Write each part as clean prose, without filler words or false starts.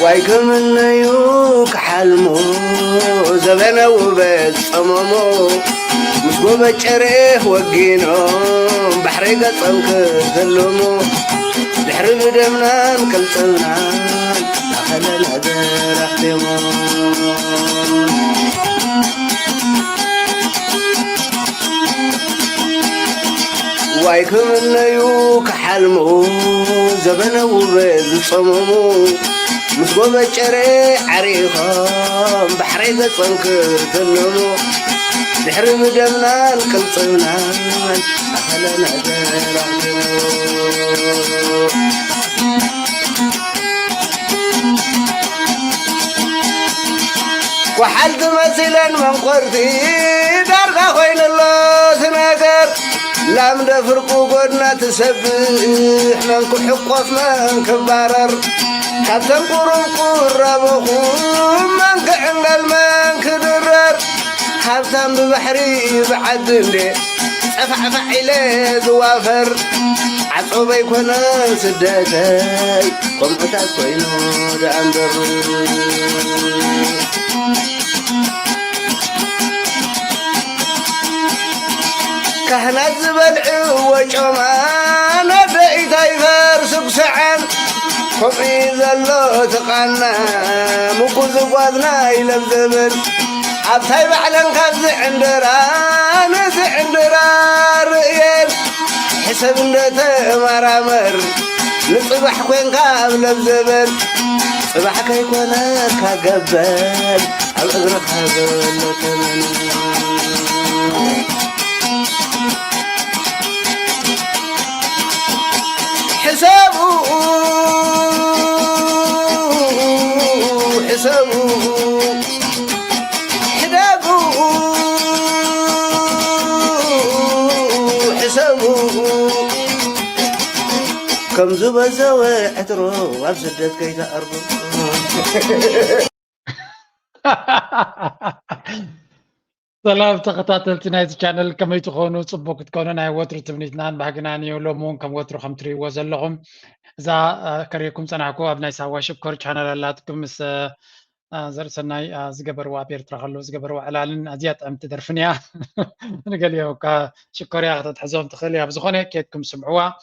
وايكم النيوك حلمو زبنا وبس أمامو مسقوبة شريه وقينو بحري قصنك ذلمو لحرم دمنان كالتونان داخل الهدر احتمو وايكم النيوك حلمو زبنا وبس أمامو مسقوبة شريه عريخم بحري قصنك ذلمو لحرم دمنان كالتونان داخل الهدر احتمو وحلت مثلا من قرتي دارك خوين الله سنقر لام دفرقو قدنا تسبح منكو حقوف من كبارر كابتن قرم قربخوم منك عنقل من كدرر كابتن ببحري بعدندي أفعفع إليه زوافر عصوبة يكون سدتي قمتات كوينو دأندر كهنات زبلع وجمان بيتا يفرس بسعن كمي زلو تقنا مكوز قوادنا يلبزبن عبتاي بعلن كابز عندران رئيل حسب اندتا مرامر نصبح كوين كاب لبزبن صباح كيكونا كاقبل الأزرق هذا تمن حسابه كم زبا زوي عترو وابسدت كيتا أربو سلام تخطاتلتي نايت channel كما يتخونوا صبوك تكونوا ناي وتر تبنيتنان بحقناني ولومون كم وتر خمتري وزلهم إذا كريكم صنعكو أبناي سوا شكر channel اللاتكم مس زرسناي زقبر وابير ترخلو زقبر وعلالن أزيات أم تدرفنيا نقول يوكا شكر يا أخذت حزوم تخليها بزخونة كيتكم سمعوها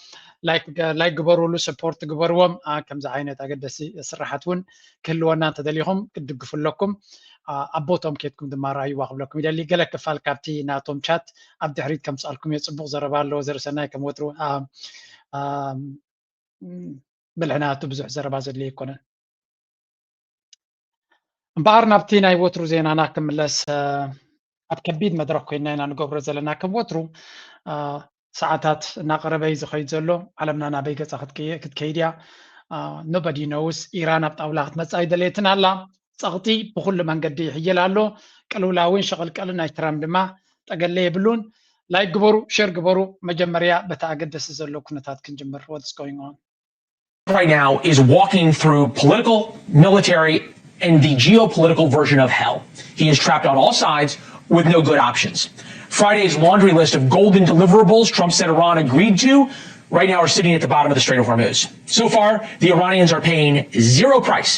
لايك جبروا له سبورت جبروهم كم زعينة أقدسي صراحتون كل وانا تدليهم كدقف لكم أبوتهم كيتكم دمار أي واقف لكم إذا اللي قالك كفال كابتي ناتوم شات أبدي حريد كم سألكم يتصبغ زربان لو زر سنة كم وترو بالعنات وبزح زرباز اللي يكون مبارنا بتينا يوترو زين أنا كملس أبكبيد مدرك إننا نقبر زلنا كم وترو ساعات نقرب زخيد زلو علمنا نبي كتاخد كيديا nobody knows إيران أبطاولات مسايد اللي تنالا صغتي بكل من قد يحيلالو قالوا لا وين شغل قالنا احترام دما تقلي يبلون لا يقبروا شير قبروا مجمريا بتاقدس زلو كنتات كنجمر what's going on right now is walking through political, military, and the geopolitical version of hell. He is trapped on all sides with no good options. Friday's laundry list of golden deliverables Trump said Iran agreed to right now are sitting at the bottom of the Strait of Hormuz. So far, the Iranians are paying zero price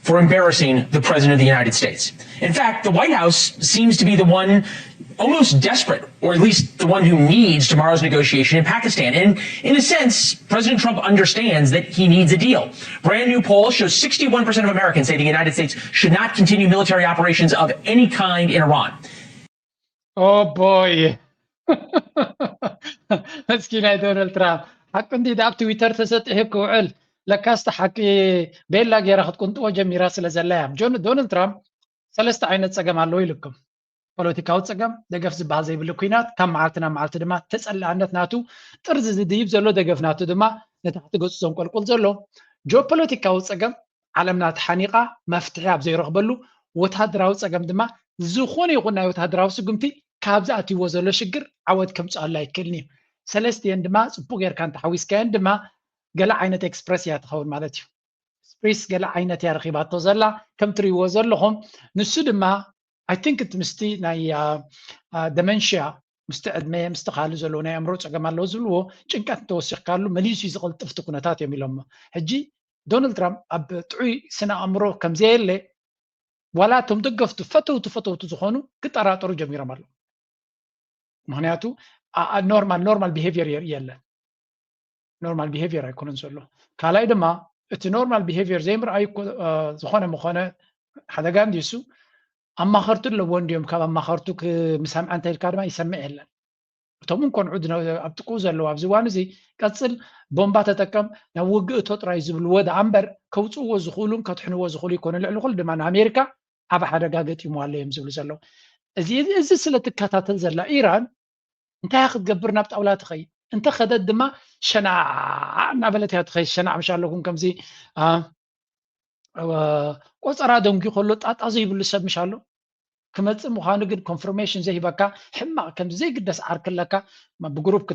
for embarrassing the President of the United States. In fact, the White House seems to be the one almost desperate, or at least the one who needs tomorrow's negotiation in Pakistan. And in a sense, President Trump understands that he needs a deal. Brand new poll shows 61% of Americans say the United States should not continue military operations of any kind in Iran. Oh boy. مسكين يا دونالد ترامب حق عندي داب تويتر تسطح كوعل لكاست حكي بيلا غير اخذ كنت وجه راس لزلايم دونالد ترامب ثلاثه عينت صقم الله يلكم ፖለቲካዊ ፀገም ደገፍ ዝበሃል ዘይብሉ ኩናት ካብ መዓልትና መዓልቲ ድማ ተፀላዕነት ናቱ ጥርዚ ዝድይብ ዘሎ ደገፍ ናቱ ድማ ነታሕቲ ገፁ ዘንቆልቁል ዘሎ ጂኦፖለቲካዊ ፀገም ዓለምና ተሓኒቃ መፍትሒ ኣብ ዘይረኽበሉ ወታደራዊ ፀገም ድማ ዝኾነ ይኹን ናይ ወታደራዊ ስጉምቲ ካብዚ ኣትይዎ ዘሎ ሽግር ዓወት ከምፅኣሉ ኣይክእልኒ ሰለስቲአን ድማ ፅቡቅ ጌርካ እንተሓዊስካየን ድማ ገለ ዓይነት ኤክስፕረስ እያ ትኸውን ማለት እዩ ኤክስፕሬስ ገለ ዓይነት እያ ረኺባቶ ዘላ ከም ትሪእዎ ዘለኹም ንሱ ድማ I think it مستی نای dementia مستی ادمه مستی خالی زلو نای امروز اگر مالو زلو چنکت توسیق کارلو ملیسی زغل تفت کناتات یمیلهم هجی دونالد ترامب اب طعي سنه امره كم زي اللي ولا تم دقفتو فتوتو زخونو كطراطرو جميرهم الله مهنياتو نورمال بيهيفير يلا نورمال بيهيفير يكونن زلو كالاي دما ات نورمال بيهيفير زي مر اي زخونه مخونه حدا غانديسو اما خرتو لونديوم كاب اما خرتو مسام انت الكارما يسمع يلا تومن كون عدنا ابتقو زلو ابزوان زي قصل بومبا تتكم نوغئتو طراي زبل ود عنبر كوصو زخولون كتحنو زخول يكون العلقل دمان امريكا ابا حدا غاغتي مواليم زبل زلو እዚ ስለትከታተል ዘላ ኢራን እንታይ ክትገብርና ብጣውላ ትኸይ እንተ ኸደት ድማ ሸናዕ እናበለት እያ ትኸይ ሸናዕ ምሻለኩም ከምዚ ቆፀራ ደንጊ ከሎ ጣጣ ዘይብሉ ሰብ ምሻሎ ክመፅእ ምዃኑ ግን ኮንፈርሜሽን ዘይበካ ሕማቕ ከምዚ ዘይግደስ ዓርክለካ ብግሩፕ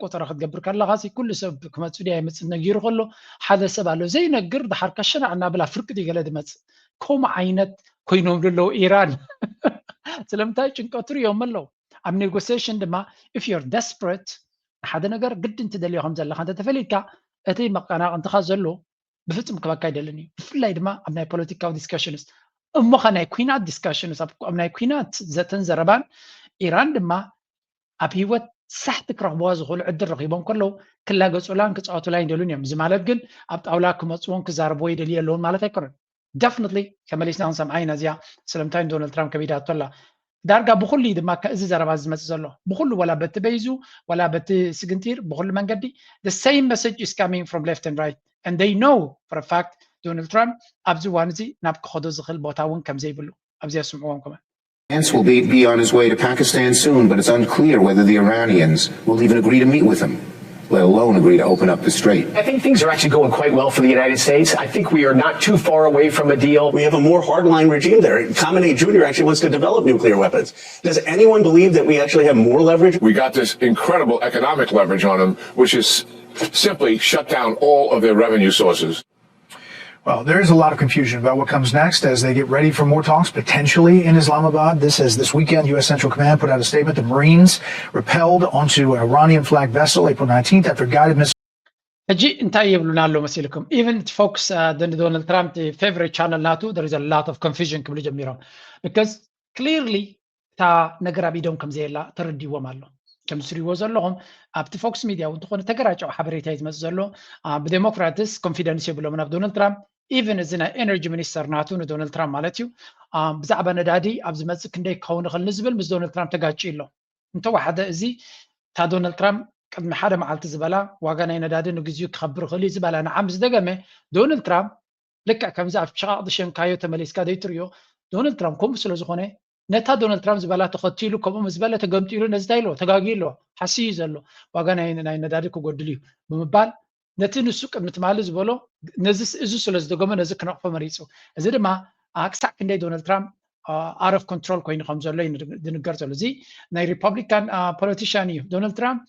ቆፀራ ክትገብር ከለኻ ኩሉ ሰብ ክመፅእ ድያ ይመፅእ ነጊሩ ከሎ ሓደ ሰብ ኣሎ ዘይነግር ድሓርካ ሸናዕ እናበላ ፍርቅት ይገለ ድመፅእ ከምኡ ዓይነት ኮይኖም ደለው ኢራን ስለምታይ ጭንቀቱ እዮም አለው ኣብ ኔጎሲዬሽን ድማ if you're desperate ሓደ ነገር ግድን ትደልዮም ዘለኻ እንተ ተፈሊጥካ እቲ መቀናቕንትኻ ዘሎ ብፍጹም ክበካ አይደለኒ ብፍላይ ድማ ኣብ ናይ ፖለቲካዊ ዲስከሽንስ እሞኻ ናይ ኩናት ዲስከሽንስ ኣብ ናይ ኩናት ዘተን ዘረባን ኢራን ድማ ኣብ ሂወት ሳሕቲ ክረኽብዋ ዝኽእሉ ዕድል ረኺቦም ከለው ክላገፁላን ክፃወቱላን ይደልዩን እዮም እዚ ማለት ግን ኣብ ጣውላ ክመፅዎን ክዛረብዎ ይደልዩ ኣለውን ማለት ኣይኮነን definitely كماليسنا نسمع عين زيا سلمتين دونالد ترامب كبيدات ولا دارجا بخل لي دما كأزي زرب عز مسزله بخل ولا بتبيزو ولا بتسجنتير بخل من قدي the same message is coming from left and right and they know for a fact Donald Trump أبزو وانزي نابك خدو زخل بوتاون كم زي بلو أبزي أسمعوهم كمان. Pence will be on his way to Pakistan soon, but it's unclear whether the Iranians will even agree to meet with him, let alone agree to open up the strait. I think things are actually going quite well for the United States. I think we are not too far away from a deal. We have a more hardline regime there. Khamenei Jr. actually wants to develop nuclear weapons. Does anyone believe that we actually have more leverage? We got this incredible economic leverage on them, which is simply shut down all of their revenue sources. Well, there is a lot of confusion about what comes next as they get ready for more talks, potentially in Islamabad. This weekend, U.S. Central Command put out a statement. The Marines repelled onto an Iranian flag vessel April 19th after guided missiles. እጂ እንታይ ይብሉና ኣሎ መሲልኩም even folks Donald Trump favorite channel ናቱ there is a lot of confusion ክብሉ ጀሚሮም because clearly ታ ነገር ኣብ ኢዶም ከም ዘየላ ተረዲዎም ኣሎ ከም ዝሪእዎ ዘለኹም ኣብቲ ፎክስ ሚድያ እንትኾነ ተገራጨው ሓበሬታ እዩ ዝመፅእ ዘሎ ብዴሞክራትስ ኮንፊደንስ የብሎም ናብ ዶናልድ ትራምፕ even እዚ ናይ ኤነርጂ ሚኒስተር ናቱ ንዶናልድ ትራምፕ ማለት እዩ ብዛዕባ ነዳዲ ኣብ ዝመፅእ ክንደይ ክኸውን ይኽእል ንዝብል ምስ ዶናልድ ትራምፕ ተጋጭ ኣሎ እንተወሓደ እዚ ታ ዶናልድ ትራምፕ ቅድሚ ሓደ መዓልቲ ዝበላ ዋጋ ናይ ነዳዲ ንግዚኡ ክኸብር ይኽእል እዩ ዝበላ ንዓም ዝደገመ ዶናልድ ትራምፕ ልክዕ ከምዚ ኣብ ሽቓቕ ሸንካዮ ተመሊስካ ደይትሪዮ ዶናልድ ትራምፕ ከምኡ ስለ ዝኾነ ነታ ዶናልድ ትራምፕ ዝበላ ተኸቲሉ ከምኡ ምስ በለ ተገምጢሉ ነዚ እንታይ ኢሎ ተጋጊሉ ሓሲዩ ዘሎ ዋጋ ናይ ነዳዲ ክጎድል እዩ ብምባል ነቲ ንሱ ቅድሚ ትማሊ ዝበሎ እዚ ስለ ዝደገመ ነዚ ክነቕፎ መሪፁ እዚ ድማ ክሳዕ ክንደይ ዶናልድ ትራምፕ out of control ኮይኑ ከም ዘሎ ዝንገር ዘሎ እዚ ናይ ሪፐብሊካን ፖለቲሽያን እዩ ዶናልድ ትራምፕ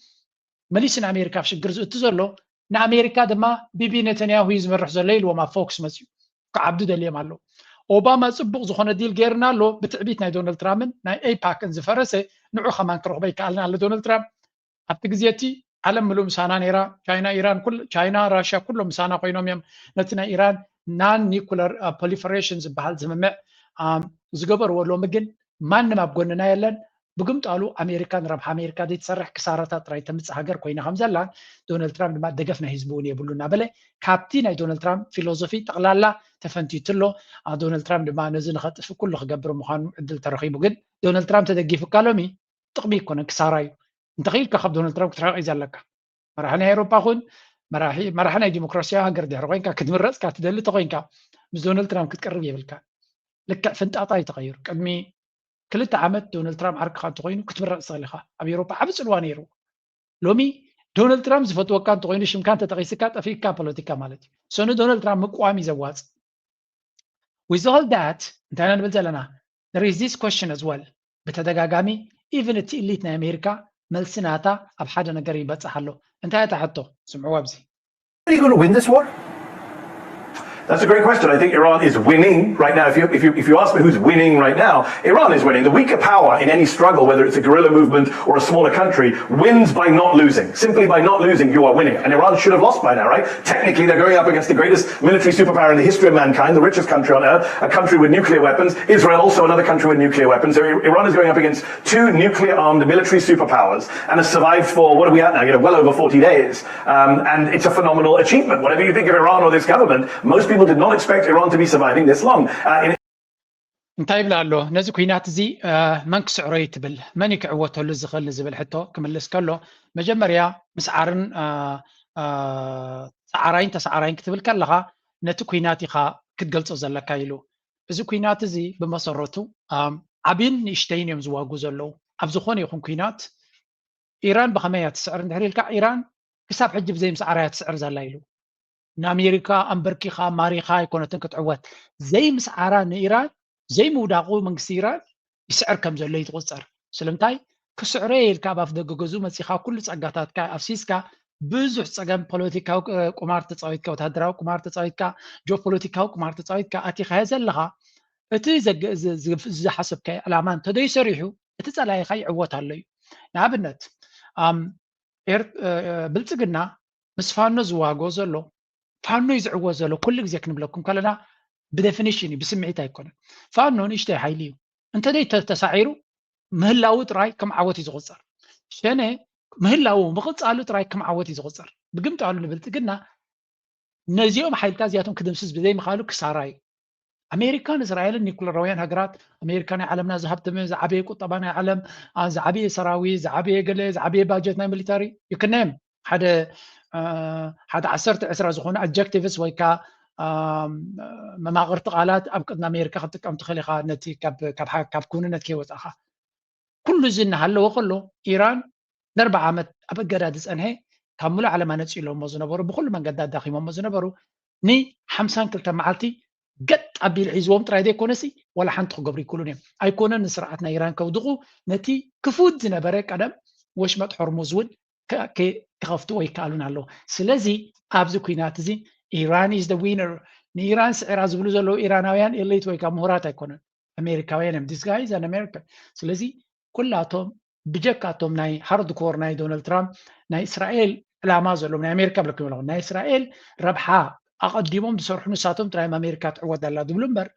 መሊስን ኣሜሪካ ኣብ ሽግር ዝእቱ ዘሎ ንኣሜሪካ ድማ ቢቢ ነተንያሁ እዩ ዝመርሕ ዘሎ ኢልዎም ኣብ ፎክስ መፅዩ ክዓብዱ ደልዮም ኣለዉ ኦባማ ፅቡቅ ዝኾነ ዲል ገይርና ኣሎ ብትዕቢት ናይ ዶናልድ ትራምፕን ናይ ኤፓክን ዝፈረሰ ንዑ ከማን ክረኽቦ ይከኣልና ኣሎ ዶናልድ ትራምፕ ኣብቲ ግዜ እቲ ዓለም ምሉእ ምሳና ነይራ ቻይና ራሽያ ኩሎም ምሳና ኮይኖም እዮም ነቲ ናይ ኢራን ናን ኒኩለር ፕሮሊፈሬሽን ዝበሃል ዝምምዕ ዝገበርዎ ሎሚ ግን ማንም ኣብ ጎንና የለን ብግምጣሉ ኣሜሪካን ረብሓ ኣሜሪካ ዘይትሰርሕ ክሳራታት ጥራይ ተምፅእ ሃገር ኮይና ከም ዘላ ዶናልድ ትራምፕ ድማ ደገፍ ናይ ህዝቢ እውን የብሉ እናበለ ካብቲ ናይ ዶናልድ ትራምፕ ፊሎሶፊ ጠቕላላ ተፈንቲትሎ ዶናልድ ትራምፕ ድማ ነዚ ንኸጥፊ ኩሉ ክገብር ምዃኑ ዕድል ተረኺቡ ግን ዶናልድ ትራምፕ ተደጊፉካ ሎሚ ጥቕሚ ይኮነን ክሳራ እዩ እንተኺልካ ካብ ዶናልድ ትራምፕ ክትርሕቕ እዩ ዘለካ መራሒ ናይ ኤውሮፓ ኩን መራሒ ናይ ዲሞክራሲያዊ ሃገር ድሕሪ ኮይንካ ክትምረፅካ ትደሊ ተኮይንካ ምስ ዶናልድ ትራምፕ ክትቀርብ የብልካ ልክዕ ፍንጣጣ እዩ ተቐይሩ ቅድሚ 2 ዓመት ዶናልድ ትራምፕ ዓርክኻ እንተኮይኑ ክትምረፅ ትኽእል ኢኻ ኣብ ኤውሮፓ ዓብ ፅልዋ ነይሩ ሎሚ ዶናልድ ትራምፕ ዝፈትወካ እንተኮይኑ ሽምካ እንተጠቒስካ ጠፊካ ፖለቲካ ማለት እዩ ሶ ንዶናልድ ትራምፕ ምቋም እዩ ዘዋፅእ with all that እንታይ ንብል ዘለና there is this question as well በተደጋጋሚ even እቲ ኢሊት ናይ ኣሜሪካ መልሲ ናታ ኣብ ሓደ ነገር ይበፅሕ ኣሎ እንታይ ተሓቶ ስምዑ ኣብዚ Are you going to win this war? That's a great question. I think Iran is winning right now. If you ask me who's winning right now, Iran is winning. The weaker power in any struggle, whether it's a guerrilla movement or a smaller country, wins by not losing. Simply by not losing, you are winning. And Iran should have lost by now, right? Technically, they're going up against the greatest military superpower in the history of mankind, the richest country on earth, a country with nuclear weapons. Israel, also another country with nuclear weapons. So Iran is going up against two nuclear-armed military superpowers and has survived for, what are we at now? Well over 40 days. And it's a phenomenal achievement. Whatever you think of Iran or this government, most people did not expect Iran to be surviving this long. እንታይ ይብላ ኣሎ ነዚ ኩናት እዚ መን ክስዕሮ ይትብል መን ይክዕወተሉ ዝኽእል ዝብል ሕቶ ክምልስ ከሎ መጀመርያ ምስዓርን ሰዓራይን ተሰዓራይን ክትብል ከለኻ ነቲ ኩናት ኢኻ ክትገልጾ ዘለካ ኢሉ እዚ ኩናት እዚ ብመሰረቱ ዓብይን ንእሽተይን እዮም ዝዋጉ ዘለዉ ኣብ ዝኾነ ይኹን ኩናት ኢራን ብኸመይ እያ ትስዕር እንድሕር ኢልካ ኢራን ክሳብ ሕጂ ብዘይ ምስዓራ እያ ትስዕር ዘላ ኢሉ ንኣሜሪካ ኣንበርኪኻ ማሪኻ ኣይኮነትን ክትዕወት ዘይ ምስዓራ ንኢራን زي موداقو منكسي إيران يسعر كم زلي يتغسر سلمتاي كسعري الكا باف دغغزو مسيخا كل صقاتاتكا افسيسكا بزح صقام بوليتيكاو قمار تصايتكا وتهدراو قمار تصايتكا جو بوليتيكاو قمار تصايتكا اتي خازلها اتي ز حسبكا علامان تدي يسريحو اتي صلاي خي عوت علي نابنت بلصقنا مسفانو زواغو زلو فانو يزعو زلو كل غزي كنبلكم كلنا بديفينيشن بسمعيت يكون فانو نشتي حيليو انت دي تسعيرو مهلاو تراي كم عوتي زغصر شنو مهلاو مقصالو تراي كم عوتي زغصر بقمت على البلتقنا نزيوم حيلتا زياتهم كدمسس بزي مخالو كساراي امريكان اسرائيل نيكولرويان هجرات امريكان عالمنا ذهبت من زعبي قطبنا عالم زعبي سراوي زعبي قل زعبي باجتنا ميليتاري يكنم حدا 10 زخون ادجكتيفز ويكا مماغرت قالات أبقدنا أمريكا خدك أم تخليها نتي كاب كوننت كي وتأخا كل زين هلا وقله إيران 4 عامات أبقى جرادس أنهي كملوا على ما نتشي لهم مزنبرو بكل من قداد داخل مزنبرو ني 50 كلتا معلتي قد أبي العزوم ترى دي كونسي ولا حنتخ قبري كلهم أيكون نسرعتنا إيران كودغو نتي كفود زنبرك أدم وش ما تحرمزون كي كخفتوا ويكالون على سلازي أبزو كينات زي Iran is the winner. Iran سعر زبلو زلو إيراناويان إليت ويكا مهارات يكونن أمريكاويان this guy is an American سلازي كلاتهم بجكاتهم ناي هارد كور ناي دونالد ترامب ناي إسرائيل لا ما زلوا من أمريكا بلكم لهم ناي إسرائيل ربحا أقدمهم بصرح نساتهم تراي أمريكا تعود على دبلومبر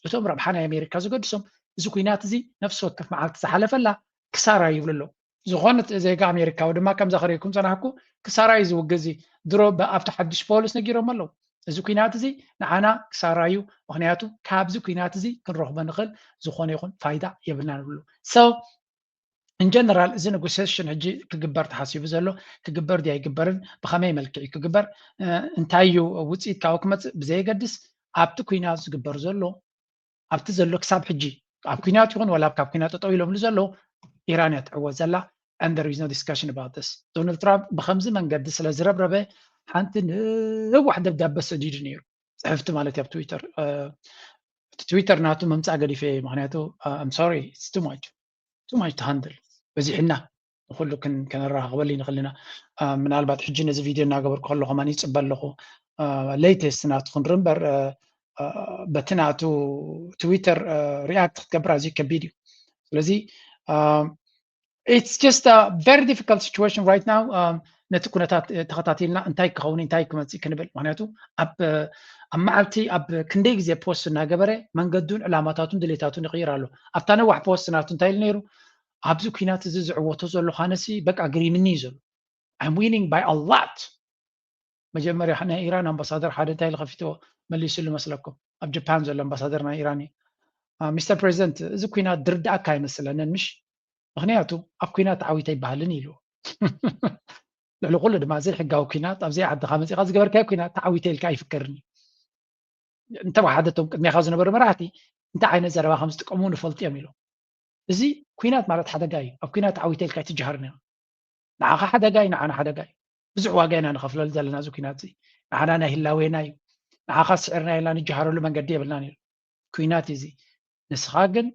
وتم ربحنا أمريكا زقدسهم زكوينات زي نفسه كيف معك تسحلف لا كسارة يقولوا زغونت زي أمريكا ودما كم زخريكم سنحكو كسارة يزوجزي دروب أفتح حدش بوليس نجيرهم الله زكوينات زي نعنا كسارايو وخنياتو كاب زكوينات زي كنروح بنقل زخون يكون فايدة يبلنا نقوله so in general إذا negotiation هجي كجبر تحاسيب زلوا كجبر دي يجبرن بخمي ملكي كجبر انتايو وتصيد كاوكمت بزي قدس أبتو كوينات زجبر زلوا أبتو زلوا كساب حجي أب كوينات يكون ولا بكاب كوينات طويلة من زلوا إيرانيات عوزلا and there is no discussion about this. Donald Trump بخمسة من قدس لزرب ربع حنتن واحدة بدأ بس جديد نير عرفت مالتي اب تويتر تويتر ناتو ممتع قدي في معناته I'm sorry it's too much to handle بزي حنا نقول له كان راه غولي نخلينا من البعض حجينا زي فيديو ناقبر كله خماني يتقبل له ليتست ناتخن رمبر بتناتو تويتر رياكت كبر زي كفيديو لذي it's just a very difficult situation right now نتكون تخطاتيلنا انتاي كوني انتاي كمتي كنبل معناته اب معلتي اب كنديك زي بوست ناغبره منقدون علاماتاتون دليتاتون يغيرالو ابتانا واحد بوست ناتون تايل نيرو ابزو كينات زعوتو زلو خانسي بقى اغري مني زلو I'm winning by a lot مجمري حنا ايران امباسادر حدا تايل خفيتو مليس له مسلكم اب جابان زلو امباسادرنا ايراني مستر بريزيدنت زو كينات دردا كاي مثلا مش مخنياتو اب كينات عويت يبهلن يلو لعلو قول دما زي حقاو كينات اب زي عد خامس غاز قبر كاي كينات تعويت الكا يفكرني انت وحدتهم قد ما يخاز نبر مراتي انت عين زربا خمس تقومون فلط يميلو زي كينات مالت حدا جاي اب كينات عويت الكا تجهرنا نعا حدا جاي نعا حدا جاي بزعوا جاينا نخفل زلنا زو كينات زي نعا هلاويناي نعا خاص سعرنا الا نجهروا له من قد يبلاني كينات زي نسخاغن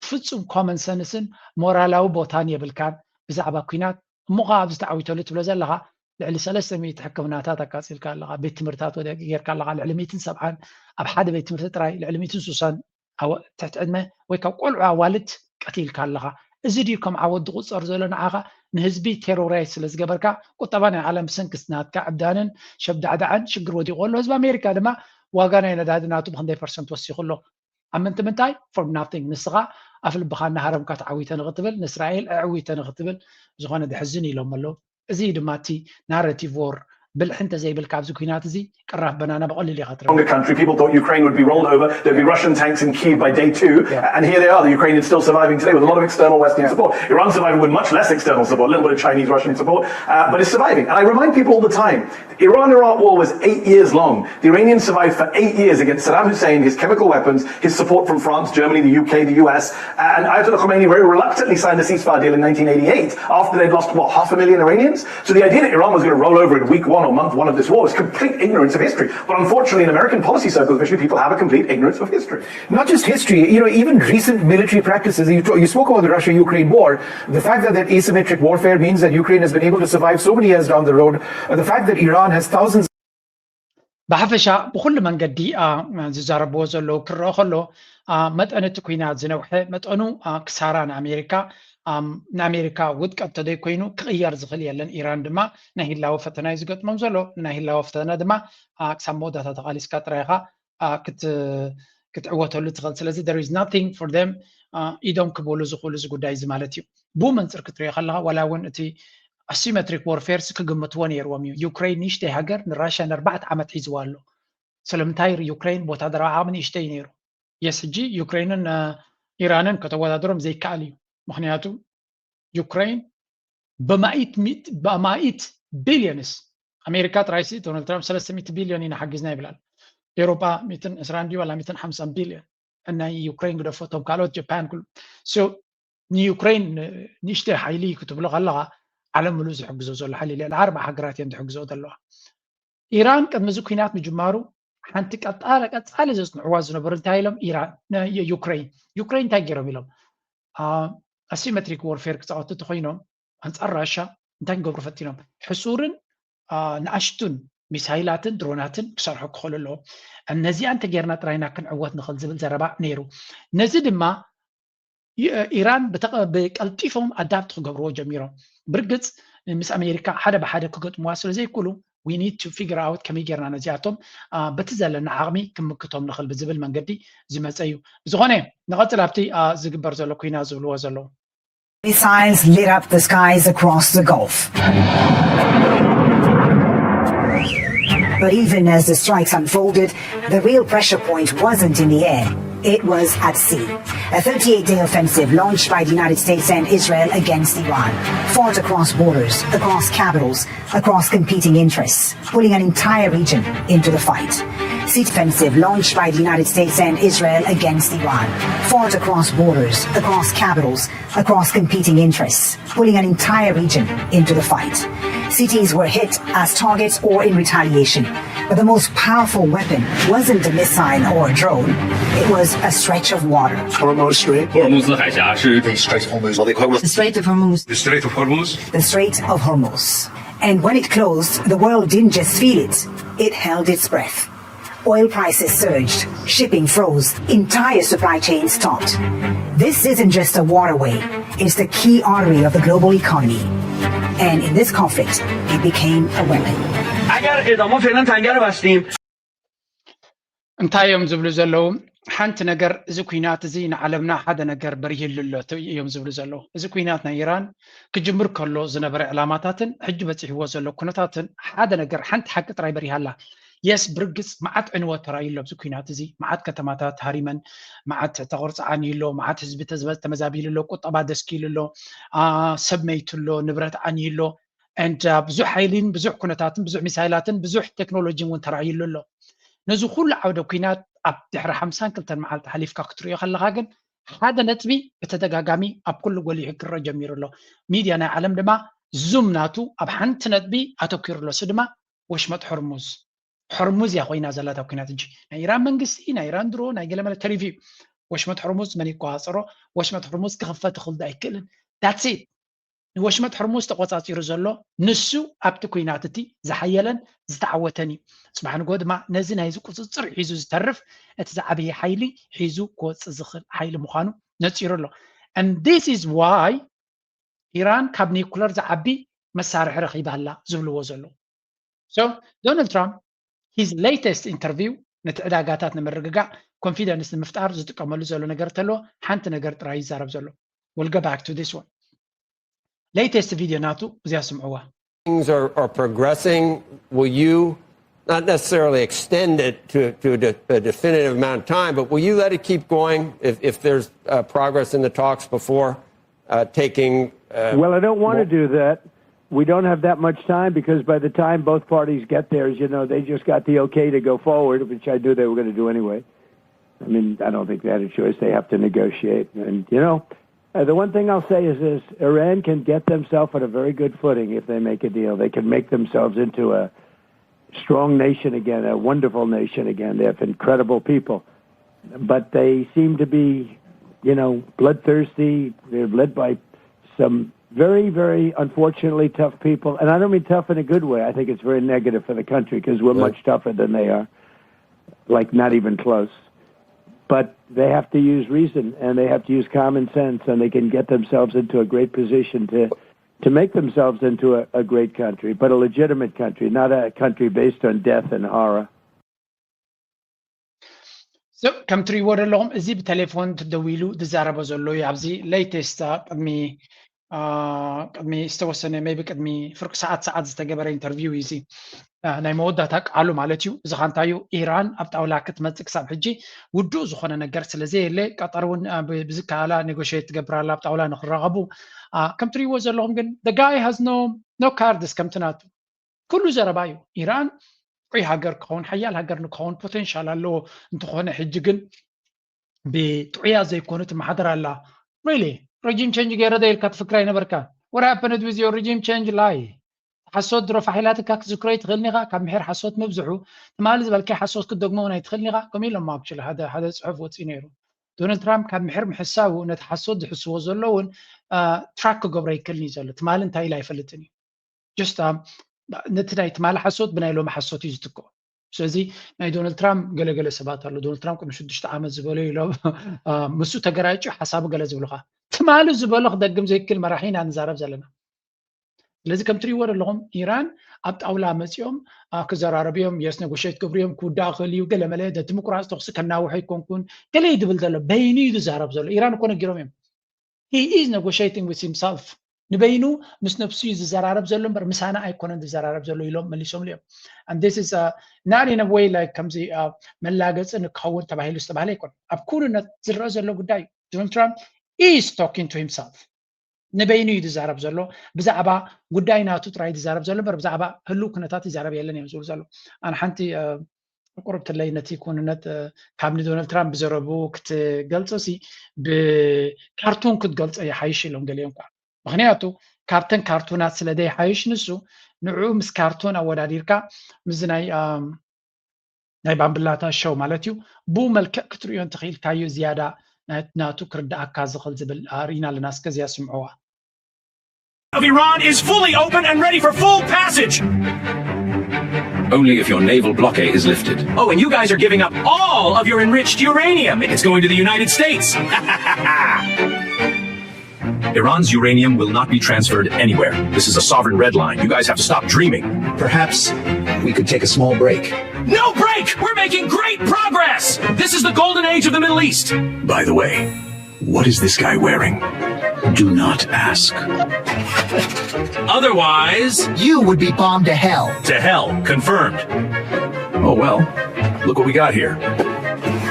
ፍጹም ኮመን ሰንስን ሞራላዊ ቦታን የብልካን ብዛዕባ ኩናት ሙቓብ ዝተዓዊተሉ ትብሎ ዘለኻ لعلي 300 حكمناتات أقاصيل كاللغة بيت تمرتات وده غير كاللغة لعلي 270 أب حدا بيت تمرتات راي لعلي 260 أو تحت عدمه ويكا قلع والد قتيل كاللغة إزديكم عود غصر زلنا عاقة نهزبي تيروريس لزقبركا وطبعا عالم سنكسنات كعبدانن شبد عدعن شقر ودي قول له هزب أمريكا دما واقانا يندادناتو ب 100% توسيخ له أما أنت منتاي for nothing نسغا أفل بخاننا هرم كات عويتان غطبل نسرائيل عويتان غطبل زغانا دي حزني لهم اللو زي دماتي ناراتيف وور بالحنت زي بالكابز وكينات زي كراف بنانا بقول لي خاطر country. People thought Ukraine would be rolled over. There'd be Russian tanks in Kyiv by day 2. And here they are. The Ukrainians still surviving today with a lot of external Western support. Iran surviving with much less external support, a little bit of Chinese, Russian support, but it's surviving. And I remind people all the time, the Iran-Iraq war was 8 years long. The Iranians survived for 8 years against Saddam Hussein, his chemical weapons, his support from France, Germany, the UK, the US. And Ayatollah Khomeini very reluctantly signed a ceasefire deal in 1988 after they'd lost, what, 500,000 Iranians? So the idea that Iran was going to roll over in week 1 or month 1 of this war was complete ignorance of history. But unfortunately, in American policy circles, especially, people have a complete ignorance of history. Not just history, even recent military practices. You spoke about the Russia-Ukraine war. The fact that asymmetric warfare means that Ukraine has been able to survive so many years down the road. The fact that Iran has thousands. بحفشة بكل من قدي زجار بوزلو كرخلو متأنو تكوينات زنوحة متأنو كساران أمريكا نأمريكا ودك أبتدي كوينو كغير زغليا لأن إيران دما نهي الله وفتنا يزقط ممزلو نهي الله وفتنا دما كسامودة تتغاليس كاتريغا كتعوته اللي تغال سلازي there is nothing for them إيدهم كبولو زغولو زغو دايز مالتيو بو منصر كتريغا لها ولا ون أتي asymmetric warfare كقمتوان يروميو يوكرين نيشتي هاجر نراشا نربعت عمت عزوالو سلمتاير يوكرين بوتادر عامن يشتي نيرو يسجي يوكرين إيران كتوادرهم زي كاليو مخنياتو يوكرين بمائة بليونس أمريكا رئيسي دونالد ترامب 300 بليون هنا حجزنا بلال أوروبا 220 ولا 250 بليون أن يوكرين قد فوتهم كالوت جابان كل يوكرين نيشتي حيلي كتب لغة اللغة على ملوز حجزو زول حالي لأن 4 حجرات يند حجزو دلوها إيران قد مزوكينات مجمارو حنتك أتعالى زوز نعوازنا برنتايلم إيران يوكرين تاجروا بلهم asymmetric warfare كتاعت تخينهم أنت الراشا نتاج قبر فتينهم حصورن نأشتون مسايلاتن دروناتن كسرحوا كخول له النزي أنت جرنا تراينا كن عوات نخل زبل زربا نيرو نزيد ما إيران بقلتيفهم أدابت خجبروا جميرهم برجت مس أمريكا حدا بحدا كقط مواصل زي كله we need to figure out كم يجرنا نزياتهم بتزال النعامي كم كتهم نخل بزبل من قدي زي ما سأيو زغني نقطة لابتي زق برزلو كينا زولو وزلو Missiles lit up the skies across the Gulf. But even as the strikes unfolded, the real pressure point wasn't in the air. It was at sea. A 38-day offensive launched by the United States and Israel against Iran fought across borders, across capitals, across competing interests, pulling an entire region into the fight. Sea offensive launched by the United States and Israel against Iran fought across borders, across capitals, across competing interests, pulling an entire region into the fight. Cities were hit as targets or in retaliation. But the most powerful weapon wasn't a missile or a drone. It was a stretch of water. Hormuz Strait. The Strait of Hormuz. The Strait of Hormuz. And when it closed, the world didn't just feel it. It held its breath. Oil prices surged, shipping froze, entire supply chains stopped. This isn't just a waterway, it's the key artery of the global economy. And in this conflict, it became a weapon. انتهى يوم زبلو زلو حنت نجر زكوينات زين علمنا حدا نجر بريه لله يوم زبلو زلو زكويناتنا إيران كجمر كله زنبر علاماتاتن حجبت هو زلو كنتاتن حدا نجر حنت حق تراي بريه الله يس برجس معت عنوة تراي له زكوينات زي معت كتماتات هاريمن معت تغرس عني له معت حزب تمزابيل له قطبة دسكيل له سبميت له نبرت عني له أنت بزح حيلين بزح كنتاتن بزح مسائلاتن بزح تكنولوجي وانتراي له نزو كل عودة كينات أب تحرى 50 كلتن مع التحاليف كاكتريا خلا غاجن هذا نتبي بتدقاقامي أب كل قولي هكرا جمير له ميديانا عالم دما زمناتو أب حنت نتبي أتوكير له سدما وشمت حرموز يا أخوي نازلات أو كينات جي إيران منقسي إيران درو نايقل مال التريفيو وشمت حرموز مني قاصرو وشمت حرموز كخفات خلد أي كلن that's it ንወሽመጥ ሕርሙዝ ተቆጻጺሩ ዘሎ ንሱ ኣብቲ ኩናት እቲ ዝሓየለን ዝተዓወተን እዩ ጽባሕ ንጎ ድማ ነዚ ናይዚ ቁፅፅር ሒዙ ዝተርፍ እቲ ዝዓበየ ሓይሊ ሒዙ ክወፅእ ዝኽእል ሓይሊ ምዃኑ ነፂሩ ኣሎ and this is why ኢራን ካብ ኒኩለር ዝዓቢ መሳርሒ ረኺባ ኣላ ዝብልዎ ዘሎ so Donald Trump his latest interview ነቲ ዕዳጋታት ንምርግጋዕ ኮንፊደንስ ንምፍጣር ዝጥቀመሉ ዘሎ ነገር ተሎ ሓንቲ ነገር ጥራይ ይዛረብ ዘሎ we'll go back to this one latest video ናቱ እዚያ ስምዑዋ things are progressing will you not necessarily extend it to a definitive amount of time but will you let it keep going if there's progress in the talks before taking well I don't want to do that we don't have that much time because by the time both parties get there as you know they just got the okay to go forward which I knew they were going to do anyway I mean I don't think they had a choice they have to negotiate and you know the one thing I'll say is this Iran can get themselves on a very good footing if they make a deal they can make themselves into a strong nation again a wonderful nation again they have incredible people but they seem to be you know bloodthirsty they're led by some very, very unfortunately tough people. And I don't mean tough in a good way. I think it's very negative for the country because we're much tougher than they are. Like not even close. But they have to use reason and they have to use common sense and they can get themselves into a great position to make themselves into a great country, but a legitimate country, not a country based on death and horror. So ከም ትሪእዎ ዘለኹም እዚ ብቴሌፎን ትደዊሉ ዝዛረበ ዘሎ እዩ ኣብዚ ሌይቴስት ቅድሚ ዝተወሰነ ሜቢ ቅድሚ ፍርቂ ሰዓት ዝተገበረ ኢንተርቪው እዩ ናይ መወዳእታ ቃሉ ማለት እዩ እዚ ኻንታዩ ኢራን ኣብ ጣውላ ክትመፅእ ክሳብ ሕጂ ውዱእ ዝኾነ ነገር ስለዘየለ ቀጠር እውን ብዝከኣላ ኔጎሽት ትገብራላ ኣብ ጣውላ ንክረኸቡ ከም ትሪእዎ ዘለኹም ግን the guy has no cards ከምቲ ናቱ ኩሉ ዘረባ እዩ ኢራን ቆይ ሃገር ክኸውን ሓያል ሃገር ንክኸውን ፖቴንሻል ኣለዎ እንትኾነ ሕጂ ግን ብጥዑያ ዘይኮኑ ትመሓደር ኣላ really regime change ገይረ ደይልካ ትፍክራ ይነበርካ what happened with your regime change lie ሓሶት ድሮ ፋሒላትካ ክትዝክረይ ትኽእልኒ ኢኻ ካብ ምሕር ሓሶት ምብዝሑ ትማሊ ዝበልከይ ሓሶት ክትደግሞ እውን ኣይትኽእልኒ ኢኻ ከምኡ ኢሎም ኣክቹሊ ሓደ ፅሑፍ ወፂኡ ነይሩ ዶናልድ ትራምፕ ካብ ምሕር ምሕሳቡ ነቲ ሓሶት ዝሕስቦ ዘሎ እውን ትራክ ክገብሮ ኣይክእልኒ እዩ ዘሎ ትማሊ እንታይ ኢሉ ኣይፈልጥን እዩ ጀስት ነቲ ናይ ትማሊ ሓሶት ብናይ ሎሚ ሓሶት እዩ ዝትክኦ ስለዚ ናይ ዶናልድ ትራምፕ ገለገለ ሰባት ኣሎ ዶናልድ ትራምፕ ቅድሚ 6 ዓመት ዝበሎ ኢሎም ምሱ ተገራይጩ ሓሳቡ ገለ ዝብልካ ትማሊ ዝበሎ ክደግም ዘይክእል መራሒና ንዛረብ ዘለና ስለዚ ከም ትሪእዎ ዘለኹም ኢራን ኣብ ጣውላ መፂኦም ክዘራረቡ እዮም የስ ኔጎሽት ክገብሩ እዮም ክውዳእ ክእል እዩ ገለ መለ ነቲ ምቁራፅ ተኽሲ ከናውሑ ይኮንኩን ገለ ይድብል ዘሎ በይኑ እዩ ዝዛረብ ዘሎ ኢራን እኮ ነጊሮም እዮም he is negotiating with himself ንበይኑ ምስ ነፍሱ እዩ ዝዘራረብ ዘሎ እምበር ምሳና ኣይኮነን ዝዘራረብ ዘሎ ኢሎም መሊሶም እዮም and this is not in a way like ከምዚ መላገፅን ክኸውን ተባሂሉ ዝተባህለ ኣይኮን ኣብ ኩልነት ዝረአ ዘሎ ጉዳይ ዶናልድ ትራምፕ is talking to himself ንበይኑ እዩ ዝዛረብ ዘሎ ብዛዕባ ጉዳይ ናቱ ጥራይ ዝዛረብ ዘሎ እምበር ብዛዕባ ህልው ኩነታት ይዛረብ የለን እዮም ዝብሉ ዘሎ ኣነ ሓንቲ ቁርብትለይ ነቲ ኩንነት ካብ ንዶናልድ ትራምፕ ብዘረቡ ክትገልፆሲ ብካርቱን ክትገልፆ ይሓይሽ ኢሎም ገሊኦም እኳ ምክንያቱ ካብተን ካርቱናት ስለደይ ሓይሽ ንሱ ንዑ ምስ ካርቱን ኣወዳዲርካ ምስ ናይ ባምብላታ ሸው ማለት እዩ ብኡ መልክዕ ክትሪኦ እንትኽኢልካዮ ዝያዳ ናቱ ክርዳእካ ዝኽእል ዝብል ርኢና ኣለና እስከዚያ ስምዑዋ of Iran is fully open and ready for full passage. Only if your naval blockade is lifted. Oh, and you guys are giving up all of your enriched uranium. It's going to the United States. Iran's uranium will not be transferred anywhere. This is a sovereign red line. You guys have to stop dreaming. Perhaps we could take a small break. No break! We're making great progress! This is the golden age of the Middle East. By the way, what is this guy wearing? Do not ask. Otherwise, you would be bombed to hell. To hell, confirmed. Oh well, look what we got here.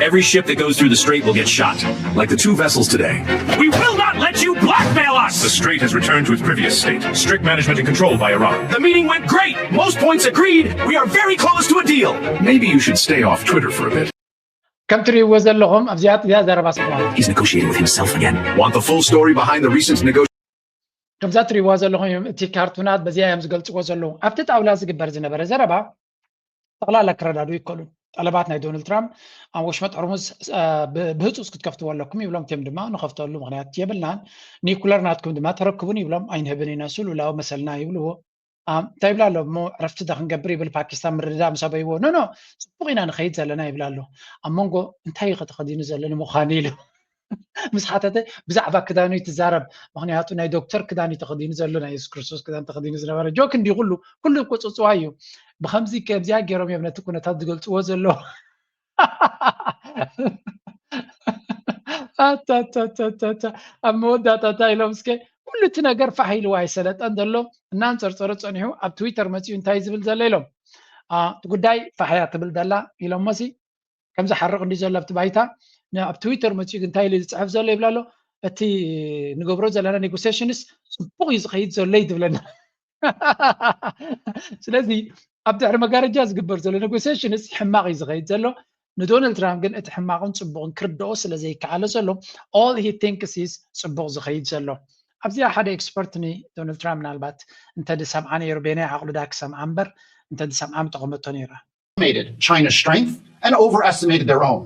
Every ship that goes through the strait will get shot. Like the 2 vessels today. We will not let you blackmail us! The strait has returned to its previous state. Strict management and control by Iran. The meeting went great! Most points agreed! We are very close to a deal! Maybe you should stay off Twitter for a bit. ከም ትሪእዎ ዘለኹም ኣብዚኣ ዘረባ ስምዑ He's negotiating with himself again. Want the full story behind the recent negotiation? ከምዛ ትሪእዎ ዘለኹም እቲ ካርቱናት በዚያ እዮም ዝገልፅዎ ዘለዉ ኣብቲ ጣውላ ዝግበር ዝነበረ ዘረባ ጠቕላላ ክረዳዱ ይከሉ طلبات ناي دونالد ترامب وشمت هرمز بهصوص كتكفتوا لكم يبلهم تم دما نخفتوا له مغنيات يبلنا نيكولر ناتكم دما تركبون يبلهم اين هبني ناسول ولا مثلنا يبلو طيب لا مو عرفت دخن قبري بالباكستان مردا مسابيو نو بغينا نخيد زلنا يبلا له امونغو انتي خدين زلنا مخاني له مسحاتته بزعبا كدانو يتزارب مغنياتو ناي دكتور كداني تخدين زلنا يسوع كريستوس كدان تخدين زلنا جوك اندي يقولوا كله قصصوايو بخمسي كبزيا غيرهم يبنتو كنا تدغلص وزلو اتا امودا تاتا يلوسكي كل تناغر فحيل واي سلط اندلو እናን ጸርጸረ ጸኒሁ ኣብ ትዊተር መጽኡ እንታይ ዝብል ዘለ ኢሎም ጉዳይ ፈሕያ ትብል ዘላ ኢሎም መሲ ከም ዝሓርቕ እንዲ ዘሎ ኣብቲ ባይታ ኣብ ትዊተር መጽኡ እንታይ ኢሉ ዝጽሕፍ ዘሎ ይብላሎ እቲ ንገብሮ ዘለና ኔጎሲዬሽንስ ጽቡቕ እዩ ዝኸይድ ዘሎ ይብለና ስለዚ ኣብ ድሕሪ መጋረጃ ዝግበር ዘሎ ኔጎሲዬሽንስ ሕማቕ እዩ ዝኸይድ ዘሎ ንዶናልድ ትራምፕ ግን እቲ ሕማቕን ጽቡቕን ክርድኦ ስለ ዘይከኣለ ዘሎ all he thinks is ጽቡቕ ዝኸይድ ዘሎ ኣብዚ ሓደ ኤክስፐርት ኒ ዶናልድ ትራምፕ ናልባት እንተ ድሰምዓ ነይሩ ቤና ዓቕሉ ዳ ክሰምዓ እምበር እንተ ድሰምዓ ምጠቐመቶ ነይራ China's strength and overestimated their own.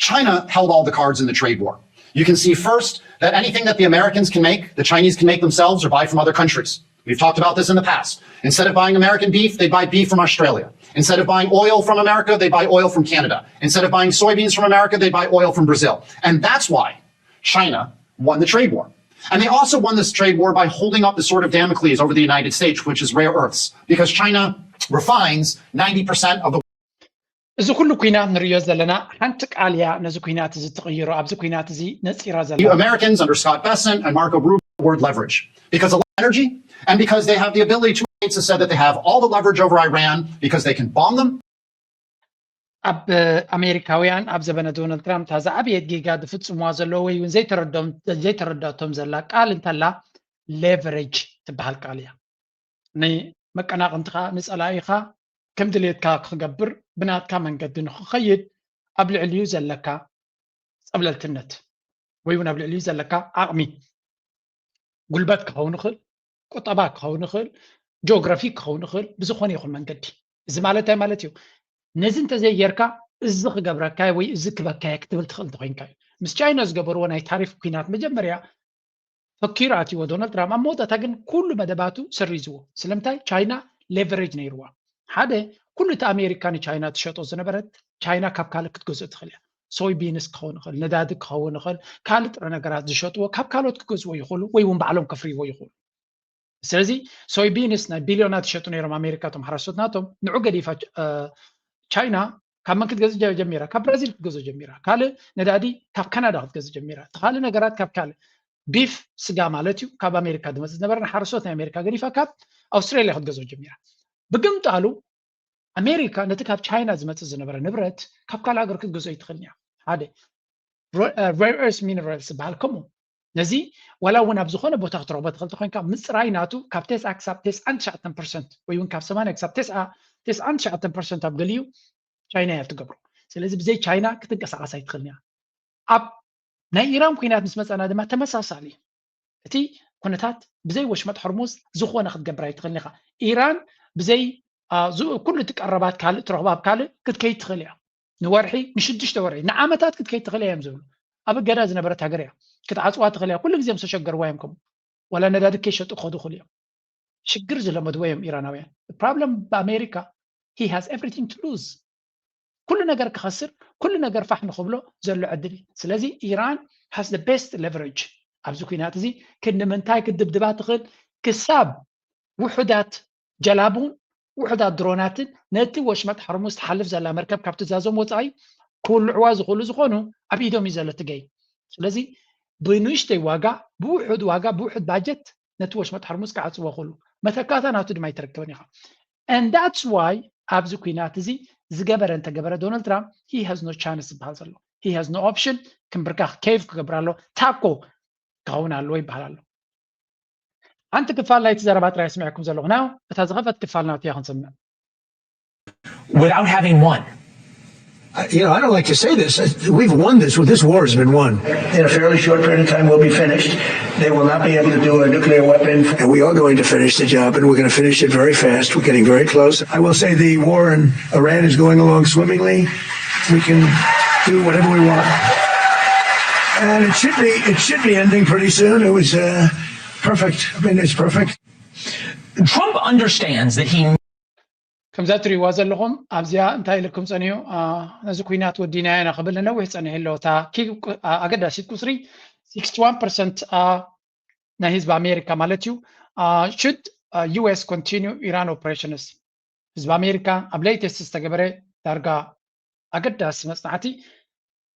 China held all the cards in the trade war. You can see first that anything that the Americans can make, the Chinese can make themselves or buy from other countries. We've talked about this in the past. Instead of buying American beef, they buy beef from Australia. Instead of buying oil from America, they buy oil from Canada. Instead of buying soybeans from America, they buy oil from Brazil. And that's why China won the trade war. And they also won this trade war by holding up the sword of Damocles over the United States, which is rare earths, because China refines 90% of the እዚ ኩሉ ኩናት ንሪኦ ዘለና ሓንቲ ቃልያ ነዚ ኩናት እዚ ትቕይሮ ኣብዚ ኩናት እዚ ነፂራ ዘላ Americans under Scott Bessent and Marco Rubio word leverage because of energy and because they have the ability to states have said that they have all the leverage over Iran because they can bomb them. ኣብ ኣሜሪካውያን ኣብ ዘበነ ዶናልድ ትራምፕ ታዛ ዓብየት ጌጋ ዝፍፅምዋ ዘለዎ ወይ እውን ዘይተረዳቶም ዘላ ቃል እንተላ ሌቨሬጅ ትበሃል ቃል እያ ንመቀናቕንትኻ ንፀላኢኻ ከም ድሌትካ ክገብር ብናትካ መንገዲ ንክኸይድ ኣብ ልዕልዩ ዘለካ ፀብለልትነት ወይ እውን ኣብ ልዕልዩ ዘለካ ዓቕሚ ጉልበት ክኸውን ይኽእል ቁጠባ ክኸውን ይኽእል ጂኦግራፊ ክኸውን ይኽእል ብዝኾነ ይኹን መንገዲ እዚ ማለት እንታይ ማለት እዩ ነዚ እንተዘየርካ እዚ ክገብረካ ወይ እዚ ክበካየ ክትብል ትኽእል እንተኮይንካ እዩ ምስ ቻይና ዝገበርዎ ናይ ታሪፍ ኩናት መጀመርያ ፈኪሩ ኣትይዎ ዶናልድ ትራምፕ ኣብ መወዳእታ ግን ኩሉ መደባቱ ሰሪዝዎ ስለምንታይ ቻይና ሌቨሬጅ ነይርዋ ሓደ ኩሉ እቲ ኣሜሪካ ንቻይና ትሸጦ ዝነበረት ቻይና ካብ ካልእ ክትገዝኦ ትኽእል እያ ሶይ ቢንስ ክኸውን ይኽእል ነዳዲ ክኸውን ይኽእል ካልእ ጥረ ነገራት ዝሸጥዎ ካብ ካልኦት ክገዝዎ ይኽእሉ ወይ እውን ባዕሎም ከፍርይዎ ይኽእሉ ስለዚ ሶይ ቢንስ ናይ ቢልዮናት ይሸጡ ነይሮም ኣሜሪካ ቶም ሓረስቶት ናቶም ንዑ ገዲፋ ቻይና ካብ መን ክትገዝእ ጀሚራ ካብ ብራዚል ክትገዝኦ ጀሚራ ካልእ ነዳዲ ካብ ካናዳ ክትገዝእ ጀሚራ ካልእ ነገራት ካብ ካልእ ቢፍ ስጋ ማለት እዩ ካብ ኣሜሪካ ዝመፅእ ዝነበረ ንሓረስቶት ናይ ኣሜሪካ ገዲፋ ካብ ኣውስትራልያ ክትገዝኦ ጀሚራ ብግምጣሉ ኣሜሪካ ነቲ ካብ ቻይና ዝመፅእ ዝነበረ ንብረት ካብ ካልእ ሃገር ክትገዝኦ ይትኽእል እያ ሓደ rare earth minerals ዝበሃል ከምኡ ነዚ ዋላ እውን ኣብ ዝኾነ ቦታ ክትረኽቦ ትኽእል ኮይንካ ምፅራይ ናቱ ካብ 9 ክሳብ 99% ወይ እውን ካብ 80 ክሳብ 99% ኣብ ገሊኡ ቻይና እያ ትገብሮ ስለዚ ብዘይ ቻይና ክትንቀሳቐስ ኣይትኽእልን እያ ኣብ ናይ ኢራን ኩናት ምስ መፀና ድማ ተመሳሳሊ እቲ ኩነታት ብዘይ ወሽመጥ ሕርሙዝ ዝኾነ ክትገብር ኣይትኽእልን ኢኻ ኢራን ብዘይ ኩሉ ትቀረባት ካልእ ትረኽባ ኣብ ካልእ ክትከይድ ትኽእል እያ ንወርሒ ንሽዱሽተ ወርሒ ንዓመታት ክትከይድ ትኽእል እያ እዮም ዝብሉ ኣብ እገዳ ዝነበረት ሃገር እያ ክትዓፅዋ ትኽእል እያ ኩሉ ግዜ ምስ ተሸገርዋ እዮም ከምኡ ወላ ነዳዲ ከይሸጡ ክኸዱ ይኽእሉ እዮም ሽግር ዝለመድዎ እዮም ኢራናውያን ፕሮብለም በኣሜሪካ he has everything to lose ኩሉ ነገር ክኸስር ኩሉ ነገር ፋሕ ንኽብሎ ዘሎ ዕድል ስለዚ ኢራን has the best leverage ኣብዚ ኩናት እዚ ክንምንታይ ክድብድባ ትኽእል ክሳብ ውሑዳት ጀላቡን ውሑዳት ድሮናትን ነቲ ወሽመጥ ሕርሙዝ ትሓልፍ ዘላ መርከብ ካብቲ ትእዛዞም ወፃኢ ክውልዕዋ ዝኽእሉ ዝኾኑ ኣብ ኢዶም እዩ ዘሎ ትገይ ስለዚ ብንእሽተይ ዋጋ ብውሑድ ዋጋ ብውሑድ ባጀት ነቲ ወሽመጥ ሕርሙዝ ክዓፅዎ ይኽእሉ መተካታ ናቱ ድማ ይትረክበን ኢኻ and that's why ኣብዚ ኩናት እዚ ዝገበረ እንተገበረ ዶናልድ ትራምፕ he has no chance ዝበሃል ዘሎ he has no option ክንብርካ ኬቭ ክገብር ኣሎ ታኮ ክኸውን ኣለዎ ይበሃል ኣሎ أنت كفال لا يتزرب أترى يسمعكم زلوا هنا بتزغفت كفال ناتي أخن سمع without having won I don't like to say this. We've won this. This war has been won. In a fairly short period of time, we'll be finished. They will not be able to do a nuclear weapon. And we are going to finish the job, and we're going to finish it very fast. We're getting very close. I will say the war in Iran is going along swimmingly. We can do whatever we want. And it should be ending pretty soon. It was perfect. I mean, it's perfect. Trump understands that he كم زاتري وازلهم أبزيا أنتي لكم سنيو نزو كوينات ودينا أنا قبل نوه سنه اللو تا كي أقدر شيء كسري 61% نهيز بأمريكا مالتيو should US continue Iran operations هز بأمريكا قبل تستجبره درجة أقدر سمعتي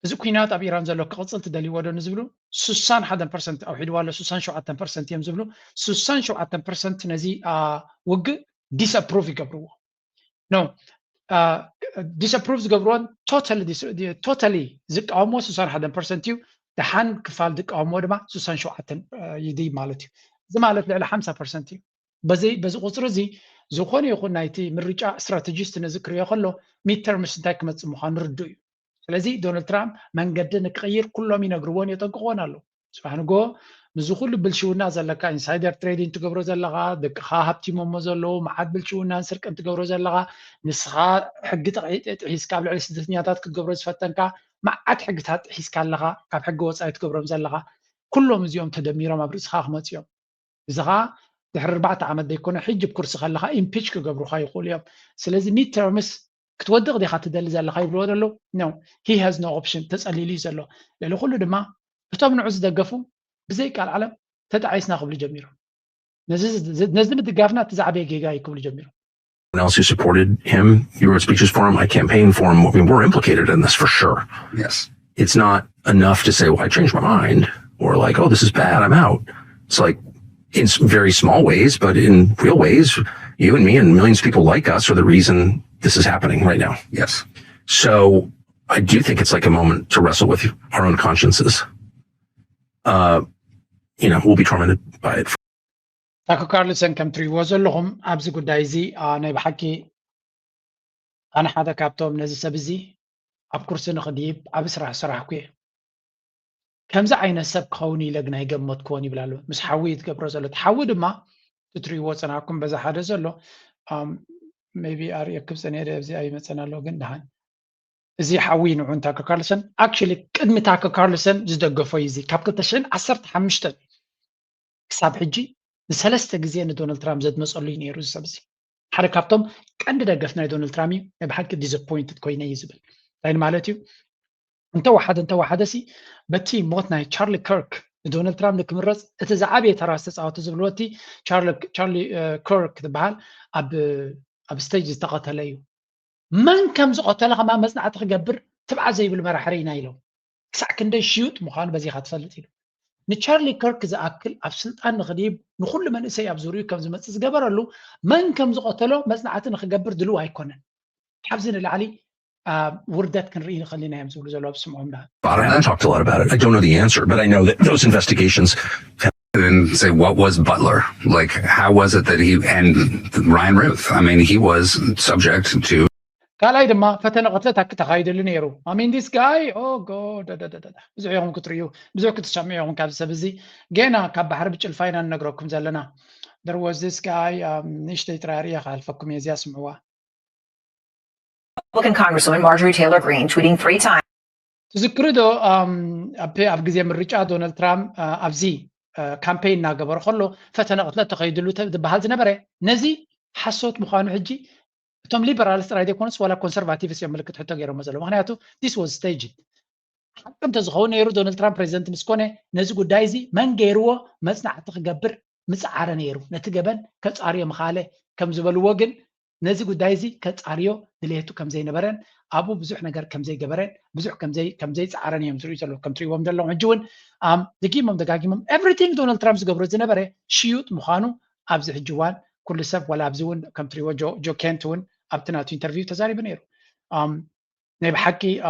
نزو كوينات أب إيران زلوا كقصة تدلي ودو نزبلو 61% أو حد ولا 61% يمزبلو 61% نزي وج disapprove يقبروه No, disapproves government totally زك عمو 61% يو دحان كفال دك عمو دما 67 يدي مالتي زي مالت لعلى 5% يو بزي قصر زي زخون يخون نايتي من رجع استراتيجيست نذكر يخلو ميد تيرمس انتاك مخان ردو سلازي دونالد ترامب من قد نقير كلهم ينقروون يطنقون له سبحانه جو مزخول بالشونا زلقا انسايدر تريدينج تقبرو زلقا دق خاهبتي ممزلو معاد بالشونا سرق انت تقبرو زلقا نسخا حق تحيس كابل على سدتنياتات تقبرو زفتنكا معاد حق تحيس كاللغا كاب حق وصاي تقبرو زلقا كلهم زيوم تدميره ما بريس خاخمت يوم زغا دحر 4 عامات ديكون حج بكرسي خلخا امبيتش كقبرو خا يقول يوم سلازي ميد تيرمس كتودق دي خاتدل زلقا يبلو دلو نو هي هاز نو اوبشن تسالي لي زلو لانه كله دما بتوم نعوز دقفو بزي قال العالم تدعيسنا قبل جميرو نزل الدقافنا تزعبي جيجاي قبل جميرو else who supported him. You wrote speeches for him. I campaigned for him. I mean, we're implicated in this for sure. Yes. It's not enough to say, well, I changed my mind, or like, oh, this is bad, I'm out. It's like, in very small ways, but in real ways, you and me and millions of people like us are the reason this is happening right now. Yes. So I do think it's like a moment to wrestle with our own consciences. We'll be tormented by it. تاكو كارلسن كم تريوو زلهم أبزي قدايزي أنا بحكي أنا حدا كابتوم نزي سبزي أب كرسي نخديب أب سرح كوي كم زعين السب كوني لقنا يقمت كوني بلالو مش حويت قبرو زلو تحود ما تتريوو سنعكم بزا حدا زلو maybe أريكب سنة ريبزي أي مثلا لوغن دهان زي حوين وعن تاكو كارلسن actually قدمي تاكو كارلسن جزدقو فايزي كابكو تشين 15 كساب حجي لسلسته جزء إن دونالد ترامب زاد مسؤولين يروز سبزي حركة كابتم كأن دقفنا دونالد ترامب بحكي disappointed كوينة يزبل لأن مالتيو أنت واحد سي بتي موتنا تشارلي كيرك دونالد ترامب لك مرز اتزعبي تراستس أو تزبلوتي تشارلي كيرك تبعال أب ستيج تقتليه من كم زقتلها ما مزنع تقبر تبع زي بالمرحرين ايلو ساكن ده شيوت مخان بزي خاتفلت له نتشارلي كيرك زاكل اب سلطان نخديب نخل من اسي اب زوريو كم زمص جبرلو من كم زقتلو مزنعت نخجبر دلو هيكونن حبزن العلي وردات كنري خلينا يمزولو زلو بسمعهم ده I talked a lot about it. I don't know the answer, but I know that those investigations and say, what was Butler? Like, how was it that he, and Ryan Ruth, I mean, he was subject to. قال هيدا ما فتنا قتلتك تخايد اللي نيرو I mean this guy oh god دا بزعيهم كتريو بزعو كتسمعيهم كاب سبزي جينا كاب حرب الفاينل نقرأكم زلنا there was this guy نشتي تراريا خالفكم يزيا سمعوها Republican Congresswoman Marjorie Taylor Greene tweeting 3 times تذكروا دو أب جزء من رجع دونالد ترامب أبزي كامبين ناقبر خلو فتنا قتلت تخايد اللي بهالز نبره نزي حسوت مخانو حجي توم ليبرالست رايدي كونس ولا كونسرفاتيفس يملك حتى غير مثلا معناته this was staged حكم تزخون يرو دونالد ترامب بريزيدنت مسكونه نزغو دايزي من غيرو مصنع تخغبر مصعر نيرو نتجبن كصاريو مخاله كم زبل وجن نزغو دايزي كصاريو دليتو كم زي نبرن ابو بزح ነገር كم زي جبرن بزح كم زي صعرن يمزرو يزلو كم تريوم دلو عجون دقيمم دقاقيمم everything دونالد ترامب زغبرو زنبره شيوت مخانو ابز حجوان كل سب ولا ابزون كم تريو جو كانتون أبتناتو انترفيو تزاري بنيرو ناي بحكي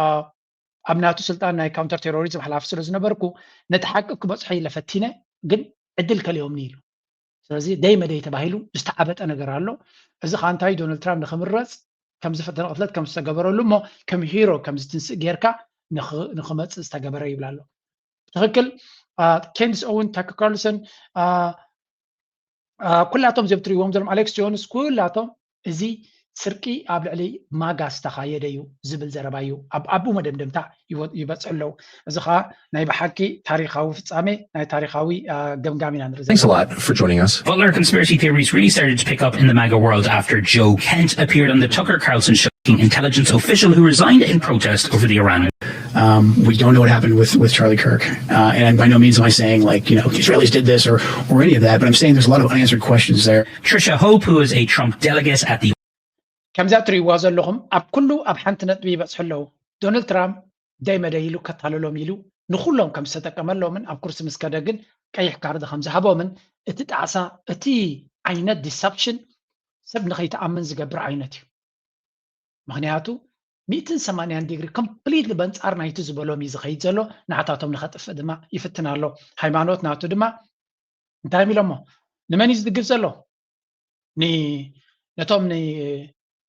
أبناتو سلطان ناي كاونتر تيروريزم حلاف سلوز نبركو نتحقق بصحي لفتينة قل عدل كاليوم نيلو سلازي دايما داي تباهيلو استعبت أنا قرالو إذا خانتاي دونالد ترامب نخمرز كم زفتنا قتلت كم استجبروا لهم كم هيرو كم زتنس جيركا نخمت استجبر يبلالو تخيل كينز أون تاكو كارلسون كلاتهم زبتريهم زلم أليكس جونز كلاتهم زي سرقي قبل علي ما قاس تخايديو زبل زربايو أبو مدمدمتا يبصعلو زخا ناي بحكي تاريخاوي فصامي ناي تاريخاوي قمقامين عن Thanks a lot for joining us. Butler conspiracy theories really started to pick up in the MAGA world after Joe Kent appeared on the Tucker Carlson show, intelligence official who resigned in protest over the Iran. We don't know what happened with Charlie Kirk, and by no means am I saying Israelis did this or any of that, but I'm saying there's a lot of unanswered questions there. Trisha Hope, who is a Trump delegate at the كم زاتري وازل لهم أب كله أب حنتنت بيبصح له دونالد ترامب دايما دايلو كتالو ميلو نخلهم كم ستكمل له من أب كرسي مسكدقن كي كارد خمسة هبوا من اتتعسى اتي عينات ديسبشن سب نخيت أمن زجبر عينتي مغنياتو 180 ديجري كومبليت لبنت أرنايتو زبلو ميز خيت زلو نعطاتهم نخطف دما يفتنا له حيمانوت نعطو دما دايمي لما نماني زدقف زلو نتوم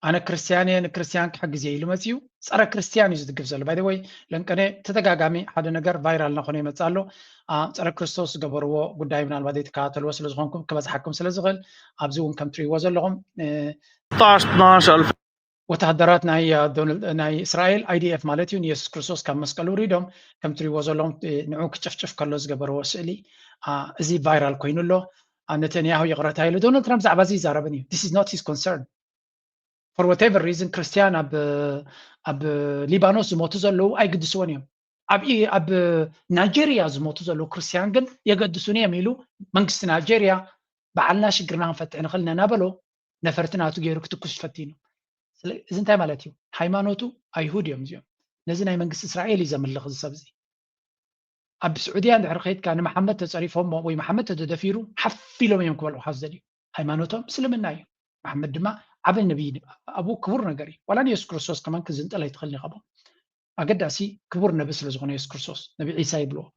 أنا كريستيان حق زي لمسيو صار كريستيان يزدقف زلو باي ذا واي لأنكني تتقاقامي حدا نجار فايرال نخوني متسالو صار كريستوس قبروا قداي من البداية تكاتل وصل زغونكم كبز حكم سلزغل أبزون كم تري وزل لهم 12 وتهدرات ناي إسرائيل IDF مالتيون يسوع كريستوس كم مسكالو ريدهم كم تري وزل لهم نعوك تشف كلوز قبروا سألي زي فايرال كوينو له نتنياهو يقرأ هاي دونالد ترامب زعبازي زاربني this is not his concern for whatever reason كريستيان أب ليبانوس زموتو زلو أي قدسونيهم أب نيجيريا زموتو زلو كريستيان جن يقدسونيهم يلو منقست نيجيريا بعلنا شجرنا فتحنا خلنا نابلو نفرتنا تجيرو كتكوش فتينو إذن تاي مالتيو هايمانوتو أيهوديهم زيهم نزنا منقست إسرائيل زمن لغز سبزي أب سعودية عند عرقيت كان محمد تصريفهم وي محمد تدفيرو حفلوا يوم قبل حزدي هايمانوتهم سلمنا محمد دما عبد النبي أبو كبر نجاري ولا يسوع كريستوس كمان كزنت الله يتخلني قبل أجد أسي كبرنا بس لزغنا يسوع كريستوس نبي عيسى يبلو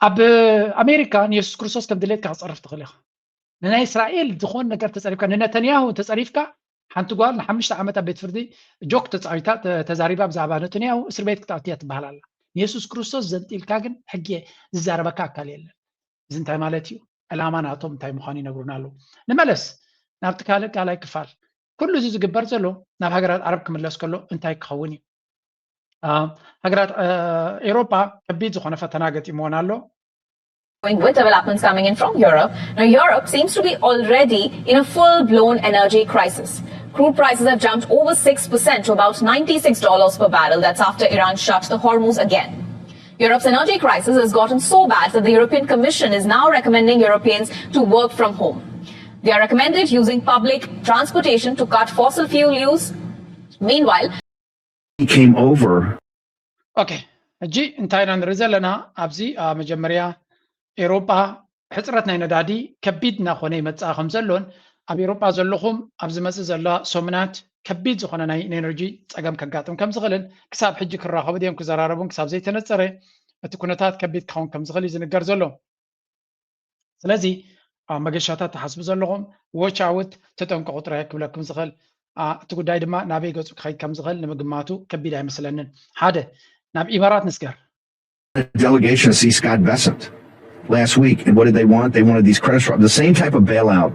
أب أمريكا يسوع كريستوس كم دليل كعص عرفت تخليها لأن إسرائيل دخون نجار تصريف كان نتنياهو تصريفك حنتقول نحمش عمتها بيت فردي جوك تصريفات تزاريبها بزعبان نتنياهو إسرائيل كتعطيات بهلا يسوع كريستوس زنت الكاجن حقيقة الزاربكا كاليل زنت مالتيو الأمانة أتوم تاي مخاني نقولنا له نملس نابتكالك على كفال كل زوج جبر زلو ناب هجرات عرب كملس كله انتي كخوني هجرات أوروبا كبيت زخنا فتناقتي مونالو with developments coming in from Europe. Now, Europe seems to be already in a full-blown energy crisis. Crude prices have jumped over 6% to about $96 per barrel. That's after Iran shut the Hormuz again. Europe's energy crisis has gotten so bad that the European Commission is now recommending Europeans to work from home. They are recommended using public transportation to cut fossil fuel use. Meanwhile, he came over. Okay. جي انتاينا نرزلنا أبزي مجمريا أوروبا حصرتنا ندادي كبيدنا خوني متساخم زلون أب أوروبا زلخم أبز مس زلا سومنات كبيد زخنا ناي إنرجي تساقم كقاتم كم زغلن كساب حجك الراحة بديهم كزراربون كساب زي تنصري بتكونتات كبيد كون كم زغلي زنقر زلو سلازي مجشاتات تحسب زلهم واتش اوت تتنقع طريق ولا كم زغل تقول دايما نبي جزء خي كم زغل نمجمعته كبيدة مثلاً هذا نبي إمارات نسكر. Delegation to see Scott Bessent last week, and what did they want? They wanted these credit the same type of bailout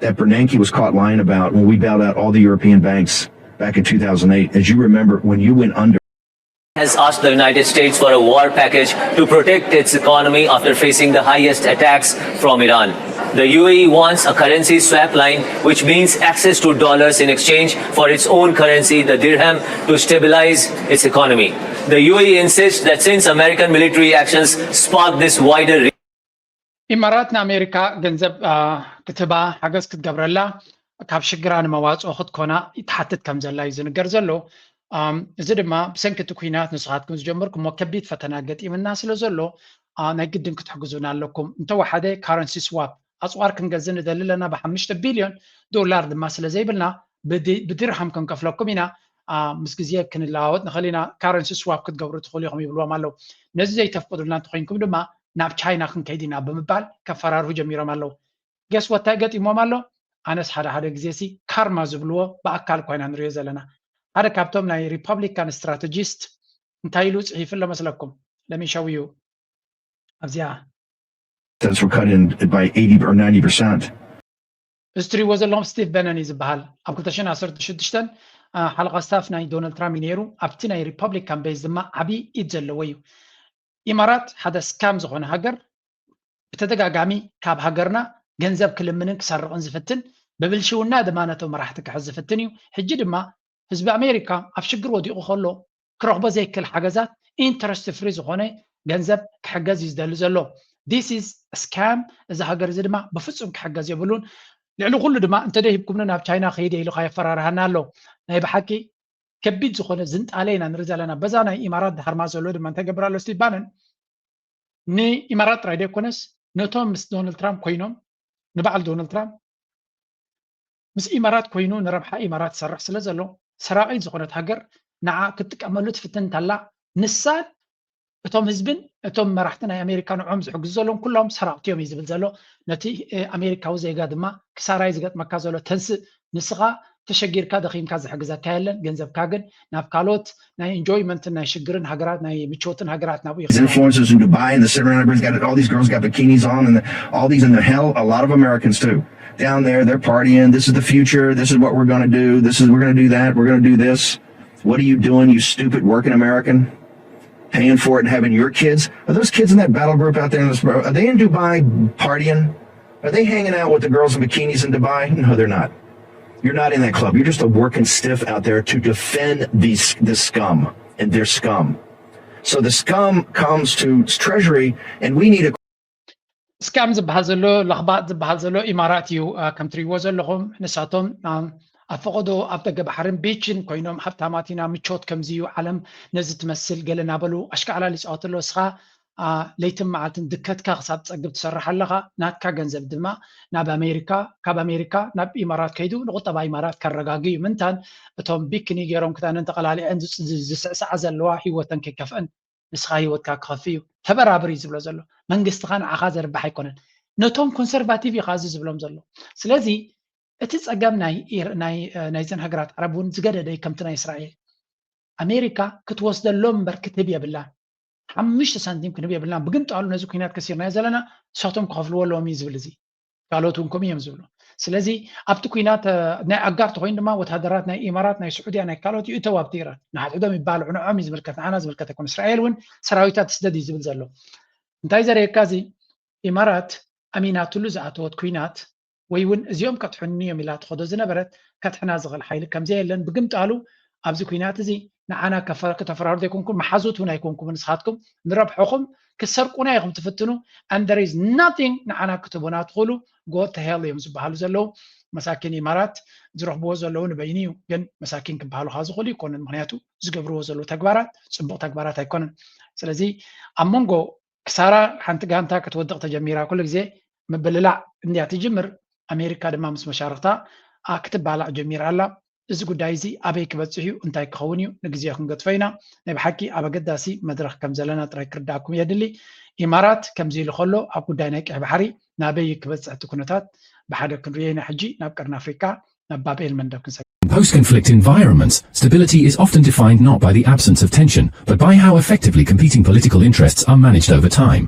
that Bernanke was caught lying about when we bailed out all the European banks back in 2008. As you remember, when you went under. Has asked the United States for a war package to protect its economy after facing the highest attacks from Iran. The UAE wants a currency swap line, which means access to dollars in exchange for its own currency, the dirham, to stabilize its economy. The UAE insists that since American military actions sparked this wider إماراتنا أمريكا جنزب كتبا حجز كتجبرلا كاب شجران مواز أخذ كنا يتحدث كم زلا يزن جرزلو زد ما بسنك تكوينات نسخات كم زجمركم وكبيت فتناقت من الناس اللي زلو نقدم كتحجزونا لكم انتوا حدا كارنسي سواب أسعار كن جزنا دليلنا ب5 بليون دولار دم مثلا زي بلنا بدرهم كن كفلكم هنا مسكزيه كن اللاود نخلينا كارنسي سواب كتجبروا تخليهم يبلوا مالو نزي تفقدوا لنا تخينكم دما ناب تشاينا خن كيدينا بمبال كفرارو جميرو مالو guess what تاجت إمام مالو أنا سحر هذا جزيسي ካርማ ዝብልዎ በአካል ኮይና ንሪኦ ዘለና ሓደ ካብቶም ናይ ሪፐብሊካን ስትራቴጂስት እንታይ ኢሉ ጽሒፉ ለመስለኩም ለሚሻውዩ ኣብዚያ were cut in by 80 or 90%. እስትሪ ወዘሎም ስቲቭ በነን ዝበሃል ኣብ 2016 ሓለቃ ስታፍ ናይ ዶናልድ ትራምፕ ነይሩ ኣብቲ ናይ ሪፐብሊካን ቤዝ ድማ ዓብይ ኢድ ዘለዎ እዩ ኢማራት ሓደ ስካም ዝኾነ ሃገር ብተደጋጋሚ ካብ ሃገርና ገንዘብ ክልምንን ክሰርቕን ዝፍትን በብልሽውና ድማ ነቶም መራሕቲ ክሕዝ ዝፍትን እዩ ሕጂ ድማ ህዝቢ ኣሜሪካ ኣብ ሽግር ወዲቑ ከሎ ክረኽቦ ዘይክእል ሓገዛት ኢንተረስት ፍሪ ዝኾነ ገንዘብ ክሕገዝ እዩ ዝደሊ ዘሎ this is a scam እዚ ሃገር እዚ ድማ ብፍጹም ክሕገዝ የብሉን ልዕሊ ኩሉ ድማ እንተደሂብኩምኒ ናብ ቻይና ከይደ ኢሉ የፈራርሃና ኣሎ ናይ ብሓቂ ከቢድ ዝኾነ ዝንጣለ ኢና ንርኢ ዘለና በዛ ናይ ኢማራት ድሓርማ ዘሎ ድማ እንተገብር ኣሎ ስቲቭ ባነን ንኢማራት ጥራይ ደይኮነስ ነቶም ምስ ዶናልድ ትራምፕ ኮይኖም ንበዓል ዶናልድ ትራምፕ ምስ ኢማራት ኮይኑ ንረብሓ ኢማራት ዝሰርሕ ስለ ዘሎ ሰራቂት ዝኾነት ሃገር ንዓ ክትጥቀመሉ ትፍትን እንተላ ንሳን እቶም ህዝብን እቶም መራሕቲ ናይ ኣሜሪካ ንዖም ዝሕግዙ ዘሎም ኩሎም ሰራቅትዮም እዩ ዝብል ዘሎ ነቲ ኣሜሪካዊ ዜጋ ድማ ክሳራይ ዝገጥመካ ዘሎ ተንስእ ንስኻ ተሸጊርካ ደኺምካ ዝሕግዘካ የለን ገንዘብካ ግን ናብ ካልኦት ናይ ኢንጆይመንትን ናይ ሽግርን ሃገራት ናይ ምቾትን ሃገራት ናብኡ Influencers in Dubai and the Cimarron Rivers got all these girls got bikinis on and all these in the hell a lot of Americans too down there they're partying this is the future this is what we're going to do we're going to do that we're going to do this what are you doing you stupid working American paying for it and having your kids are those kids in that battle group out there are they in Dubai partying are they hanging out with the girls in bikinis in Dubai no they're not you're not in that club you're just a working stiff out there to defend this scum and their scum so the scum comes to treasury and we need a scam ዝበሃል ዘሎ ለኽባጥ ዝበሃል ዘሎ ኢማራት እዩ ከም ትሪእዎ ዘለኹም ንሳቶም ኣፈቐዶ ኣብ ደገ ባሕርን ቤችን ኮይኖም ሃብታማት ኢና ምቾት ከምዚዩ ዓለም ነዚ ትመስል ገለ ናበሉ ኣሽከዓላሊ ይፃወት ኣሎ እስኻ ለይትን መዓልትን ድከትካ ክሳብ ፀግብ ትሰርሕ ኣለኻ ናትካ ገንዘብ ድማ ናብ ኣሜሪካ ካብ ኣሜሪካ ናብ ኢማራት ከይዱ ንቁጠባ ኢማራት ከረጋግዩ ምንታን እቶም ቢክኒ ገይሮም ክዳንን ተቐላሊዐን ዝስዕሳዓ ዘለዋ ሂወተን ከይከፍአን ንስኻ ሂወትካ ክኸፍ እዩ ተበራብሪ ዝብሎ ዘሎ መንግስትኻ ንዓኻ ዘርባሕ ኣይኮነን ነቶም ኮንሰርቫቲቭ ኢኻ እዚ ዝብሎም ዘሎ ስለዚ እቲ ፀገም ናይዘን ሃገራት ዓረብ እውን ዝገደደ ከምቲ ናይ እስራኤል ኣሜሪካ ክትወስደሎም እምበር ክትህብ የብላን 5 ሳንቲም ክንህብ የብላን ብግንጣሉ ነዚ ኩናት ከሲርናዮ ዘለና ንሳቶም ክኸፍልዎ ኣለዎም እዩ ዝብል እዚ ካልኦት እውን ከምኡ እዮም ዝብሉ ስለዚ ኣብቲ ኩናት ናይ ኣጋር ተኮይኑ ድማ ወታደራት ናይ ኢማራት ናይ ስዑድያ ናይ ካልኦት ይእተው ኣብቲ ኢራን ንሓድዶም ይባልዑ ንዖም እዩ ዝምልከት ንዓና ዝምልከት ኣይኮነ እስራኤል እውን ሰራዊታት ትስደድ እዩ ዝብል ዘሎ እንታይ ዘርእየካ እዚ ኢማራት ኣሚናትሉ ዝኣተወት ኩናት ወይ እውን እዚኦም ከትሕንዮም ኢላ ትኸዶ ዝነበረት ከትሕና ዝኽእል ሓይሊ ከምዘየለን ብግምጣሉ ኣብዚ ኩናት እዚ ንዓና ከተፈራርዱ ኣይኮንኩም መሓዙት እውን ኣይኮንኩም ንስኻትኩም ንረብሐኹም ክሰርቁና ኢኹም ትፍትኑ and there is nothing ንዓና ክትቡና ትኽእሉ go to hell እዮም ዝበሃሉ ዘለዉ መሳኪን ኢማራት ዝረኽብዎ ዘለዉ ንበይኒ እዩ ግን መሳኪን ክበሃሉ ካ ዝኽእሉ ይኮነን ምክንያቱ ዝገብርዎ ዘለዉ ተግባራት ፅቡቕ ተግባራት ኣይኮነን ስለዚ ኣብ መንጎ ክሳራ ሓንቲ ጋንታ ክትወድቕ ተጀሚራ ኩሉ ግዜ ምብልላዕ እንድያ ትጅምር ኣሜሪካ ድማ ምስ መሻርክታ ክትባላዕ ጀሚራ ኣላ እዚ ጉዳይ እዚ ኣበይ ክበፅሕ እዩ እንታይ ክኸውን እዩ ንግዜ ክንገጥፎ ኢና ናይ ብሓቂ ኣብ ኣገዳሲ መድረክ ከም ዘለና ጥራይ ክርዳእኩም የድሊ ኢማራት ከምዚ ኢሉ ከሎ ኣብ ጉዳይ ናይ ቅሕ ባሕሪ ናበይ ክበፅሕ እቲ ኩነታት ብሓደ ክንሪኦ ኢና ሕጂ ናብ ቀርኒ ኣፍሪካ ናብ ባብኤል መንደብ ክንሰ In post-conflict environments, stability is often defined not by the absence of tension, but by how effectively competing political interests are managed over time.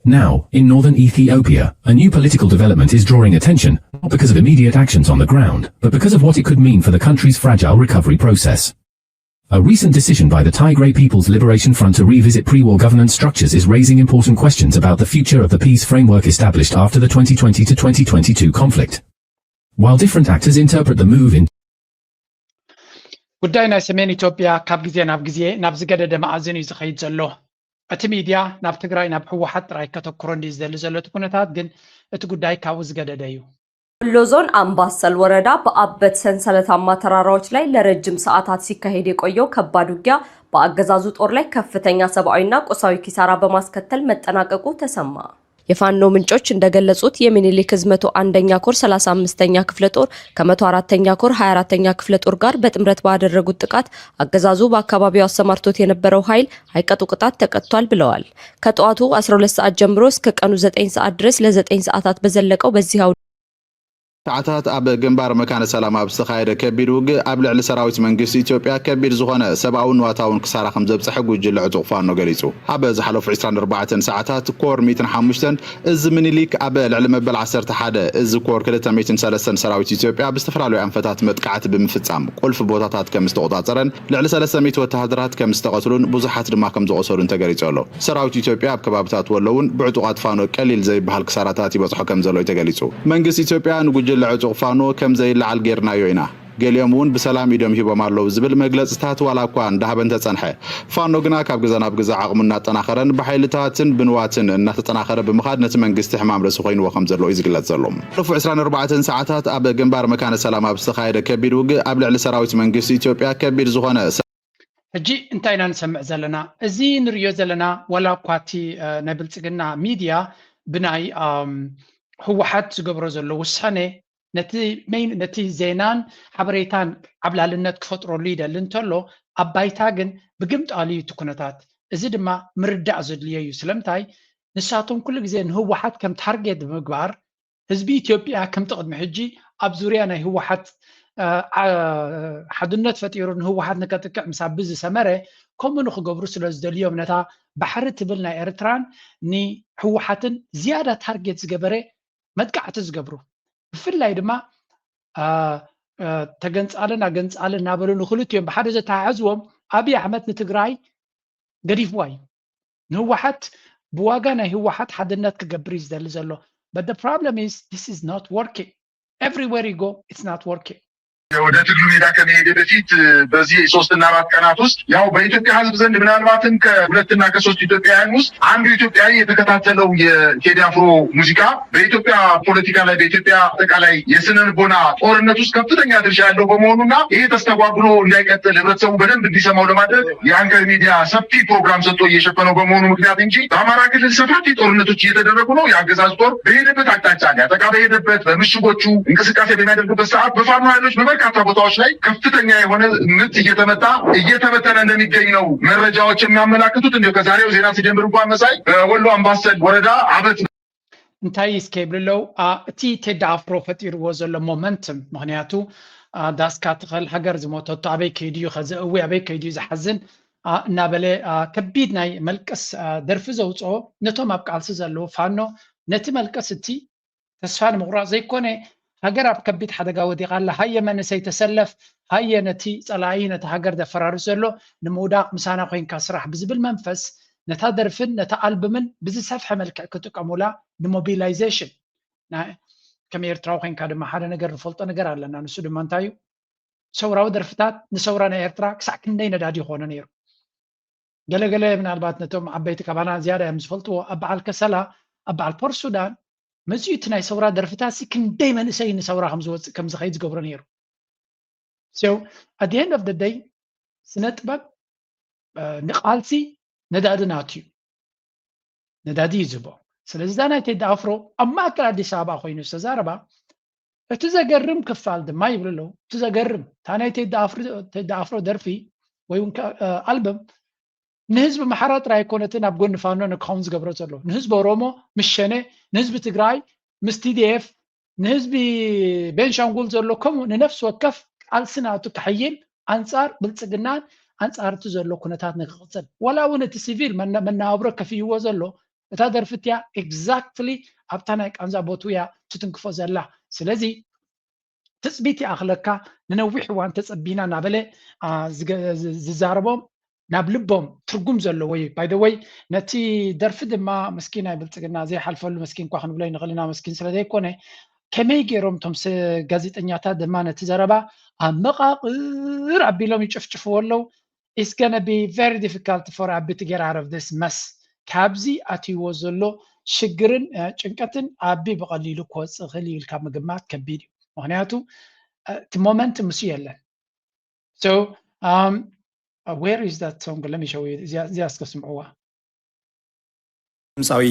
Now, in northern Ethiopia, a new political development is drawing attention, not because of immediate actions on the ground, but because of what it could mean for the country's fragile recovery process. A recent decision by the Tigray People's Liberation Front to revisit pre-war governance structures is raising important questions about the future of the peace framework established after the 2020 to 2022 conflict. While different actors interpret the move in ጉዳይ ናይ ሰሜን ኢትዮጵያ ካብ ግዜ ናብ ግዜ ናብ ዝገደደ ማዕዘን እዩ ዝኸይድ ዘሎ እቲ ሚድያ ናብ ትግራይ ናብ ሕወሓት ጥራይ ከተኩሮ እንዲ ዝደሊ ዘሎ እቲ ኩነታት ግን እቲ ጉዳይ ካብኡ ዝገደደ እዩ ወሎ ዞን አምባሰል ወረዳ በአበት ሰንሰለታማ ተራራዎች ላይ ለረጅም ሰዓታት ሲካሄድ የቆየው ከባድ ውጊያ በአገዛዙ ጦር ላይ ከፍተኛ ሰብአዊና ቁሳዊ ኪሳራ በማስከተል መጠናቀቁ ተሰማ። የፋኖ ምንጮች እንደገለጹት የሚኒሊክ ህዝብ 101ኛ ኮር 35ኛ ክፍለ ጦር ከ104ኛ ኮር 24ኛ ክፍለ ጦር ጋር በጥምረት ባደረጉት ጥቃት አገዛዙ በአካባቢው አሰማርቶት የነበረው ኃይል አይቀጡ ቅጣት ተቀጥቷል ብለዋል። ከጠዋቱ 12 ሰዓት ጀምሮ እስከ ቀኑ 9 ሰዓት ድረስ ለ9 ሰዓታት በዘለቀው በዚህ ሰዓታት ኣብ ግንባር መካነ ሰላም ኣብ ዝተኻየደ ከቢድ ውግእ ኣብ ልዕሊ ሰራዊት መንግስቲ ኢትዮጵያ ከቢድ ዝኾነ ሰብኣውን ዋታውን ክሳራ ከም ዘብፅሐ ጉጅለ ዕጡቕ ፋኖ ገሊጹ ኣብ ዝሓለፉ 24 ሰዓታት ኮር 105 እዚ ምኒሊክ ኣብ ልዕሊ መበል 11 እዚ ኮር 203 ሰራዊት ኢትዮጵያ ብዝተፈላለዩ ኣንፈታት መጥቃዕቲ ብምፍጻም ቁልፊ ቦታታት ከም ዝተቆጻጸረን ልዕሊ 300 ወተሃደራት ከም ዝተቐትሉን ብዙሓት ድማ ከም ዝቆሰሉን ተገሊጹ ኣሎ ሰራዊት ኢትዮጵያ ኣብ ከባቢታት ወሎውን ብዕጡቓት ፋኖ ቀሊል ዘይበሃል ክሳራታት ይበጽሑ ከም ዘሎ ተገሊጹ መንግስቲ ኢትዮጵያ ንጉጅለ ዕጡቕ ፋኖ ከም ዘይለዓል ጌርናዮ ኢና ገሊኦም እውን ብሰላም ኢዶም ሂቦም ኣለዉ ዝብል መግለጽታት ዋላ እኳ እንዳሃበን ተጸንሐ ፋኖ ግና ካብ ግዜ ናብ ግዜ ዓቕሙ እናጠናኸረን ብሓይልታትን ብንዋትን እናተጠናኸረ ብምኻድ ነቲ መንግስቲ ሕማም ርእሲ ኮይንዎ ከም ዘሎ እዩ ዝግለጽ ዘሎ ለፉ 24 ሰዓታት ኣብ ግንባር መካነ ሰላም ኣብ ዝተኻየደ ከቢድ ውግእ ኣብ ልዕሊ ሰራዊት መንግስቲ ኢትዮጵያ ከቢድ ዝኾነ ሕጂ እንታይ ኢና ንሰምዕ ዘለና እዚ ንሪኦ ዘለና ዋላ እኳ እቲ ናይ ብልጽግና ሚድያ ብናይ ህወሓት ዝገብሮ ዘሎ ውሳነ ነቲ ዜናን ሓበሬታን ዓብላልነት ክፈጥረሉ ይደሊ እንተሎ ኣብ ባይታ ግን ብግምጣሉ እቲ ኩነታት እዚ ድማ ምርዳእ ዘድልዮ እዩ ስለምንታይ ንሳቶም ኩሉ ግዜ ንህወሓት ከም ታርጌት ብምግባር ህዝቢ ኢትዮጵያ ከም ቅድሚ ሕጂ ኣብ ዙርያ ናይ ህወሓት ሓድነት ፈጢሩ ንህወሓት ንከጥቅዕ ምሳብ ብዝሰመረ ከምኡ ንክገብሩ ስለ ዝደልዮም ነታ ባሕሪ ትብል ናይ ኤርትራን ንህወሓትን ዝያዳ ታርጌት ዝገበረ መጥቃዕቲ ዝገብሩ ብፍላይ ድማ ተገንጻለን ኣገንጻለን እናበሉ ንክልትዮም ብሓደ ዘተሓሕዝዎም ኣብይ ኣሕመድ ንትግራይ ገዲፍዋ እዩ ንህወሓት ብዋጋ ናይ ህወሓት ሓድነት ክገብር እዩ ዝደሊ ዘሎ but the problem is this is not working everywhere you go it's not working ወደ ትግሉ ሜዳ ከመሄድ በፊት በዚህ 3 እና 4 ቀናት ውስጥ ያው በኢትዮጵያ ህዝብ ዘንድ ምናልባትም ከ2 እና ከ3 ኢትዮጵያውያን ውስጥ አንዱ ኢትዮጵያዊ የተከታተለው የቴዲ አፍሮ ሙዚቃ በኢትዮጵያ ፖለቲካ ላይ በኢትዮጵያ አጠቃላይ የስነ ልቦና ጦርነት ውስጥ ከፍተኛ ድርሻ ያለው በመሆኑና ይሄ ተስተጓጉሎ እንዳይቀጥል ህብረተሰቡ በደንብ እንዲሰማው ለማድረግ የአንከር ሚዲያ ሰፊ ፕሮግራም ሰጥቶ እየሸፈነው በመሆኑ ምክንያት እንጂ በአማራ ክልል ሰፋፊ ጦርነቶች እየተደረጉ ነው የአገዛዝ ጦር በሄደበት አቅጣጫ ያጠቃ በሄደበት በምሽጎቹ እንቅስቃሴ በሚያደርግበት ሰዓት በፋኖ ኃይሎች በርካታ ቦታዎች ላይ ከፍተኛ የሆነ ምት እየተበተነ እንደሚገኝ ነው መረጃዎች የሚያመላክቱት እንደው ከዛሬው ዜና ሲጀምር እንኳን መሳይ በወሎ አምባሰል ወረዳ አበት እንታይ ስኬብልለው እቲ ቴዲ አፍሮ ፈጢርዎ ዘሎ ሞመንትም ምክንያቱ ዳስካ ትኸል ሃገር ዝሞተቶ ኣበይ ከይድዩ ከዘእዊ ኣበይ ከይድዩ ዝሓዝን እናበለ ከቢድ ናይ መልቀስ ደርፊ ዘውፅኦ ነቶም ኣብ ቃልሲ ዘለዎ ፋኖ ነቲ መልቀስ እቲ ተስፋ ንምቁራፅ ዘይኮነ ሃገር ኣብ ከቢድ ሓደጋ ወዲቓላ ሃየ መንእሰይ ተሰለፍ ሃየ ነቲ ፀላኢ ነቲ ሃገር ዘፈራርስ ዘሎ ንምውዳቕ ምሳና ኮይንካ ስራሕ ብዝብል መንፈስ ነታ ደርፍን ነታ ኣልበምን ብዝሰፍሐ መልክዕ ክጥቀሙላ ንሞቢላይዜሽን ከም ኤርትራዊ ኮይንካ ድማ ሓደ ነገር ንፈልጦ ነገር ኣለና ንሱ ድማ እንታይ እዩ ሰውራዊ ደርፍታት ንሰውራ ናይ ኤርትራ ክሳዕ ክንደይ ነዳዲ ይኮነ ነይሩ ገለገለ ምናልባት ነቶም ዓበይቲ ካባና ዝያዳ እዮም ዝፈልጥዎ ኣብ በዓል ከሰላ ኣብ በዓል ፖር ሱዳን መፅኡ እቲ ናይ ሰውራ ደርፍታት ክንደይ መንእሰይ ንሰውራ ከም ዝኸይድ ዝገብሮ ነይሩ so at the end of the day ስነ ጥበብ ንቃልሲ ነዳዲ ናትዩ ነዳዲ ይዝቦ ስለዚ ዛ ናይ ቴዲ አፍሮ ኣብ ማእከል ኣዲስ ኣበባ ኮይኑ ዝተዛረባ እቲ ዘገርም ክፋል ድማ ይብልለው እቲ ዘገርም እታ ናይ ቴዲ አፍሮ ደርፊ ወይ ኣልበም ንህዝቢ ማሕራ ጥራይ ኮነትን ኣብ ጎኒ ፋኖ ንክኸውን ዝገብሮ ዘሎ ንህዝቢ ኦሮሞ ምስ ሸነ ንህዝቢ ትግራይ ምስ ቲዲኤፍ ንህዝቢ ቤንሻንጉል ዘሎ ከምኡ ንነፍሲ ወከፍ ቃልስናቱ ክሕይል ኣንጻር ብልፅግናን ኣንጻር እቲ ዘሎ ኩነታት ንክቕፅል ወላ እውን እቲ ሲቪል መናብሮ ከፍይዎ ዘሎ እታ ደርፊት እያ ኤግዛክትሊ ኣብታ ናይ ቃንዛ ቦቱ እያ ትትንክፎ ዘላ ስለዚ ትፅቢት ይኣኽለካ ንነዊሕ እዋን ተፀቢና እናበለ ዝዛረቦም ናብ ልቦም ትርጉም ዘለዎ እዩ ባይ ዘ ወይ ነቲ ደርፊ ድማ መስኪን ናይ ብልፅግና ዘይሓልፈሉ መስኪን እኳ ክንብሎ ይንኽእል ኢና መስኪን ስለዘይኮነ ከመይ ገይሮም እቶም ጋዜጠኛታት ድማ ነቲ ዘረባ ኣብ መቃቅር ኣቢሎም ይጭፍጭፍዎ ኣለው it's gonna be very difficult for Abiy to get out of this mess ካብዚ ኣትይዎ ዘሎ ሽግርን ጭንቀትን ኣቢይ ብቐሊሉ ክወፅእ ክእል ኢልካ ምግማት ከቢድ እዩ ምክንያቱ እቲ ሞመንት ምስ የለን so where is that song let me show you እዚኣ እስከ ስምዕዋ ድምፃዊ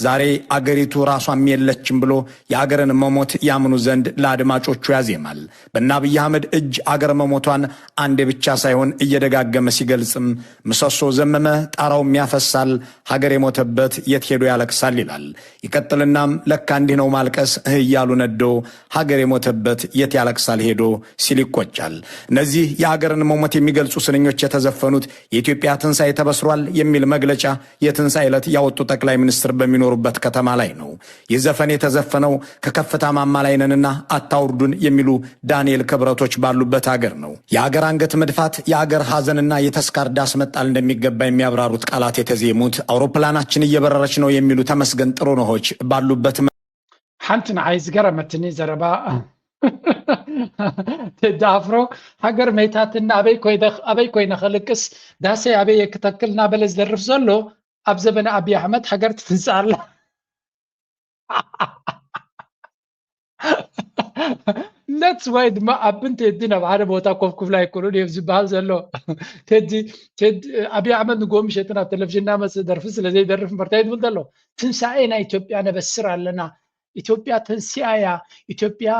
ዛሬ አገሪቱ ራሷም የለችም ብሎ የአገርን መሞት ያምኑ ዘንድ ለአድማጮቹ ያዜማል። በእነ አብይ አህመድ እጅ አገር መሞቷን አንዴ ብቻ ሳይሆን እየደጋገመ ሲገልጽም ምሰሶ ዘመመ ጣራውም ያፈሳል፣ ሀገር የሞተበት የት ሄዶ ያለቅሳል ይላል። ይቀጥልናም ለካ እንዲህ ነው ማልቀስ እያሉ ነዶ ሀገር የሞተበት የት ያለቅሳል ሄዶ ሲል ይቆጫል። እነዚህ የሀገርን መሞት የሚገልጹ ስንኞች የተዘፈኑት የኢትዮጵያ ትንሣኤ ተበስሯል የሚል መግለጫ የትንሣኤ ዕለት ያወጡ ጠቅላይ ሚኒስትር በሚኖሩበት ከተማ ላይ ነው። ይህ ዘፈን የተዘፈነው ከከፍታ ማማ ላይ ነንና አታውርዱን የሚሉ ዳንኤል ክብረቶች ባሉበት ሀገር ነው። የሀገር አንገት መድፋት፣ የሀገር ሐዘንና የተስካር ዳስ መጣል እንደሚገባ የሚያብራሩት ቃላት የተዜሙት አውሮፕላናችን እየበረረች ነው የሚሉ ተመስገን ጥሩነሆች ባሉበት ሓንቲ ንዓይ ዝገረመትኒ ዘረባ ተዳፍሮ ሃገር መይታትና አበይ ኮይነ ክልቅስ ዳሰይ አበይ ክተክልና በለ ዝደርፍ ዘሎ ኣብ ዘበነ አብይ አሕመድ ሃገር ትፍንፃላ That's why ድማ ኣብን ቴዲ ናብ ሓደ ቦታ ኮፍ ክብላ ይኮኑን እዮም ዝበሃል ዘሎ ቴዲ አብይ አሕመድ ንጎም ሸጥና ቴሌቪዥንና መስ ደርፊ ስለዘይደርፍ ምርታይ ትብል ዘሎ ትንሳኤ ናይ ኢትዮጵያ ነበስር ኣለና ኢትዮጵያ ተንሲኣያ ኢትዮጵያ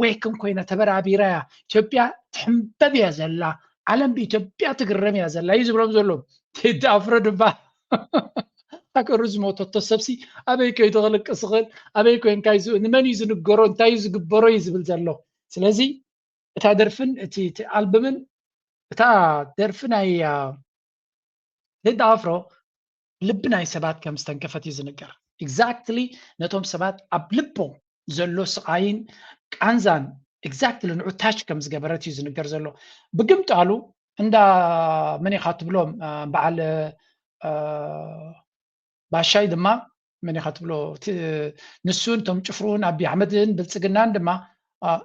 ወይክም ኮይና ተበራቢራያ ኢትዮጵያ ትሕንበብ እያ ዘላ ዓለም ብኢትዮጵያ ትግረም እያ ዘላ እዩ ዝብሎም ዘሎ ቴዲ ኣፍሮ ድማ ሃገሩ ዝሞተቶ ሰብሲ ኣበይ ከይዱ ክልቅስ ክእል ኣበይ ኮይንካ ንመን እዩ ዝንገሮ እንታይ እዩ ዝግበሮ እዩ ዝብል ዘሎ ስለዚ እታ ደርፍን እቲ ኣልበምን እታ ደርፊ ናይ ቴዲ ኣፍሮ ልቢ ናይ ሰባት ከም ዝተንከፈት እዩ ዝንገር ኤግዛክትሊ ነቶም ሰባት ኣብ ልቦም ዘሎ ስቃይን ቃንዛን ኤግዛክትሊ ንዑ ታች ከም ዝገበረት እዩ ዝንገር ዘሎ ብግምጣሉ እንዳ መን ኢኻ ትብሎም በዓል ባሻይ ድማ መን ኢኻ ትብሎ ንሱን ቶም ጭፍሩን አብይ አሕመድን ብልጽግናን ድማ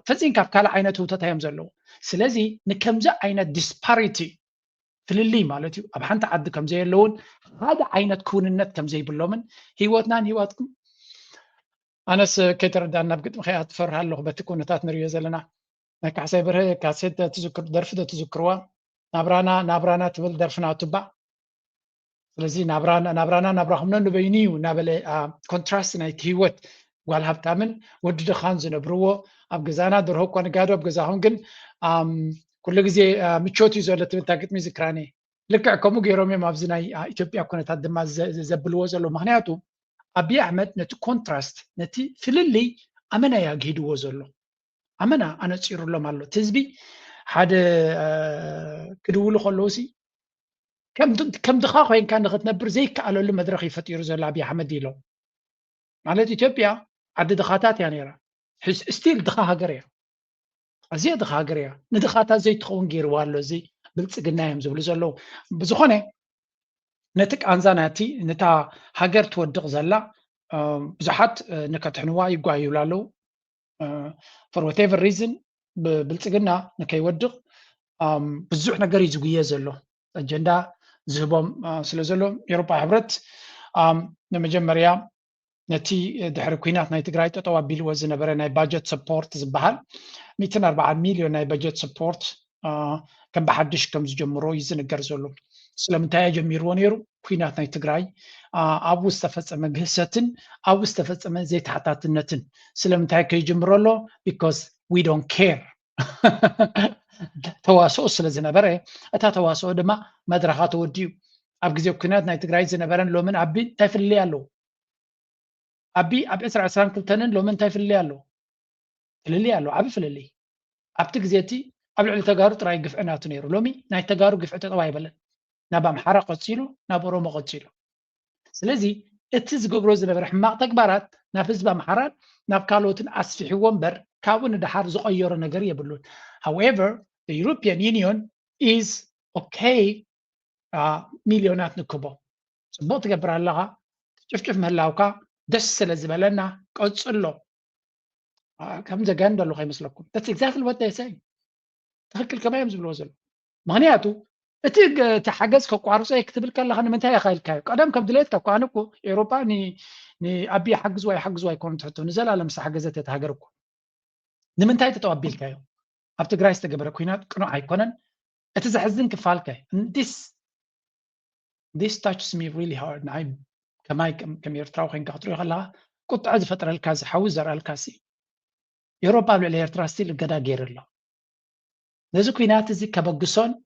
ፈፂን ካብ ካልእ ዓይነት ህውተት እዮም ዘለዉ ስለዚ ንከምዚ ዓይነት ዲስፓሪቲ ፍልሊ ማለት እዩ ኣብ ሓንቲ ዓዲ ከም ዘየለውን ሓደ ዓይነት ክውንነት ከም ዘይብሎምን ሂወትናን ሂወትኩም ኣነስ ከይተረዳእና ናብ ግጥሚ ከይኣ ትፈርሃ ኣለኹ በቲ ኩነታት ንሪኦ ዘለና ናይ ካሕሳይ በርሀ ካሴት ደርፊ ትዝክርዋ ናብራና ትብል ደርፍና ትባዕ ስለዚ ናብራና ናብራኹምና ንበይኒ እዩ እናበለ ኮንትራስት ናይቲ ሂወት ጓል ሃብታምን ወዲ ድኻን ዝነብርዎ ኣብ ገዛና ደርሆ እኳ ንጋዶ ኣብ ገዛኹም ግን ኩሉ ግዜ ምቾት እዩ ዘሎ ትብል እታ ግጥሚ ዝክራኒ ልክዕ ከምኡ ገይሮም እዮም ኣብዚ ናይ ኢትዮጵያ ኩነታት ድማ ዘብልዎ ዘሎ ምክንያቱ አብይ አሕመድ ነቲ ኮንትራስት ነቲ ፍልሊ ኣመና እያ ገሂድዎ ዘሎ ኣመና ኣነፂሩሎም ኣሎ እቲ ህዝቢ ሓደ ክድውሉ ከለዉ ሲ ከም ድኻ ኮይንካ ንክትነብር ዘይከኣለሉ መድረክ ይፈጢሩ ዘሎ አብይ አሕመድ ኢሎም ማለት ኢትዮጵያ ዓዲ ድኻታት እያ ነይራ ስቲል ድኻ ሃገር እያ ኣዝያ ድኻ ሃገር እያ ንድኻታት ዘይትኸውን ገይርዋ ኣሎ እዚ ብልፅግና እዮም ዝብሉ ዘለዉ ብዝኾነ ነቲ ቃንዛ ነታ ሃገር ትወድቕ ዘላ ብዙሓት ንከትሕንዋ ይጓይብሉ ኣለዉ ፎር ዋቴቨር ሪዝን ብልፅግና ንከይወድቕ ብዙሕ ነገር እዩ ዝጉየ ዘሎ ኣጀንዳ ዝህቦም ስለ ዘሎ ኤሮፓ ሕብረት ንመጀመርያ ነቲ ድሕሪ ኩናት ናይ ትግራይ ጠጠው ኣቢልዎ ዝነበረ ናይ ባጀት ሰፖርት ዝበሃል 140 ሚልዮን ናይ ባጀት ሰፖርት ከም ብሓድሽ ከም ዝጀምሮ እዩ ዝንገር ዘሎ ስለምንታይ ጀሚርዎ ነይሩ ኩናት ናይ ትግራይ ኣብ ውስጥ ተፈፀመ ግህሰትን ኣብ ውስጥ ተፈፀመ ዘይተሓታትነትን ስለምንታይ ከይጀምሮ ኣሎ ቢኮዝ ዊ ዶንት ኬር ተዋስኦ ስለ ዝነበረ እታ ተዋስኦ ድማ መድረኻ ተወዲኡ ኣብ ግዜ ኩናት ናይ ትግራይ ዝነበረን ሎምን ኣቢ እንታይ ፍልልይ ኣለዎ ኣቢ ኣብ 2022ን ሎምን እንታይ ፍልልይ ኣለዎ ፍልልይ ኣለዎ ዓብ ፍልልይ ኣብቲ ግዜ እቲ ኣብ ልዕሊ ተጋሩ ጥራይ ግፍዒ ናቱ ነይሩ ሎሚ ናይ ተጋሩ ግፍዒ ተጠዋ ኣይበለን ናብ ኣምሓራ ቀፂሉ ናብ ኦሮሞ ቀፂሉ ስለዚ እቲ ዝገብሮ ዝነበረ ሕማቅ ተግባራት ናብ ህዝቢ ኣምሓራን ናብ ካልኦትን ኣስፊሕዎ እምበር ካብኡ ንድሓር ዝቀየሮ ነገር የብሉን however the European Union is okay ሚልዮናት ንክቦ ፅቡቅ ትገብር ኣለኻ ጭፍጭፍ ምህላውካ ደስ ስለ ዝበለና ቀፅሎ ከም ዘጋንዶ ኣለኹ ኣይመስለኩም that's exactly what they say ትክክል ከማ እዮም ዝብልዎ ዘሎ ምክንያቱ እቲ ሓገዝ ከቋርፆ ክትብል ከለካ ንምንታይ ኢኻ ኢልካዮ ቀደም ከም ድሌትካ እኳ ኣነ እኮ ኤሮፓ ንኣብይ ሓግዝዋ ይሓግዝዋ ኣይኮኑ ትሕቶ ንዘላለም ዝተሓገዘት እታ ሃገር እኮ ንምንታይ ጠጠው ኣቢልካዮ ኣብ ትግራይ ዝተገበረ ኩናት ቅኑዕ ኣይኮነን እቲ ዘሕዝን ክፋልከ this touches me really hard ንዓይ كم إيرترا وخين كخطرو يخلها كنت عايز فترة الكاز حوزر الكاسي يوروبا على إيرترا ستيل الجدا غير الله نزو كوينات زي كبقصون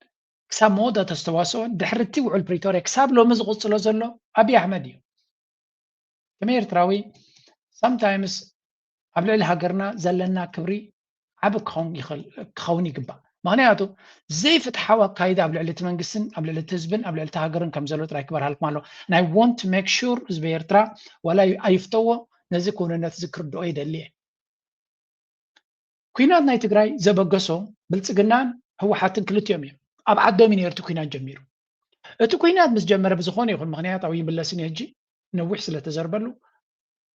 كساب موضة تستواسون دحرتي وعلى بريتوريا كساب لو مزغط سلو زلو أبي أحمدي كم إيرتراوي sometimes قبل اللي هاجرنا زلنا كبري عبك خون يقبع معناته زي فتحوا كايدا قبل اللي تمنقسن قبل اللي تزبن قبل اللي تهاجرن كم زلوت راي كبر هالك ماله and I want to make sure زبيرترا ولا يفتوا نزكون نتذكر دويد اللي كوينات ناي تግራይ ዘበገሶ ብልጽግናን ህወሓትን ክልቲኦም እዮም ኣብ ዓዶም ነርቱ ኩናት ጀሚሩ እቲ ኩናት ምስ ጀመረ ብዝኾነ ይኹን ምክንያታዊ ይምለስን ሕጂ ነዊሕ ስለተዘርበሉ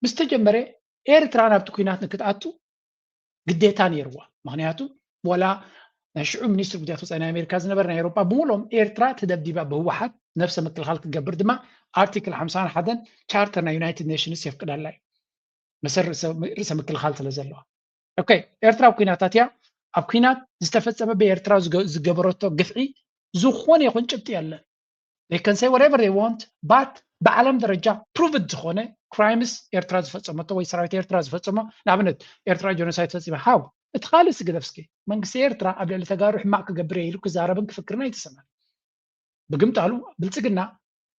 ምስ ተጀመረ ኤርትራ ናብቲ ኩናት ንክትኣቱ ግዴታ ነይርዋ ምክንያቱ ወላ ናይ ሽዑ ሚኒስትር ጉዳያት ወፃኢ ናይ ኣሜሪካ ዝነበረ ናይ ኤውሮጳ ብምሎም ኤርትራ ተደብዲባ ብህወሓት ነፍሰ ምክልኻል ክትገብር ድማ ኣርቲክል 51 ቻርተር ናይ ዩናይትድ ኔሽንስ የፍቅዳላ እዩ መሰረት ርእሰ ምክልኻል ስለ ዘለዋ اوكي ኤርትራ ኩናታትያ ኣብ ኩናት ዝተፈጸመ በኤርትራ ዝገበረቶ ግፍዒ ዝኾነ ይኹን ጭብጢ ያለ they can say whatever they want but በዓለም ደረጃ proved ዝኾነ crimes ኤርትራ ዝፈጸመቶ ወይ ሰራዊት ኤርትራ ዝፈጸመ ንኣብነት ኤርትራ ጆኖሳይድ ፈጺመ ሃው እቲ ካልእ ስግደፍስኪ መንግስቲ ኤርትራ ኣብ ልዕሊ ተጋሩ ሕማቅ ክገብር ኢሉ ክዛረብን ክፍክርና ይተሰማ ብግምጣሉ ብልጽግና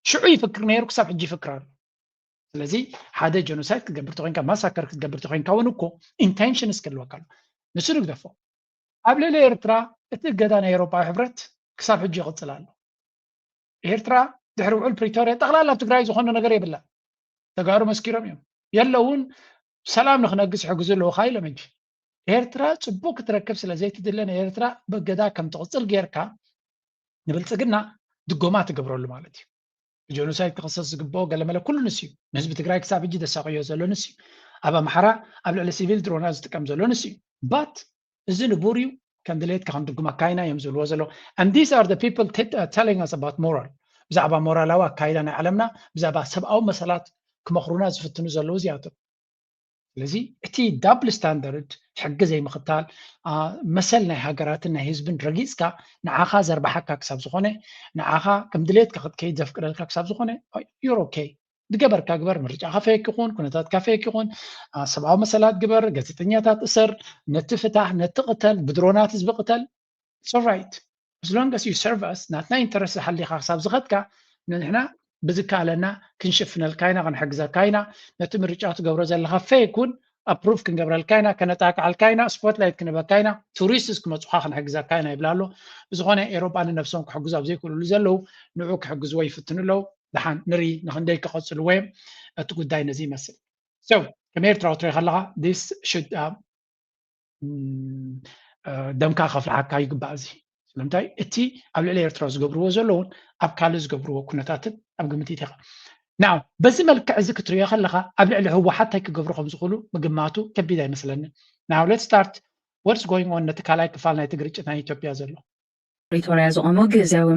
ሽዑ ይፍክር ነይሩ ክሳብ ሕጂ ይፍክራሉ ስለዚህ ሓደ ጆኖሳይድ ክገብር ተኮይንካ ማሳከር ክትገብር ተኮይንካ እውን እኮ ኢንቴንሽንስ ክህልወካ ኣሎ ንሱ ንግደፎ ኣብ ልዕሊ ኤርትራ እቲ ገዳ ናይ ኤውሮጳዊ ሕብረት ክሳብ ሕጂ ይቕፅል ኣሎ ኤርትራ ድሕሪ ውዕል ፕሪቶርያ ጠቕላላ ኣብ ትግራይ ዝኾነ ነገር የብላ ተጋሩ መስኪሮም እዮም የለውን ሰላም ንክነግስ ይሕግዙ ኣለዉ ካ ኢሎም እንጂ ኤርትራ ፅቡቅ ክትረክብ ስለ ዘይትድለን ኤርትራ በገዳ ከም ትቕፅል ጌርካ ንብልፅግና ድጎማ ትገብረሉ ማለት እዩ ጆኖሳይድ ክኽሰስ ዝግብኦ ገለመለ ኩሉ ንስዩ ንህዝቢ ትግራይ ክሳብ ሕጂ ተሳቅዮ ዘሎ ንስዩ ኣብ ኣምሓራ ኣብ ልዕሊ ሲቪል ድሮና ዝጥቀም ዘሎ ንስዩ ባት እዚ ንቡር እዩ ከም ድሌትካ ክንድጉም ኣካይና እዮም ዝብልዎ ዘሎ and these are the people telling us about moral ብዛዕባ ሞራላዊ ኣካይዳ ናይ ዓለምና ብዛዕባ ሰብኣዊ መሰላት ክመኽሩና ዝፍትኑ ዘለዉ እዚኣቶም ስለዚ እቲ ዳብል ስታንዳርድ ሕጊ ዘይምኽታል መሰል ናይ ሃገራትን ናይ ህዝብን ረጊፅካ ንዓኻ ዘርባሓካ ክሳብ ዝኾነ ንዓኻ ከም ድሌትካ ክትከይድ ዘፍቅደልካ ክሳብ ዝኾነ ዩር ኦኬ ድገበርካ ግበር ምርጫኻ ፌክ ይኹን ኩነታትካ ፌክ ይኹን ሰብኣዊ መሰላት ግበር ጋዜጠኛታት እሰር ነቲ ፍታሕ ነቲ ቅተል ብድሮናት ህዝቢ ቅተል it's all right as long as you serve us ናትና ኢንተረስ ሓሊኻ ክሳብ ዝኸድካ ንሕና ብዝከኣለና ክንሽፍነልካ ኢና ክንሕግዘልካ ኢና ነቲ ምርጫ ትገብሮ ዘለካ ፌኩን ኣፕሩቭ ክንገብረልካ ኢና ከነጣቅዓልካ ኢና ስፖትላይት ክንበካ ኢና ቱሪስትስ ክመፁካ ክንሕግዘልካ ኢና ይብላ ኣሎ ብዝኾነ ኤውሮጳ ንነፍሶም ክሕግዙ ኣብ ዘይክእልሉ ዘለው ንዑ ክሕግዝዎ ይፍትኑ ኣለው ድሓን ንርኢ ንክንደይ ክቐፅልዎ እዮም እቲ ጉዳይ ነዚ ይመስል so ከም ኤርትራ ትርኢ ከለካ this should ደምካ ከፍልሓካ ይግባእ እዚ ስለምንታይ እቲ ኣብ ልዕሊ ኤርትራ ዝገብርዎ ዘለውን ኣብ ካልእ ዝገብርዎ ኩነታትን ኣብ ግምት ይትኻ ናው በዚ መልክዕ እዚ ክትሪኦ ከለካ ኣብ ልዕሊ ህወሓት እንታይ ክገብሩ ከም ዝኽእሉ ምግማቱ ከቢድ ኣይመስለንን ናው ሌትስ ስታርት what's going on ነቲ ካልኣይ ክፋል ናይቲ ግርጭት ናይ ኢትዮጵያ ዘሎ ፕሪቶርያ ዝቆሞ ግዝያዊ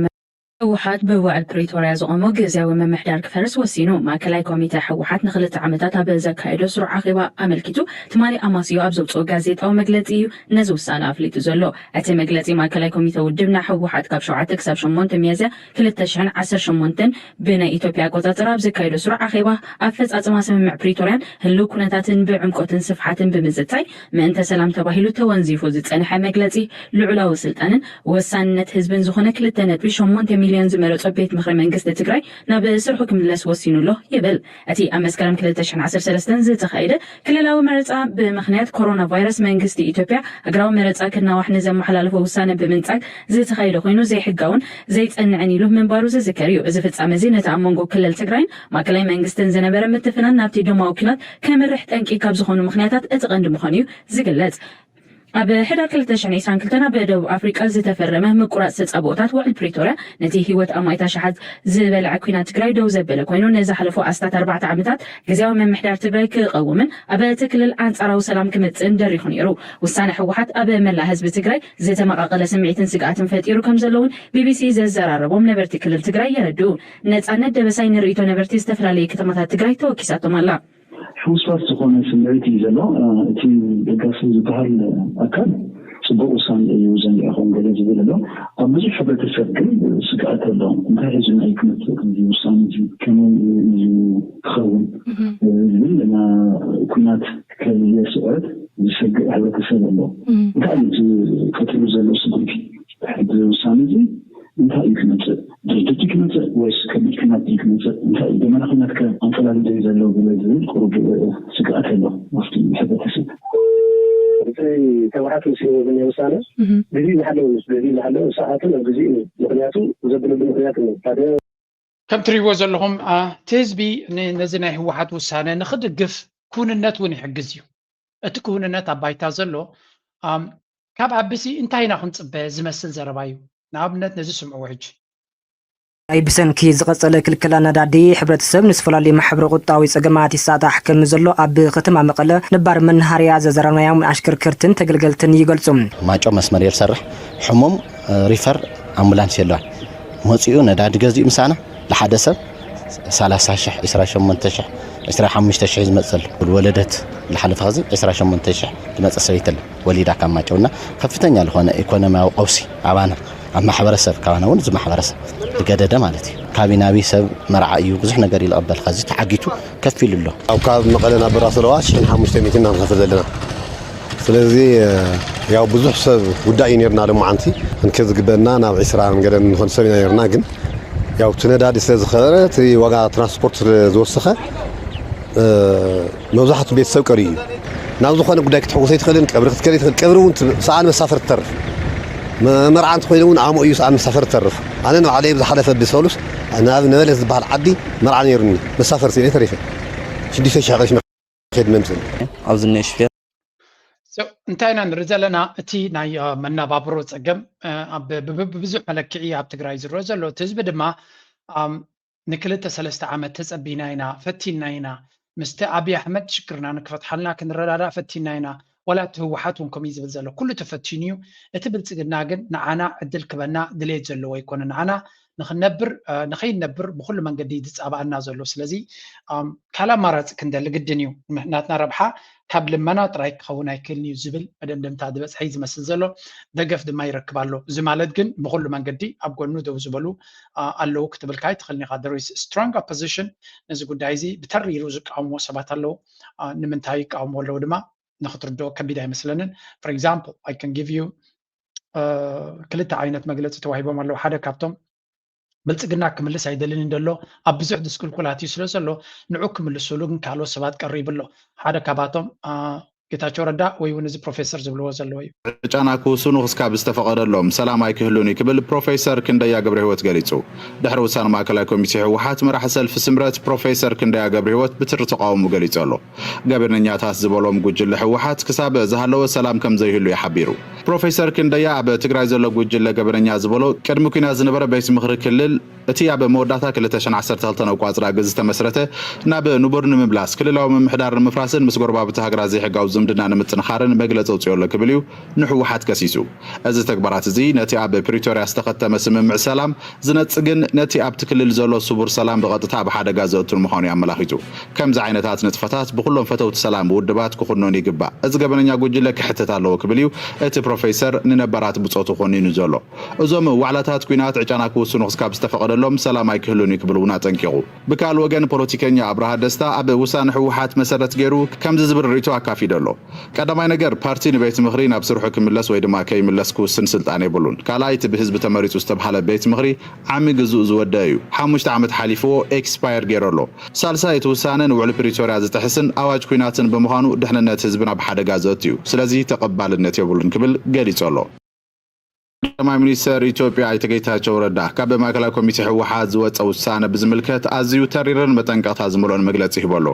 ህወሓት ብውዕል ፕሪቶርያ ዝቆሞ ግዝያዊ ምምሕዳር ክፈርስ ወሲኑ ማእከላይ ኮሚቴ ህወሓት ንክልተ ዓመታት ኣብ ዘካየዶ ስሩዕ ኣኼባ ኣመልኪቱ ትማሊ ኣማስዮ ኣብ ዘውፅኦ ጋዜጣዊ መግለፂ እዩ ነዚ ውሳነ ኣፍሊጡ ዘሎ እቲ መግለፂ ማእከላይ ኮሚቴ ውድብ ናይ ህወሓት ካብ 7 ክሳብ 8 ሚያዝያ 2018 ብናይ ኢትዮጵያ ኣቆፃፅራ ኣብ ዘካየዶ ስሩዕ ኣኼባ ኣፈፃፅማ ስምምዕ ፕሪቶርያን ህልው ኩነታትን ብዕምቆትን ስፍሓትን ብምዝታይ ምእንተ ሰላም ተባሂሉ ተወንዚፉ ዝፀንሐ መግለፂ ልዑላዊ ስልጣንን ወሳንነት ህዝብን ዝኾነ 2.8 ሚልዮን ዝመረፆ ቤት ምክሪ መንግስቲ ትግራይ ናብ ስርሑ ክምለስ ወሲኑሎ ይብል እቲ ኣብ መስከረም 2013 ዝተኻየደ ክልላዊ መረፃ ብምክንያት ኮሮና ቫይረስ መንግስቲ ኢትዮጵያ ሃገራዊ መረፃ ክናዋሕ ንዘመሓላለፎ ውሳነ ብምንፃግ ዝተኻየደ ኮይኑ ዘይሕጋውን ዘይፀንዕን ኢሉ ምንባሩ ዝዝከር እዩ እዚ ፍፃመ እዚ ነቲ ኣብ መንጎ ክልል ትግራይን ማእከላይ መንግስትን ዝነበረ ምትፍናን ናብቲ ደማዊ ኩናት ከምርሕ ጠንቂ ካብ ዝኾኑ ምክንያታት እቲ ቀንዲ ምዃኑ እዩ ዝግለጽ ኣብ ሕዳር 2022 በደቡብ ኣፍሪቃ ዝተፈረመ ምቁራፅ ተፃብኦታት ውዕል ፕሪቶርያ ነቲ ህይወት ኣማይታ ሸሓት ዝበልዐ ኩናት ትግራይ ደው ዘበለ ኮይኑ ነዝሓለፉ ኣስታት 4 ዓመታት ግዝያዊ ምምሕዳር ትግራይ ክቐውምን ኣብ እቲ ክልል ኣንጻራዊ ሰላም ክምፅእን ደሪኹ ነይሩ ውሳነ ህወሓት ኣብ መላእ ህዝቢ ትግራይ ዝተመቓቐለ ስምዒትን ስግኣትን ፈጢሩ ከም ዘለውን ቢቢሲ ዘዘራረቦም ነበርቲ ክልል ትግራይ የረድኡ ነፃነት ደበሳይ ንርእይቶ ነበርቲ ዝተፈላለዩ ከተማታት ትግራይ ተወኪሳቶም ኣላ ሕውስዋስ ዝኾነ ስምዒት እዩ ዘሎ እቲ ደጋፊ ዝበሃል ኣካል ፅቡቅ ውሳነ እዩ ዘንጊዕኹም ገለ ዝብል ኣሎ ኣብ ብዙሕ ሕብረተሰብ ግን ስግኣት ኣሎ እንታይ ሕዚ ናይ ክመፅእ ከምዚ ውሳነ እዚ ከመይ እዩ ክኸውን ዝብል ና ኩናት ከየስዕረት ዝሰግእ ሕብረተሰብ ኣሎ እንታይ እዩ ፈትሉ ዘሎ ስጉምቲ ሕዚ ውሳነ እዚ እንታይ እዩ ክመፅእ ድርጅት ክመፅእ ወይስ ከቢድ ኩናት ክመፅእ እንታይ እዩ ደመና ኩናት ከኣንፈላሊ ዘሎ ብለ ዝብል ቁሩብ ስግኣት ኣሎ ኣብቲ ሕብረተሰብ ተባሓት ወሲኑ ዝኒአ ውሳነ ግዜ ዝሓለወ ሰዓትን ኣብ ግዜ እዩ ምክንያቱ ዘብለሉ ምክንያት እዩ ሓደ ከም ትሪእዎ ዘለኹም እቲ ህዝቢ ነዚ ናይ ህወሓት ውሳነ ንክድግፍ ኩንነት እውን ይሕግዝ እዩ እቲ ኩንነት ኣብ ባይታ ዘሎ ካብ ዓበሲ እንታይ ኢና ክንፅበ ዝመስል ዘረባ እዩ ንኣብነት ነዚ ስምዕዎ ሕጂ أي بسنكي زقصل كلكلا ندادي حبرت سب نسفلا لي محبر قطاوي صقمات الساعة حكم زلو أب ختم مقلة نبار من هاريا زرنا يوم أشكر كرتن تقلقلتن يقولسم ما جو مسمر يرسرح حموم ريفر أمبولانس يلوان موسيو نداد جزء مسانا لحد سب 30 18 15 يمثل والولدت الحلف غزي 18 تمثل سويتل وليدا كان ما جونا خفتني على هنا إيكونومي قوسي عبانا أما حبرسب كمان ون زم حبرسب الجدة مالتي كابينابي سب مرعيو بزحنا قري الأبل خزي تعجيتو كفي له أو كاب مقلنا براس الواش إحنا مجتمعين نخفض لنا فلذي يا بزح سب وداين يرنا لهم عنتي نكذب قبلنا أنا بعسران قدرنا نكون سوينا يرنا جن يا وتنادى ديسز خيرت وقع ترانسبورت زوسخة موزحة بيت سكري نازو خان قدك تحوسيت خلين كبرت كريت كبرون ساعة مسافر ترف مرعان تخيلون عامو يوس عن مسافر ترف أنا نوع عليه بحلفة بسولوس أنا هذا نبلز بحال عدي مرعان يرني مسافر سيني تريفه شدي فيش هذا شنو خد ممثل أظنش فيه انتينا نرزلنا اتي ناي منا بابرو صقم ببزح ملكعي اب تግራይ ዝረአ ዘሎ ህዝቢ ድማ ንክልተ ሰለስተ ዓመት ተጸቢና ኢና ፈቲና ኢና ምስቲ አብይ አሕመድ ሽክርና ንክፈትሐልና ክንረዳዳ ፈቲና ኢና ولا ህወሓት እውን ከምኡ ዝብል ዘሎ ኩሉ ተፈቲኑ እቲ ብልጽግና ግን ንዓና ዕድል ክበና ድሌት ዘለዎ ይኮነ ንዓና ንኸይነብር ብኩሉ መንገዲ ዝጻባአና ዘሎ ስለዚ ካላ ማራጽ ክንደሊ ግድን እዩ ናትና ረብሓ ካብ ልመና ጥራይ ክኸውን ኣይክእልን እዩ ዝብል መደምደምታ ዝበፅሐ ዝመስል ዘሎ ደገፍ ድማ ይረክብ ኣሎ እዚ ማለት ግን ብኩሉ መንገዲ ኣብ ጎኑ ደው ዝበሉ ኣለዉ ክትብልካ ይትኽእልኒ ኢኻ there is strong opposition ነዚ ጉዳይ እዚ ብተሪሩ ዝቃወምዎ ሰባት ኣለዉ ንምንታይ ይቃወምዎ ኣለዉ ድማ نخطردو كبيدا مثلاً for example I can give you كلتا عينات مجلس توهيبهم الله حدا كابتم بلصقنا كملس هيدلين ندلو ابزح دسكول كلاتي سلسلو نعو كملسو لو كالو سبات قريب له حدا كاباتم ጌታቸው ረዳ ወይ ወንዚ ፕሮፌሰር ዝብልዎ ዘለዎ እዩ ጫናኩ ሱኑ ክስካብ ዝተፈቀደሎም ሰላማይ ክህሉኒ ክብል ፕሮፌሰር ክንደያ ገብረ ህይወት ገሊጹ ድሕሪ ውሳነ ማእከላዊ ኮሚቴ ህወሓት መራሒ ሰልፊ ስምረት ፕሮፌሰር ክንደያ ገብረ ህይወት ብትር ተቃውሞ ገሊጹ ኣሎ ገበነኛታት ዝበሎም ጉጅለ ህወሓት ክሳብ ዝሃለወ ሰላም ከም ዘይህሉ ይሓቢሩ ፕሮፌሰር ክንደያ ኣብ ትግራይ ዘሎ ጉጅለ ገበነኛ ዝበሎ ቅድሚ ኩናት ዝነበረ ቤት ምክሪ ክልል እቲ ኣብ መወዳእታ 2012 ቋጽራ ግዝ ተመስረተ ናብ ንቡር ንምምላስ ክልላዊ ምምሕዳር ንምፍራስን ምስ ጎረባብቲ ሃገራት ዘይሕጋው ዝምድና ንምጥንኻርን መግለጽ ኣውፅኦሎ ክብል እዩ ንህወሓት ከሲሱ እዚ ተግባራት እዚ ነቲ ኣብ ፕሪቶሪያ ዝተኸተመ ስምምዕ ሰላም ዝነጽግን ነቲ ኣብቲ ክልል ዘሎ ስቡር ሰላም ብቐጥታ ኣብ ሓደጋ ዘእቱን ምዃኑ ያመላኺቱ ከምዚ ዓይነታት ንጥፈታት ብኩሎም ፈተውቲ ሰላም ውድባት ክኹኖን ይግባእ እዚ ገበነኛ ጉጅለ ክሕተት ኣለዎ ክብል እዩ እቲ ፕሮፌሰር ንነበራት ብጾቱ ኾኒኑ ዘሎ እዞም ዋዕላታት ኩናት ዕጫና ክውስኑ ክስካብ ዝተፈቀደሎም ሰላማይ ክህሉን ይክብል እውን አጠንቂቁ ብካል ወገን ፖለቲከኛ አብርሃ ደስታ ኣብ ውሳነ ህወሓት መሰረት ገይሩ ከምዚ ዝብል ሪቶ ኣካፊደሎ ቀዳማይ ነገር ፓርቲ ንቤት ምክሪ ናብ ስርሑ ክምለስ ወይ ድማ ከይምለስ ክውስን ስልጣን የብሉን ካልኣይቲ ብህዝቢ ተመሪጹ ዝተባሃለ ቤት ምክሪ ዓሚ ግዝኡ ዝወደ እዩ 5 ዓመት ሓሊፍዎ ኤክስፓየር ገይረሎ ሳልሳይ እቲ ውሳነ ንውዕል ፕሪቶሪያ ዝጥሕስን ኣዋጅ ኩናትን ብምዃኑ ድሕንነት ህዝብና ብሓደጋ ዘእትዩ ስለዚ ተቐባልነት የብሉን ክብል ገሊጹ ኣሎ ጠቅላይ ሚኒስትር ኢትዮጵያ አይተ ጌታቸው ረዳ ካብ ማእከላዊ ኮሚቴ ህወሓት ዝወፀ ውሳነ ብዝምልከት ኣዝዩ ተሪርን መጠንቀቕታ ዝመልኦን መግለፂ ይበሎ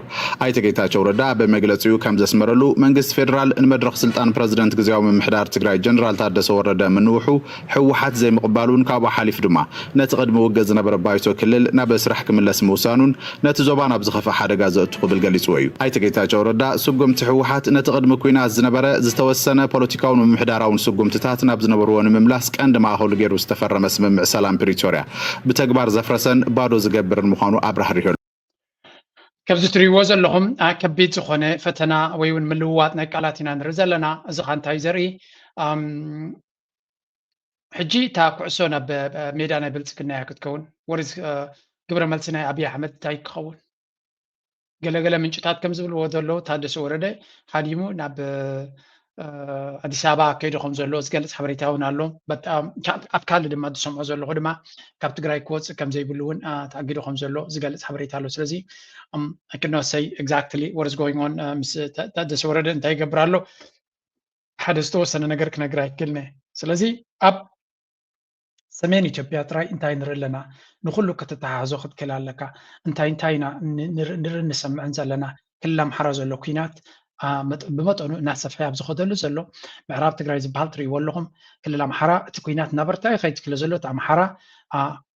አይተ ጌታቸው ረዳ በመግለፂኡ ከም ዘስመረሉ መንግስት ፌደራል ንመድረኽ ስልጣን ፕሬዝደንት ግዜያዊ ምምሕዳር ትግራይ ጀነራል ታደሰ ወረደ ምንውሑ ህወሓት ዘይምቕባሉን ካብኡ ሓሊፍ ድማ ነቲ ቅድሚ ውግእ ዝነበረ ባይቶ ክልል ናብ ስራሕ ክምለስ ምውሳኑን ነቲ ዞባ ናብ ዝኸፈ ሓደጋ ዘእቱ ክብል ገሊጹ እዩ አይተ ጌታቸው ረዳ ስጉምቲ ህወሓት ነቲ ቅድሚ ኩናት ዝነበረ ዝተወሰነ ፖለቲካውን ምምሕዳራውን ስጉምትታት ናብ ዝነበርዎ ንምምላስ ቀንድ ማእኸሉ ገይሩ ዝተፈረመ ስምምዕ ሰላም ፕሪቶሪያ ብተግባር ዘፍረሰን ባዶ ዝገብርን ምዃኑ ኣብራህር ይህሉ ከብዚ ትሪእዎ ዘለኹም ከቢድ ዝኾነ ፈተና ወይ እውን ምልውዋጥ ናይ ቃላት ኢና ንርኢ ዘለና እዚ ኸ እንታይ ዘርኢ ሕጂ እታ ኩዕሶ ናብ ሜዳ ናይ ብልፅግና እያ ክትከውን ወሪዝ ግብረ መልሲ ናይ ኣብዪ ኣሕመድ እንታይ ክኸውን ገለገለ ምንጭታት ከም ዝብልዎ ዘለዉ ታደሰ ወረደ ሓዲሙ ናብ አዲስ አበባ ከይዱ ከም ዘሎ ዝገልጽ ሓበሬታ እውን ኣሎ በጣም ኣብ ካልእ ድማ ዝሰምዖ ዘለኹ ድማ ካብ ትግራይ ክወፅእ ከም ዘይብሉ እውን ተኣጊዱ ከም ዘሎ ዝገልጽ ሓበሬታ ኣሎ ስለዚ I cannot say exactly what is going on ምስ ታደሰ ወረደ እንታይ ይገብር ኣሎ ሓደ ዝተወሰነ ነገር ክነግር ኣይክእልኒ ስለዚ ኣብ ሰሜን ኢትዮጵያ ጥራይ እንታይ ንርኢ ኣለና ንኩሉ ከተተሓሕዞ ክትክእል ኣለካ እንታይ ንሰምዕን ዘለና ክልል ኣምሓራ ዘሎ ኩናት ብመጠኑ እናሰፍሐ ኣብ ዝኸደሉ ዘሎ ምዕራብ ትግራይ ዝበሃል ትርእይዎ ኣለኹም ክልል ኣምሓራ እቲ ኩናት እናበርታዕ ከይትክለ ዘሎ እቲ ኣምሓራ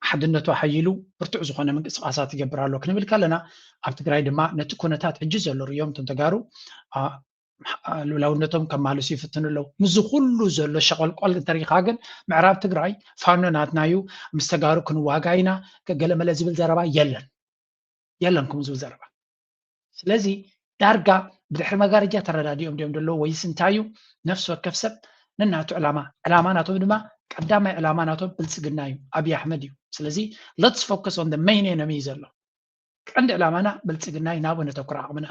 ሓድነቱ ሓይሉ ብርቱዕ ዝኾነ ምንቅስቃሳት ይገብር ኣሎ ክንብል ከለና ኣብ ትግራይ ድማ ነቲ ኩነታት ሕጂ ዘሎ ርዮም እቶም ተጋሩ ልውላውነቶም ከማልሱ ይፍትኑ ኣለዉ ምዝ ኩሉ ዘሎ ሸቆልቆል እንተሪኢኻ ግን ምዕራብ ትግራይ ፋኖ ናትናዩ ምስ ተጋሩ ክንዋጋ ኢና ገለመለ ዝብል ዘረባ የለን ከምኡ ዝብል ዘረባ ስለዚ ዳርጋ ብድሕሪ መጋረጃ ተረዳዲኦም ድዮም ደሎ ወይስ እንታይ እዩ ነፍሲ ወከፍ ሰብ ነናቱ ዕላማ ናቶም ድማ ቀዳማይ ዕላማ ናቶም ብልፅግና እዩ ኣብይ ኣሕመድ እዩ ስለዚ let's focus on the main enemy ዘሎ ቀንዲ ዕላማና ብልፅግና እዩ ናብኡ ነተኩር ዓቕምና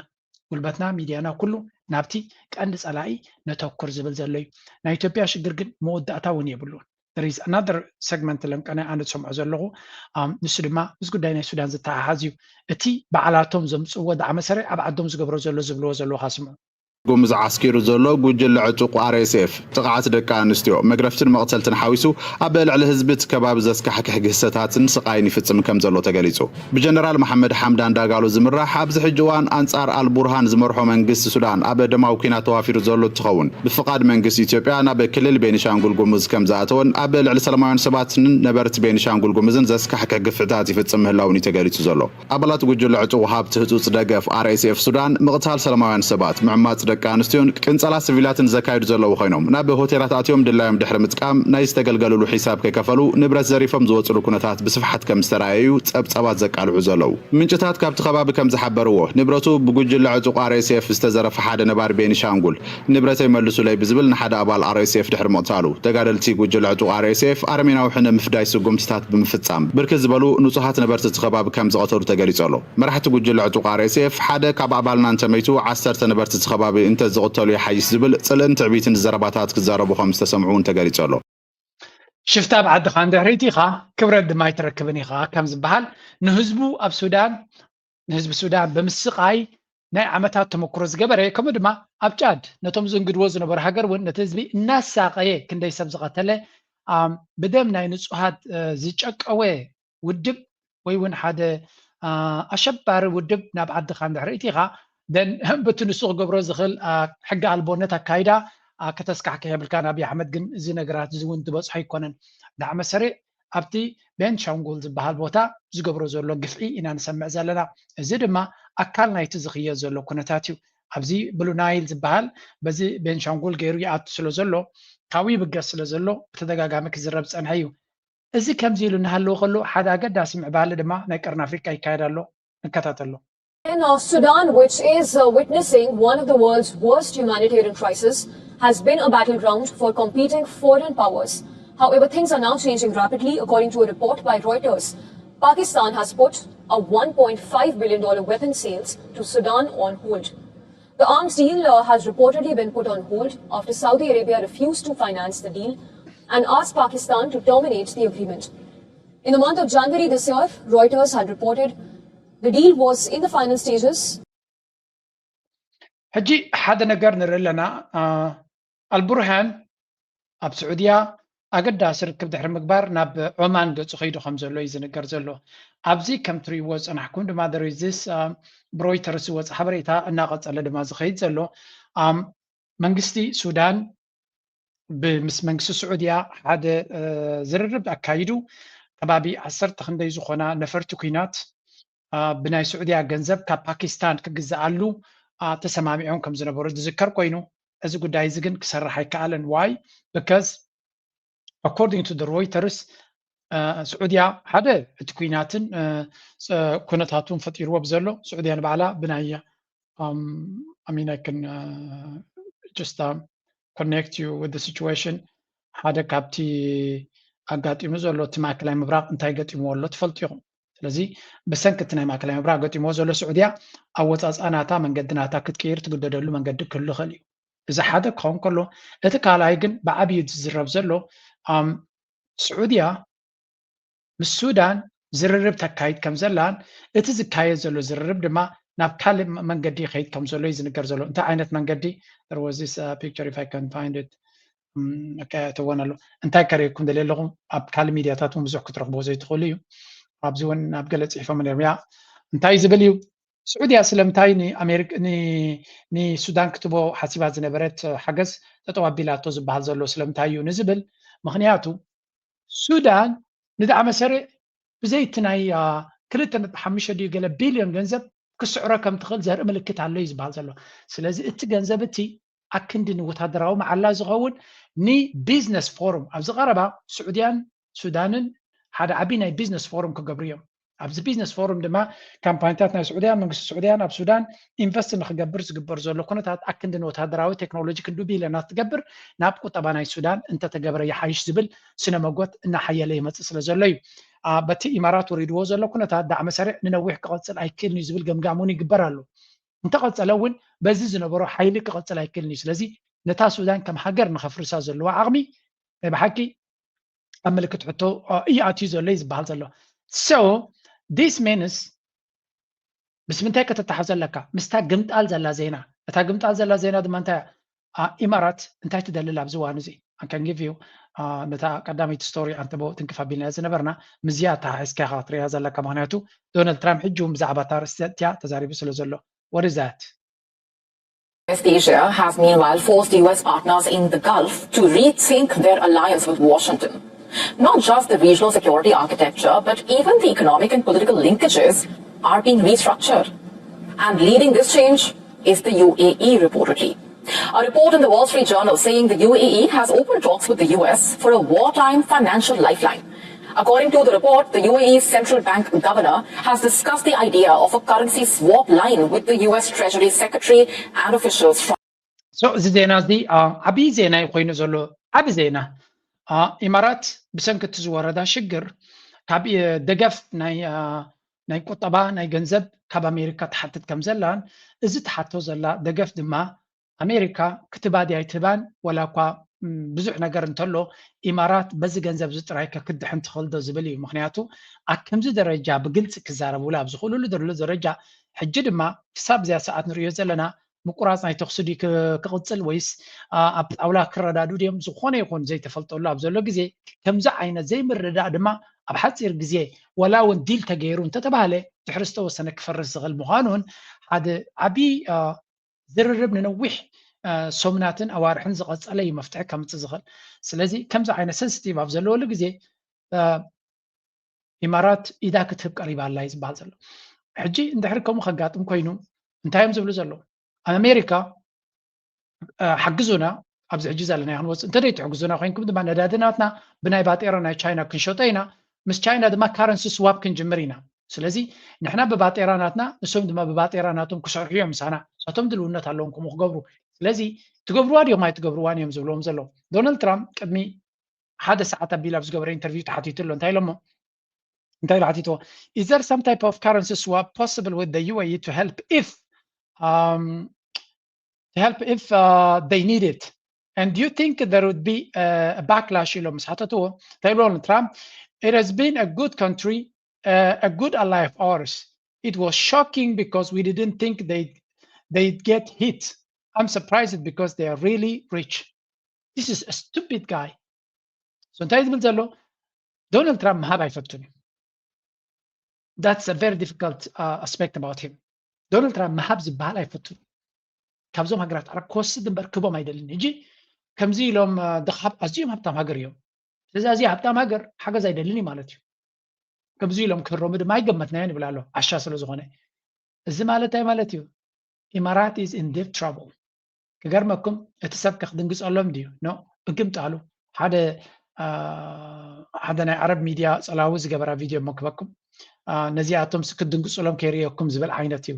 ጉልበትና ሚድያና ኩሉ ናብቲ ቀንዲ ፀላኢ ነተኩር ዝብል ዘሎ እዩ ናይ ኢትዮጵያ ሽግር ግን መወዳእታ እውን የብሉን there is another segment ለምቀና ኣነ ዝሰምዖ ዘለኹ ንሱ ድማ ምስ ጉዳይ ናይ ሱዳን ዝተሓሓዝ እዩ እቲ በዓላቶም ዘምፅዎ ዳዕመ ሰሪዕ ኣብ ዓዶም ዝገብሮ ዘሎ ዝብልዎ ዘለዉ ካስምዑ ጉምዝ ዓስኪሩ ዘሎ ጉጅለ ዕጡቕ RSF ጥቕዓት ደቂ ኣንስትዮ መግረፍትን መቕተልትን ሓዊሱ ኣብ ልዕሊ ህዝቢ እቲ ከባቢ ዘስካሕክሕ ግህሰታትን ስቃይን ይፍፅም ከም ዘሎ ተገሊጹ ብጀነራል መሐመድ ሓምዳን ዳጋሎ ዝምራሕ ኣብዚ ሕጂ እዋን ኣንጻር ኣልቡርሃን ዝመርሖ መንግስቲ ሱዳን ኣብ ደማዊ ኩናት ተዋፊሩ ዘሎ እንትኸውን ብፍቃድ መንግስቲ ኢትዮጵያ ናብ ክልል ቤኒሻንጉል ጉሙዝ ከም ዝኣተወን ኣብ ልዕሊ ሰላማውያን ሰባትን ነበርቲ ቤኒሻንጉል ጉሙዝን ዘስካሕክሕ ግፍዕታት ይፍፅም ምህላውን እዩ ተገሊጹ ዘሎ ኣባላት ጉጅለ ዕጡቕ ሃብቲ ህፁፅ ደገፍ RSF ሱዳን ምቕታል ሰላማውያን ሰባት ምዕማፅ ደቂ ኣንስትዮን ቅንፀላ ሲቪላትን ዘካይዱ ዘለዉ ኮይኖም ናብ ሆቴላት ኣትዮም ድላዮም ድሕሪ ምጥቃም ናይ ዝተገልገልሉ ሒሳብ ከይከፈሉ ንብረት ዘሪፎም ዝወፅሉ ኩነታት ብስፍሓት ከም ዝተረኣዩ ፀብፀባት ዘቃልዑ ዘለዉ ምንጭታት ካብቲ ከባቢ ከም ዝሓበርዎ ንብረቱ ብጉጅለ ዕጡቕ RSF ዝተዘረፈ ሓደ ነባር ቤኒሻንጉል ንብረተይ መልሱለይ ብዝብል ንሓደ ኣባል RSF ድሕሪ ምቕታሉ ተጋደልቲ ጉጅለ ዕጡቕ RSF ኣርሜናዊ ሕነ ምፍዳይ ስጉምትታት ብምፍፃም ብርክት ዝበሉ ንጹሃት ነበርቲ እቲ ከባቢ ከም ዝቐተሉ ተገሊጹ ኣሎ መራሕቲ ጉጅለ ዕጡቕ RSF ሓደ ካብ ኣባልና እንተመይቱ 10 ነበርቲ እቲ ከባቢ እንተ ዝቕተሉ ይሓይሽ ዝብል ጽልእን ትዕቢትን ዘረባታት ክዛረቡ ከም ዝተሰምዑ ተገሊጹ ኣሎ ሽፍታ ኣብ ዓድኻ እንድሕሪት ኢኻ ክብረት ድማ ይትረክብን ኢኻ ከም ዝበሃል ንህዝቡ ኣብ ሱዳን ንህዝቢ ሱዳን ብምስቃይ ናይ ዓመታት ተመክሮ ዝገበረ ከምኡ ድማ ኣብ ጫድ ነቶም ዝንግድዎ ዝነበሩ ሃገር እውን ነቲ ህዝቢ እናሳቀየ ክንደይ ሰብ ዝቐተለ ብደም ናይ ንጹሃት ዝጨቀወ ውድብ ወይ እውን ሓደ ኣሸባሪ ውድብ ናብ ዓድኻ እንድሕሪት ኢኻ ደን በቲ ንሱ ክገብሮ ዝኽእል ሕጊ ኣልቦነት ኣካይዳ ከተስካሕክሕ የብልካ ኣብይ ኣሕመድ ግን እዚ ነገራት እዚ እውን ዝበፅሖ ኣይኮነን ዳዕመ ሰሪዕ ኣብቲ ቤንሻንጉል ዝበሃል ቦታ ዝገብሮ ዘሎ ግፍዒ ኢና ንሰምዕ ዘለና እዚ ድማ ኣካል ናይቲ ዝኽየድ ዘሎ ኩነታት እዩ ኣብዚ ብሉ ናይል ዝበሃል በዚ ቤንሻንጉል ገይሩ ይኣቱ ስለ ዘሎ ካብኡ ይብገስ ስለ ዘሎ ብተደጋጋሚ ክዝረብ ፀንሐ እዩ እዚ ከምዚ ኢሉ እናሃለዎ ከሎ ሓደ ኣገዳሲ ምዕባለ ድማ ናይ ቀርኒ ኣፍሪካ ይካየድ ኣሎ ንከታተሎ In Sudan, which is witnessing one of the world's worst humanitarian crises, has been a battleground for competing foreign powers. However, things are now changing rapidly, according to a report by Reuters. Pakistan has put a $1.5 billion weapon sales to Sudan on hold. The arms deal has reportedly been put on hold after Saudi Arabia refused to finance the deal and asked Pakistan to terminate the agreement. In the month of January this year, Reuters had reported the deal was in the final stages. ሕጂ ሓደ ነገር ንርኢ ኣለና ኣልቡርሃን ኣብ ስዑድያ ኣገዳሲ ርክብ ድሕሪ ምግባር ናብ ዖማን ገፁ ከይዱ ከም ዘሎ እዩ ዝንገር ዘሎ ኣብዚ ከም ትርእይዎ ፀናሕኩም ድማ ደረዚስ ብሮይተርስ ዝወፅእ ሓበሬታ እናቐፀለ ድማ ዝኸይድ ዘሎ መንግስቲ ሱዳን ብምስ መንግስቲ ስዑድያ ሓደ ዝርርብ ኣካይዱ ከባቢ 10 ክንደይ ዝኾና ነፈርቲ ኩናት ብናይ ስዑድያ ገንዘብ ካብ ፓኪስታን ክግዛኣሉ ተሰማሚዖም ከም ዝነበሩ ዝዝከር ኮይኑ እዚ ጉዳይ እዚ ግን ክሰርሕ ኣይከኣለን ዋይ because according to the Reuters ስዑድያ ሓደ እቲ ኩናትን ኩነታቱን ፈጢርዎ ብዘሎ ስዑድያ ንባዕላ ብናይ I mean I can just connect you with the situation ሓደ ካብቲ ኣጋጢሙ ዘሎ እቲ ማእከላይ ምብራቅ እንታይ ገጢምዎ ኣሎ ትፈልጡ ኢኹም ስለዚህ በሰንክት ናይ ማዕከላዊ ምብራቅ ገጢሞ ዘሎ ስዑድያ ኣወፃፅኣናታ መንገድናታ ክትቀይር ትግደደሉ መንገዲ ክህሉ ይኽእል እዩ እዚ ሓደ ክኸውን ከሎ እቲ ካልኣይ ግን ብዓብዪ ዝዝረብ ዘሎ ስዑድያ ምስ ሱዳን ዝርርብ ተካይድ ከም ዘላን እቲ ዝካየድ ዘሎ ዝርርብ ድማ ናብ ካልእ መንገዲ ይኸይድ ከም ዘሎ ይዝንገር ዘሎ እንታይ ዓይነት መንገዲ there was this picture if I can find it ተወናሉ እንታይ ከሪኩም ደለለኹም ኣብ ካልእ ሚድያታት እውን ብዙሕ ክትረኽቦ ዘይትኽእሉ እዩ ኣብዚ እውን ኣብ ገለ ፅሒፎም ነርያ እንታይ ዝብል እዩ ስዑድያ ስለምንታይ ንሱዳን ክትቦ ሓሲባ ዝነበረት ሓገዝ ጠጠው ኣቢላቶ ዝበሃል ዘሎ ስለምንታይ እዩ ንዝብል ምክንያቱ ሱዳን ንዳዕመ ሰርዕ ብዘይቲ ናይ 2.5 ገለ ቢልዮን ገንዘብ ክስዕሮ ከም ትኽእል ዘርኢ ምልክት ኣሎ እዩ ዝበሃል ዘሎ ስለዚ እቲ ገንዘብ እቲ ኣክንዲ ንወታደራዊ መዓላ ዝኸውን ንቢዝነስ ፎረም ኣብዚ ቀረባ ስዑድያን ሱዳንን ሓደ ዓቢ ናይ ቢዝነስ ፎረም ክገብሩ እዮም ኣብዚ ቢዝነስ ፎረም ድማ ካምፓኒታት ናይ ስዑድያን መንግስቲ ስዑድያን ኣብ ሱዳን ኢንቨስት ንክገብር ዝግበር ዘሎ ኩነታት ኣክንዲ ንወታደራዊ ቴክኖሎጂ ክንዱ ቢልዮናት ትገብር ናብ ቁጠባ ናይ ሱዳን እንተተገብረ ይሓይሽ ዝብል ስነ መጎት እናሓየለ ይመፅእ ስለ ዘሎ እዩ በቲ ኢማራት ወሪድዎ ዘሎ ኩነታት ዳዕመ ሰሪዕ ንነዊሕ ክቐፅል ኣይክእልን እዩ ዝብል ገምጋም እውን ይግበር ኣሎ እንተቐፀለ እውን በዚ ዝነበሮ ሓይሊ ክቐፅል ኣይክእልን እዩ ስለዚ ነታ ሱዳን ከም ሃገር ንኸፍርሳ ዘለዋ ዓቕሚ ብሓቂ ኣብ ምልክት ሕቶ እዩ ኣትዩ ዘሎ እዩ ዝበሃል ዘሎ so this means ምስ ምንታይ ከተተሓዘለካ ምስታ ግምጣል ዘላ ዜና እታ ግምጣል ዘላ ዜና ድማ እንታይ ኢማራት እንታይ ትደልል ኣብዚ እዋን እዚ I can give you ነታ ቀዳመይቲ ስቶሪ ኣንተ ቦ ትንክፍ ኣቢልና ዝነበርና ምዝያ ታሓስካ ክትሪኣ ዘለካ ምክንያቱ ዶናልድ ትራምፕ ሕጂ እውን ብዛዕባ ታርስቲያ ተዛሪቡ ስለ ዘሎ what is that West Asia has meanwhile forced US partners in the Gulf to rethink their alliance with Washington. Not just the regional security architecture, but even the economic and political linkages are being restructured. And leading this change is the UAE reportedly. A report in the Wall Street Journal saying the UAE has opened talks with the US for a wartime financial lifeline. According to the report, the UAE's central bank governor has discussed the idea of a currency swap line with the US Treasury Secretary and officials from... So, the ዜና እዚ ዓብዪ ዜና ኮይኑ ዘሎ ዓብዪ ዜና ኢማራት ብሰንኪ እቲ ዝወረዳ ሽግር ካብ ደገፍ ናይ ቁጠባ ናይ ገንዘብ ካብ ኣሜሪካ ትሓትት ከም ዘላን እዚ ትሓቶ ዘላ ደገፍ ድማ ኣሜሪካ ክትባድያ ይትባን ወላ እኳ ብዙሕ ነገር እንተሎ ኢማራት በዚ ገንዘብ ዝጥራይ ከክድሕን ትኽእል ዶ ዝብል እዩ ምክንያቱ ኣብ ከምዚ ደረጃ ብግልፂ ክዛረብሉ ኣብ ዝኽእልሉ ደረጃ ሕጂ ድማ ክሳብ እዚኣ ሰዓት ንሪኦ ዘለና ምቁራፅ ናይ ተኽሲ ድዩ ክቕፅል ወይስ ኣብ ጣውላ ክረዳዱ ድዮም ዝኾነ ይኹን ዘይተፈልጠሉ ኣብ ዘሎ ግዜ ከምዚ ዓይነት ዘይምርዳእ ድማ ኣብ ሓፂር ግዜ ወላ እውን ዲል ተገይሩ እንተተባሃለ ድሕሪ ዝተወሰነ ክፈርስ ዝኽእል ምዃኑን ሓደ ዓብዪ ዝርርብ ንነዊሕ ሶምናትን ኣዋርሕን ዝቐፀለ እዩ መፍትሒ ከምፅእ ዝኽእል ስለዚ ከምዚ ዓይነት ሰንሲቲቭ ኣብ ዘለወሉ ግዜ ኢማራት ኢዳ ክትህብ ቀሪባ ኣላ እዩ ዝበሃል ዘሎ ሕጂ እንድሕሪ ከምኡ ከጋጥም ኮይኑ እንታይ እዮም ዝብሉ ዘለዉ ኣሜሪካ ሓግዙና ኣብዚ ሕጂ ዘለና ክንወፅእ እንተደይ ትሕግዙና ኮይንኩም ድማ ነዳድናትና ብናይ ባጤራ ናይ ቻይና ክንሸጦ ኢና ምስ ቻይና ድማ ካረንሲ ስዋፕ ክንጅምር ኢና ስለዚ ንሕና ብባጤራ ናትና ንሶም ድማ ብባጤራ ናቶም ክሰርሑ እዮም ምሳና ሳቶም ድልውነት ኣለዎም ከምኡ ክገብሩ ስለዚ ትገብርዋ ድዮም ኣይትገብርዋን እዮም ዝብልዎም ዘሎ ዶናልድ ትራምፕ ቅድሚ ሓደ ሰዓት ኣቢሉ ኣብ ዝገበረ ኢንተርቪው ተሓቲቱ ኣሎ እንታይ ኢሎሞ እንታይ ተሓቲትዎ is there some type of currency swap possible with the UAE to help if they need it and do you think there would be a backlash ኢሎም ምስ ሓተትዎ እንታይ ኢሎም ትራምፕ it has been a good country a good ally of ours it was shocking because we didn't think they'd get hit I'm surprised because they are really rich this is a stupid guy so እንታይ ዝብል ዘሎ ዶናልድ ትራምፕ ምሃብ ኣይፈቱን that's a very difficult aspect about him ዶናልድ ትራምፕ ምሃብ ዝበሃል ኣይፈቱን ካብዞም ሃገራት ዓረብ ክወስድ እምበር ክቦም ኣይደልን ሕጂ ከምዚ ኢሎም ድኻብ ኣዝዮም ሃብታም ሃገር እዮም ስለዚ ኣዝዩ ሃብታም ሃገር ሓገዝ ኣይደልን እዩ ማለት እዩ ከምዚ ኢሎም ክህሮሙ ድማ ኣይገመትናዮን ይብል ኣሎ ዓሻ ስለ ዝኾነ እዚ ማለት እንታይ ማለት እዩ ኢማራት is in deep trouble ክገርመኩም እቲ ሰብ ከክድንግፀሎም ድዩ ኖ ብግምጣሉ ሓደ ናይ ዓረብ ሚድያ ፀላዊ ዝገበራ ቪድዮ እሞ ክበኩም ነዚኣቶም ክድንግፅሎም ከይርየኩም ዝብል ዓይነት እዩ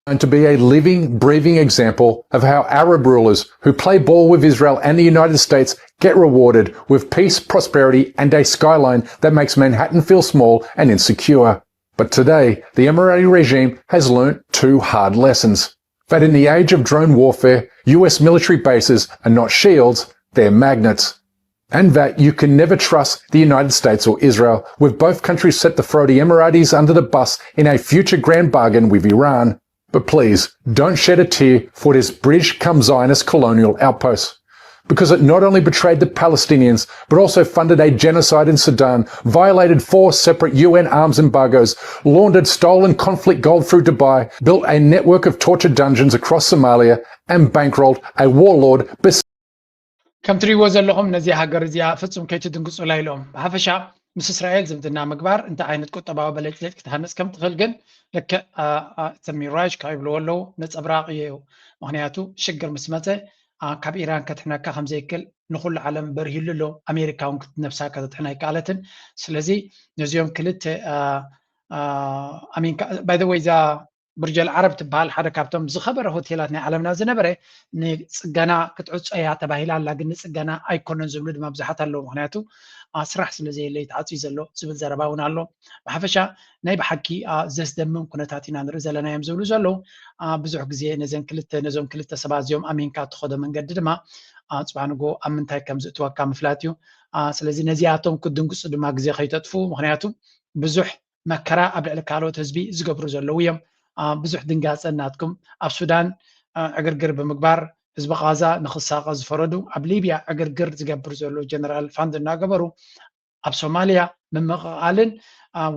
And to be a living, breathing example of how Arab rulers who play ball with Israel and the United States get rewarded with peace, prosperity, and a skyline that makes Manhattan feel small and insecure. But today, the Emirati regime has learnt two hard lessons. That in the age of drone warfare, US military bases are not shields, they're magnets. And that you can never trust the United States or Israel, with both countries set to throw the Emiratis under the bus in a future grand bargain with Iran. But please, don't shed a tear for this British-cum-Zionist colonial outpost, because it not only betrayed the Palestinians, but also funded a genocide in Sudan, violated 4 separate UN arms embargoes, laundered stolen conflict gold through Dubai, built a network of torture dungeons across Somalia, and bankrolled a warlord ከም ትሪእዎ ዘለኹም ነዚ ሃገር እዚኣ ፍጹም ከይትድንግጹላ ኢሎም ብሓፈሻ ምስ እስራኤል ዝምድና ምግባር እንታይ ዓይነት ቁጠባዊ በለጭለጭ ክትሃንጽ ከም ትኽእል ግን ልክዕ ሚራጅ ካብ ይብልዎ ኣለዉ ነፀብራቕ እዩ ምክንያቱ ሽግር ምስ መፀ ካብ ኢራን ከትሕነካ ከም ዘይክእል ንኩሉ ዓለም በርሂሉ ኣሎ ኣሜሪካ እውን ክትነብሳ ከተትሕና ይከኣለትን ስለዚ ነዚኦም ክልተ ኣሚን ባይ ዘ ወይ ዛ برج العرب تبال حدا كابتم زخبر هوتيلات ناي عالمنا زنبره ني صغنا كتعصيا تباهيلا لاغن صغنا ايكونن زبلد مبزحات الله مخنياتو اسرح سلازي اللي تعصي زلو زبل زرباون الله بحفشا ناي بحكي زسدمم كنتاتينا نري زلنا يم زبلو زلو بزح غزي نزون كلته سبازيوم امينكا تخده منقد دما صبانغو امنتاي كم زتوكا مفلاتيو سلازي نزياتهم كدنقص دما غزي خيتطفو مخنياتو بزح مكرا ابل كالوت حزبي زغبرو زلو يم بزح دنقاصناتكم اب سودان اغرغر بمغبار حزب غازا نخصاقه زفردو اب ليبيا اغرغر زغبر زلو جنرال فاند ناغبرو اب سوماليا ممقالن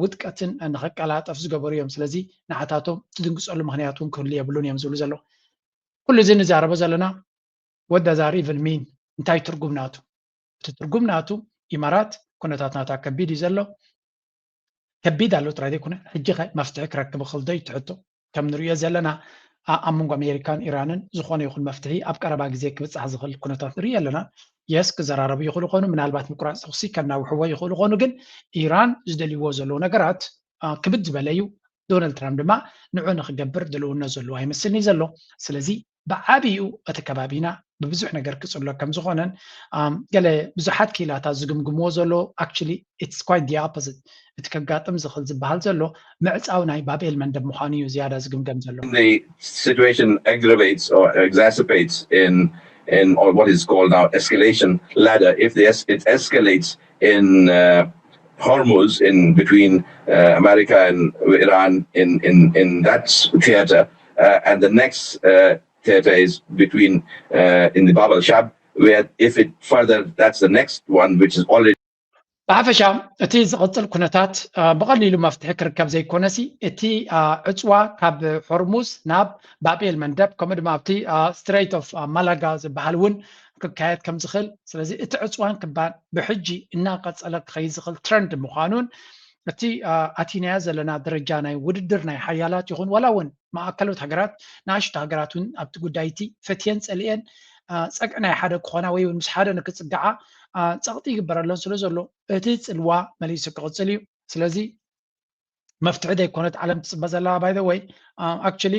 ውጥቀትን ንኸቀላጠፍ ዝገበሩ እዮም ስለዚ ንዓታቶም ትድንግጸሉ ምክንያቱን ክህሉ የብሉን እዮም ዝብሉ ዘሎ ኩሉ እዚ ንዛረቦ ዘለና ወዳ ዛር ኢቨን ሚን እንታይ ትርጉም ናቱ እቲ ትርጉም ናቱ ኢማራት ኩነታት ናታ ከቢድ እዩ ዘሎ ከቢድ ኣሎ ጥራይ ዘይኮነ ሕጂ ኸ መፍትሒ ክረክብ ክልዶ ይትሕቶ ከም ንሪኦ ዘለና ኣብ መንጎ ኣሜሪካን ኢራንን ዝኾነ ይኹን መፍትሒ ኣብ ቀረባ ግዜ ክብፅሕ ዝኽእል ኩነታት ንሪኢ ኣለና የስ ክዘራረቡ ይኽእሉ ኮኑ ምናልባት ምቁራፅ ተኽሲ ከናውሕዎ ይኽእሉ ኮኑ ግን ኢራን ዝደልይዎ ዘለዉ ነገራት ክብድ ዝበለ እዩ ዶናልድ ትራምፕ ድማ ንዑ ንክገብር ድልውነት ዘለዎ ኣይመስልኒ ዘሎ ስለዚ ብዓብዩ እቲ ከባቢና ብብዙሕ ነገር ክፅሎ ከም ዝኾነን ገለ ብዙሓት ኪላታት ዝግምግምዎ ዘሎ actually it's quite the opposite እቲ ከጋጥም ዝኽእል ዝበሃል ዘሎ ምዕፃው ናይ ባቤል መንደብ ምዃኑ እዩ ዝያዳ ዝግምገም ዘሎ The situation aggravates or exacerbates in or what is called now escalation ladder. If it escalates in Hormuz in between America and Iran in that theater, and the next theater is between in the Bab al-Shab, where if it further, that's the next one, which is already. ብሓፈሻ እቲ ዝቕፅል ኩነታት ብቐሊሉ መፍትሒ ክርከብ ዘይኮነሲ እቲ ዕፅዋ ካብ ሆርሙዝ ናብ ባቤል መንደብ ከምኡ ድማ ኣብቲ ስትሬት ኦፍ ማላጋ ዝበሃል እውን ክካየድ ከም ዝኽእል ስለዚ እቲ ዕፅዋን ክባን ብሕጂ እናቐፀለ ክኸይድ ዝኽእል ትረንድ ምዃኑን እቲ ኣቲናያ ዘለና ደረጃ ናይ ውድድር ናይ ሓያላት ይኹን ዋላ እውን ማእከሎት ሃገራት ንኣሽቱ ሃገራት እውን ኣብቲ ጉዳይ እቲ ፈትየን ፀሊአን ፀቅዒ ናይ ሓደ ክኾና ወይ እውን ምስ ሓደ ንክፅጋዓ ፀቕጢ ይግበረለን ስለ ዘሎ እቲ ፅልዋ መሊሱ ክቕፅል እዩ ስለዚ መፍትሒ ዘይኮነት ዓለም ትፅበ ዘለዋ ባይ ዘ ወይ ኣክቹሊ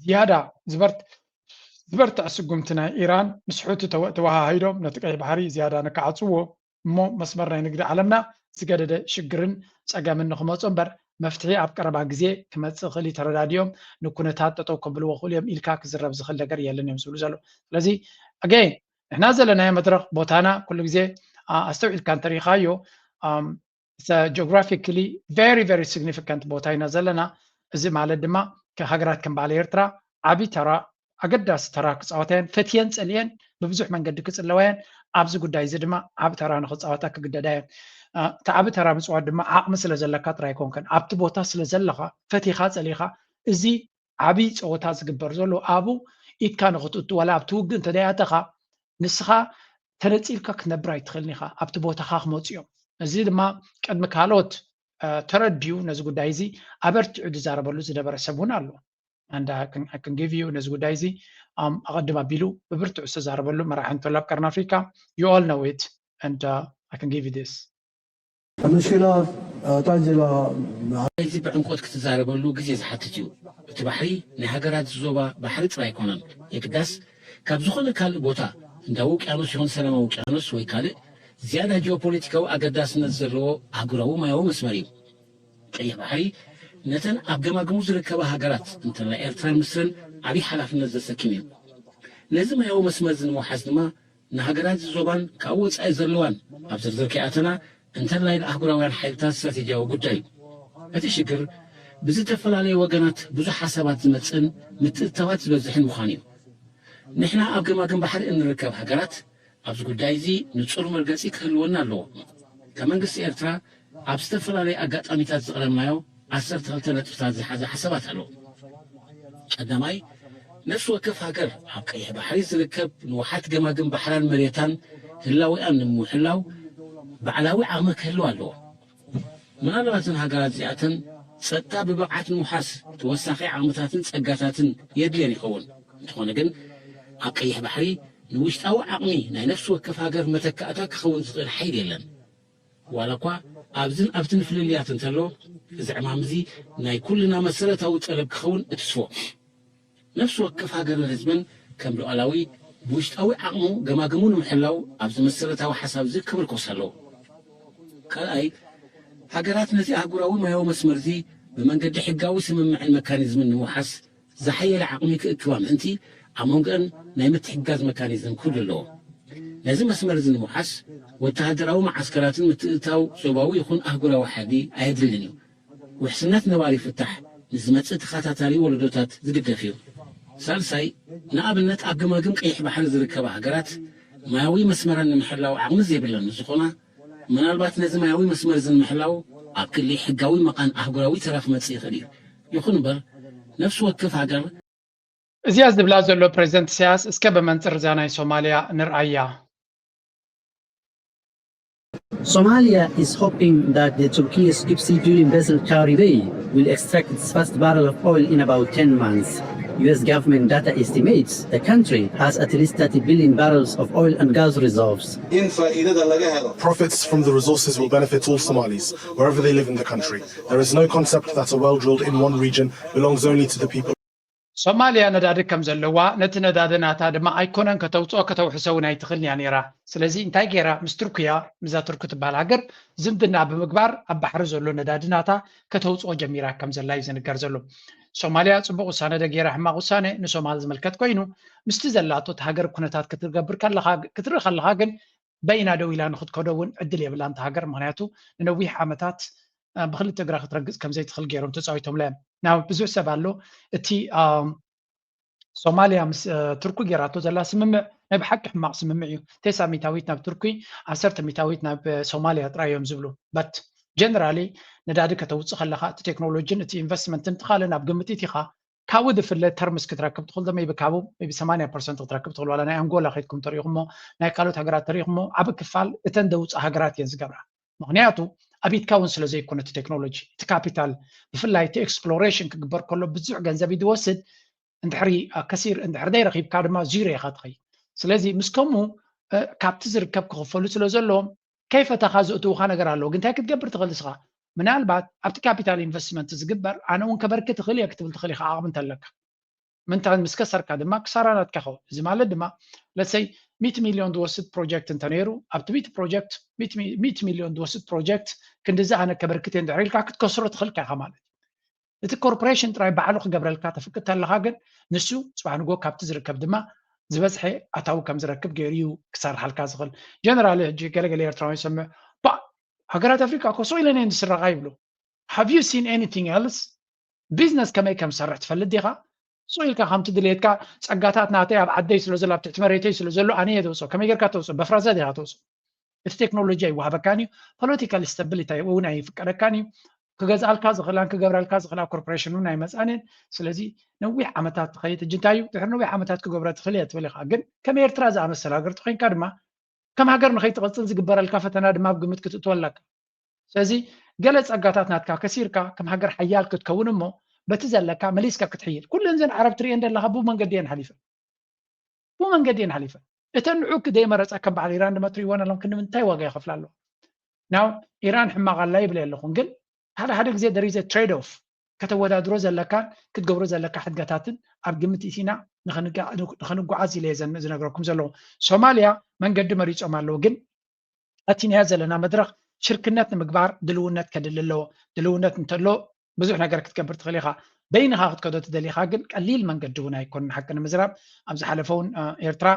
ዝያዳ ዝበርትዕ ስጉምቲ ናይ ኢራን ምስ ሕቱ ተወሃሂዶም ነቲ ቀይሕ ባሕሪ ዝያዳ ንክዓፅዎ እሞ መስመር ናይ ንግዲ ዓለምና ዝገደደ ሽግርን ፀገምን ንክመፁ እምበር መፍትሒ ኣብ ቀረባ ግዜ ክመፅእ ክእል ተረዳድዮም ንኩነታት ጠጠው ከብልዎ ክእሉ እዮም ኢልካ ክዝረብ ዝኽእል ነገር የለን እዮም ዝብሉ ዘሎ ስለዚ ኣገይን ንሕና ዘለናዮ መድረክ ቦታና ኩሉ ግዜ ኣስተውዒልካ እንተሪኢኻዮ ጂኦግራፊካሊ ቨሪ ቨሪ ሲግኒፊካንት ቦታ ኢና ዘለና እዚ ማለት ድማ ሃገራት ከም በዓል ኤርትራ ዓብይ ተራ ኣገዳሲ ተራ ክፃወታየን ፈትየን ፀልየን ብብዙሕ መንገዲ ክፅለዋየን ኣብዚ ጉዳይ እዚ ድማ ዓብ ተራ ንክፃወታ ክግደዳ እየን እቲ ዓብ ተራ ምፅዋት ድማ ዓቕሚ ስለ ዘለካ ጥራይ ኮንከን ኣብቲ ቦታ ስለ ዘለካ ፈቲኻ ፀሊኻ እዚ ዓብይ ፀወታ ዝግበር ዘሎ ኣብኡ ኢድካ ንክትእቱ ዋላ ኣብቲ ውግእ እንተደያተኻ ንስኻ ተነፂልካ ክትነብር ኣይትኽእልኒ ኢኻ ኣብቲ ቦታኻ ክመፁ እዮም እዚ ድማ ቅድሚ ካልኦት ተረድዩ ነዚ ጉዳይ እዚ ኣበርቲዑ ዝዛረበሉ ዝነበረ ሰብ እውን ኣሎ and I can give you ነዚ ጉዳይ እዚ ኣቐድም ኣቢሉ ብብርትዑ ዝተዛረበሉ መራሒ እንተሎ ኣብ ቀርኒ ኣፍሪካ you all know it and I can give you this المشكلة تعجل እዚ ብዕንቆት ክትዛረበሉ ግዜ ዝሓትት እዩ እቲ ባሕሪ ናይ ሃገራት ዞባ ባሕሪ ጥራይ ኣይኮነን የግዳስ ካብ ዝኾነ ካልእ ቦታ እንዳ ውቅያኖስ ይኹን ሰላማዊ ውቅያኖስ ወይ ካልእ ዝያዳ ጂኦፖለቲካዊ ኣገዳስነት ዘለዎ ኣህጉራዊ ማያዊ መስመር እዩ ቀይሕ ባሕሪ ነተን ኣብ ገማግሙ ዝርከባ ሃገራት እንተላይ ኤርትራን ምስርን ዓብዪ ሓላፍነት ዘሰኪም እዩ ነዚ ማያዊ መስመር ንምውሓዝ ድማ ንሃገራት ዞባን ካብ ወፃኢ ዘለዋን ኣብ ዝርዝር ከይኣተና እንተላይ ንኣህጉራውያን ሓይልታት ስትራቴጂያዊ ጉዳይ እቲ ሽግር ብዝተፈላለዩ ወገናት ብዙሕ ሓሳባት ዝመፅን ምትእትታዋት ዝበዝሕን ምዃን እዩ ንሕና ኣብ ገማግም ባሕሪ እንርከብ ሃገራት ኣብዚ ጉዳይ እዚ ንፁር መርገፂ ክህልወና ኣለዎ ካብ መንግስቲ ኤርትራ ኣብ ዝተፈላለዩ ኣጋጣሚታት ዝቕረብናዮ 12 ነጥብታት ዝሓዘ ሓሳባት ኣለዎ ቀዳማይ ነፍሲ ወከፍ ሃገር ኣብ ቀይሕ ባሕሪ ዝርከብ ንውሓት ገማግም ባሕራን መሬታን ህላዊኣን ንምሕላው ባዕላዊ ዓቕሚ ክህልው ኣለዎ ምናልባትን ሃገራት እዚኣተን ፀጥታ ብብቕዓት ንምውሓስ ተወሳኺ ዓቕምታትን ፀጋታትን የድልየን ይኸውን እንተኾነ ግን ኣብ ቀይሕ ባሕሪ ንውሽጣዊ ዓቕሚ ናይ ነፍሲ ወከፍ ሃገር መተካእታ ክኸውን ዝኽእል ሓይል የለን ዋላ እኳ ኣብዝን ኣብትን ፍልልያት እንተሎ እዚ ዕማም እዚ ናይ ኩልና መሰረታዊ ጠለብ ክኸውን እትስፎ ነፍሲ ወከፍ ሃገርን ህዝብን ከም ሉዓላዊ ብውሽጣዊ ዓቕሙ ገማግሙ ንምሕላው ኣብዚ መሰረታዊ ሓሳብ እዚ ክምርኮስ ኣለዎ ካልኣይ ሃገራት ነዚ ኣህጉራዊ ማያዊ መስመር እዚ ብመንገዲ ሕጋዊ ስምምዕን መካኒዝምን ንምውሓስ ዝሓየለ ዓቕሚ ክእክባ ምእንቲ ኣብ መንጎአን ናይ ምትሕጋዝ መካኒዝም ክህሉ ኣለዎ ነዚ መስመር እዚ ንምውሓስ ወተሃደራዊ ማዓስከራትን ምትእታው ዞባዊ ይኹን ኣህጉራዊ ሓዲ ኣየድልን እዩ ውሕስነት ነባሪ ይፍታሕ ንዝመፅእ ተኸታታሊ ወለዶታት ዝድገፍ እዩ ሳልሳይ ንኣብነት ኣብ ገማግም ቀይሕ ባሕሪ ዝርከባ ሃገራት ማያዊ መስመረን ንምሕላው ዓቕሚ ዘይብለን ዝኾና ምናልባት ነዚ ማያዊ መስመር እዚ ንምሕላው ኣብ ክሊ ሕጋዊ መቓን ኣህጉራዊ ተራፍ መፅእ ይኽእል እዩ ይኹን እምበር ነፍሲ ወከፍ ሃገር እዚኣ ዝብላ ዘሎ ፕሬዚደንት ኢሳያስ እስከ በመንፅር እዛ ናይ ሶማልያ ንርአያ Somalia is hoping that the Turkey's deep sea drilling vessel Charibay will extract its first barrel of oil in about 10 months. US government data estimates the country has at least 30 billion barrels of oil and gas reserves. Profits from the resources will benefit all Somalis, wherever they live in the country. There is no concept that a well drilled in one region belongs only to the people. ሶማልያ ነዳዲ ከም ዘለዋ ነቲ ነዳዲ ናታ ድማ ኣይኮነን ከተውፅኦ ከተውሕሰው ናይ ትኽእል እያ ነይራ ስለዚ እንታይ ገይራ ምስ ቱርክያ ምዛ ቱርክ ትበሃል ሃገር ዝምድና ብምግባር ኣብ ባሕሪ ዘሎ ነዳዲ ናታ ከተውፅኦ ጀሚራ ከም ዘላ እዩ ዝንገር ዘሎ ሶማልያ ፅቡቅ ውሳነ ደገይራ ሕማቅ ውሳነ ንሶማል ዝምልከት ኮይኑ ምስቲ ዘላቶ እቲ ሃገር ኩነታት ክትገብር ከለኻ ክትርኢ ከለኻ ግን በይና ደው ኢላ ንክትከዶ እውን ዕድል የብላ እንተ ሃገር ምክንያቱ ንነዊሕ ዓመታት ብክልተ እግራ ክትረግፅ ከም ዘይትኽእል ገይሮም ተፃዊቶም ለያ ናው ብዙሕ ሰብ ኣሎ እቲ ሶማልያ ምስ ቱርክ ገይራቶ ዘላ ስምምዕ ናይ ብሓቂ ሕማቅ ስምምዕ እዩ 9 ሚታዊት ናብ ቱርኪ 10 ሚታዊት ናብ ሶማልያ ጥራዮም ዝብሉ በት ጀነራሊ ነዳዲ ከተውፅእ ከለኻ እቲ ቴክኖሎጂን እቲ ኢንቨስትመንትን ትኻለ ናብ ግምት ኢኻ ካብኡ ዝፍለ ተርምስ ክትረክብ ትኽእል ደሞ ይብካቡ ብ80% ክትረክብ ትኽእል ዋላ ናይ አንጎላ ኸይድኩም ተሪኢኹሞ ናይ ካልኦት ሃገራት ተሪኢኹሞ ዓብ ክፋል እተን ደውፅእ ሃገራት እየን ዝገብራ ምክንያቱ ኣብኢትካ እውን ስለ ዘይኮነ እቲ ቴክኖሎጂ እቲ ካፒታል ብፍላይ እቲ ኤክስፕሎሬሽን ክግበር ከሎ ብዙሕ ገንዘብ ይድወስድ እንድሕሪ ከሲር እንድሕር ዘይረኺብካ ድማ ዚሮ ኢኻ ትኸይድ ስለዚ ምስ ከምኡ ካብቲ ዝርከብ ክኽፈሉ ስለ ዘለዎም ከይፈተኻ ዝእትውኻ ነገር ኣለዎ ግን እንታይ ክትገብር ትኽእል እስኻ ምናልባት ኣብቲ ካፒታል ኢንቨስትመንት ዝግበር ኣነ እውን ከበርክ ትኽእል እየ ክትብል ትኽእል ኢኻ ዓቕሚ እንተለካ ምንታይ ምስ ከሰርካ ድማ ክሳራ ናትካ ይኸውን እዚ ማለት ድማ ለሰይ 100 ሚሊዮን ዝወስድ ፕሮጀክት እንተ ነይሩ ኣብቲ 100 ሚሊዮን ዝወስድ ፕሮጀክት ክንዲዚ ኣነ ከበርክት እየ እንድሕር ኢልካ ክትከስሮ ትኽእልካ ኢኻ ማለት እቲ ኮርፖሬሽን ጥራይ ባዕሉ ክገብረልካ ተፍቅድ ተለኻ ግን ንሱ ፅባሕ ንጎ ካብቲ ዝርከብ ድማ ዝበዝሐ ኣታዊ ከም ዝረክብ ገይሩ እዩ ክሰርሓልካ ዝኽእል ጀነራል ሕጂ ገለገለ ኤርትራዊ ሰምዕ ሃገራት ኣፍሪካ ኮሶ ኢለን እየን ዝስረቓ ይብሉ ሃቭ ዩ ሲን ኤኒቲንግ ኤልስ ቢዝነስ ከመይ ከም ዝሰርሕ ትፈልጥ ዲኻ ሶኢልካ ከምቲ ድሌትካ ፀጋታት ናተይ ኣብ ዓደይ ስለ ዘሎ ኣብ ትሕቲ መሬተይ ስለ ዘሎ ኣነ እየ ተውፅኦ ከመይ ጌርካ ተውፅኦ በፍራዛ ዲኻ ተውፅኦ እቲ ቴክኖሎጂ ኣይወሃበካን እዩ ፖለቲካል ስታቢሊቲ እውን ኣይፍቀደካን እዩ ክገዝኣልካ ዝኽእላን ክገብረልካ ዝኽእላ ኮርፖሬሽን እውን ኣይመፃንን ስለዚ ነዊሕ ዓመታት ትኸይድ እጂ እንታይ እዩ ድሕሪ ነዊሕ ዓመታት ክገብረ ትኽእል እየ ትብል ኢኻ ግን ከም ኤርትራ ዝኣመሰለ ሃገር ትኮይንካ ድማ ከም ሃገር ንኸይትቕፅል ዝግበረልካ ፈተና ድማ ብግምት ክትእትወ ኣለካ ስለዚ ገለ ፀጋታት ናትካ ከሲርካ ከም ሃገር ሓያል ክትከውን እሞ በቲ ዘለካ መሊስካ ክትሕይል ኩለን ዘን ዓረብ ትሪእየን ዘለካ ብመንገዲ እየን ሓሊፈን እተን ንዑ ክደይመረፃ ከም በዓል ኢራን ድማ ትሪእወን ኣሎም ክንምንታይ ዋጋ ይኸፍላ ኣለዎ ናው ኢራን ሕማቕ ኣላ ይብል ኣለኹን ግን ሓደ ግዜ there is a trade off ከተወዳድሮ ዘለካ ክትገብሮ ዘለካ ሕግጋታትን ኣብ ግምት ኢቲና ንኽንጓዓዝ ኢለ ዝነግረኩም ዘለኹ ሶማልያ መንገዲ መሪፆም ኣለዉ ግን ኣቲንያ ዘለና መድረኽ ሽርክነት ንምግባር ድልውነት ከድል ኣለዎ ድልውነት እንተሎ ብዙሕ ነገር ክትገብር ትኽእል ኢኻ በይንኻ ክትከዶ ትደሊኻ ግን ቀሊል መንገዲ እውን ኣይኮነን ሓቂ ንምዝራብ ኣብ ዝሓለፈውን ኤርትራ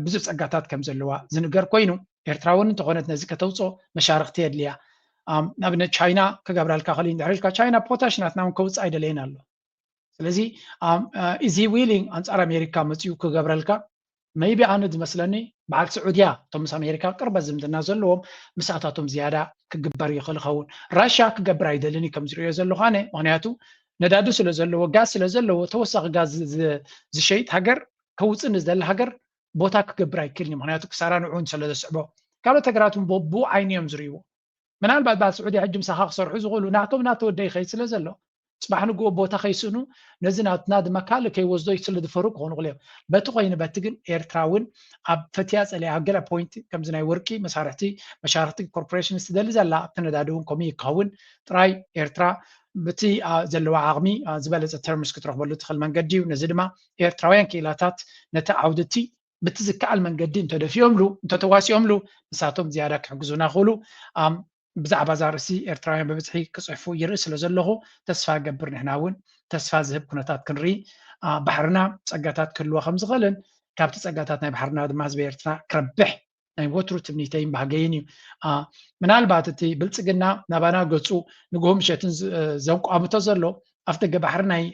ብዙሕ ፀጋታት ከም ዘለዋ ዝንገር ኮይኑ ኤርትራ እውን እንተኾነት ነዚ ከተውፅኦ መሻርክቲ የድልያ ንኣብነት ቻይና ክገብራልካ ኽእል እንድሕሪልካ ቻይና ፖታሽ ናትና እውን ከውፅእ ኣይደለየን ኣሎ ስለዚ ኢዚ ዊሊንግ ኣንጻር ኣሜሪካ መፅኡ ክገብረልካ መይቢ ኣነ ዝመስለኒ በዓል ስዑድያ እቶም ምስ ኣሜሪካ ቅርበት ዝምድና ዘለዎም ምስኣታቶም ዝያዳ ክግበር ይኽእል ይኸውን ራሽያ ክገብር ኣይደልን ከም ዝሪኦ ዘለኹ ኣነ ምክንያቱ ነዳዱ ስለ ዘለዎ ጋዝ ስለ ዘለዎ ተወሳኺ ጋዝ ዝሸይጥ ሃገር ከውፅእ ንዝደሊ ሃገር ቦታ ክገብር ኣይክእልን ምክንያቱ ክሳራ ንዑን ስለ ዘስዕቦ ካልኦት ሃገራት እውን ብኡ ዓይኒ እዮም ዝርእይዎ ምናልባት በዓል ስዑድያ ሕጂ ምሳኻ ክሰርሑ ዝኽእሉ ናቶም ናተወደይ ኸይድ ስለ ዘሎ ፅባሕ ንግኦ ቦታ ከይስእኑ ነዚ ናትና ድማ ካልእ ከይወስዶ ስለ ዝፈሩ ክኾኑ ይኽእሉ እዮም በቲ ኮይኑ በቲ ግን ኤርትራ እውን ኣብ ፈትያ ፀለያ ኣብ ገለ ፖይንት ከምዚ ናይ ወርቂ መሻርክቲ ኮርፖሬሽን ዝደሊ ዘላ ኣብቲ ነዳዲ እውን ከምኡ ይክኸውን ጥራይ ኤርትራ በቲ ዘለዋ ዓቕሚ ዝበለፀ ተርምስ ክትረክበሉ ትኽእል መንገዲ እዩ ነዚ ድማ ኤርትራውያን ክኢላታት ነቲ ዓውድቲ በቲ ዝከኣል መንገዲ እንተደፊኦምሉ እንተተዋሲኦምሉ ንሳቶም ዝያዳ ክሕግዙና ይኽእሉ ብዛዕባ እዛ ርእሲ ኤርትራውያን ብብዝሒ ክፅሕፉ ይርኢ ስለ ዘለኹ ተስፋ ገብር ንሕና እውን ተስፋ ዝህብ ኩነታት ክንርኢ ባሕርና ፀጋታት ክህልዎ ከም ዝኽእልን ካብቲ ፀጋታት ናይ ባሕርና ድማ ህዝቢ ኤርትራ ክረብሕ ናይ ወትሩ ትምኒተይን ባህገይን እዩ ምናልባት እቲ ብልፅግና ናባና ገፁ ንግሆ ምሸትን ዘንቋምቶ ዘሎ ኣብቲ ገባሕሪ ናይ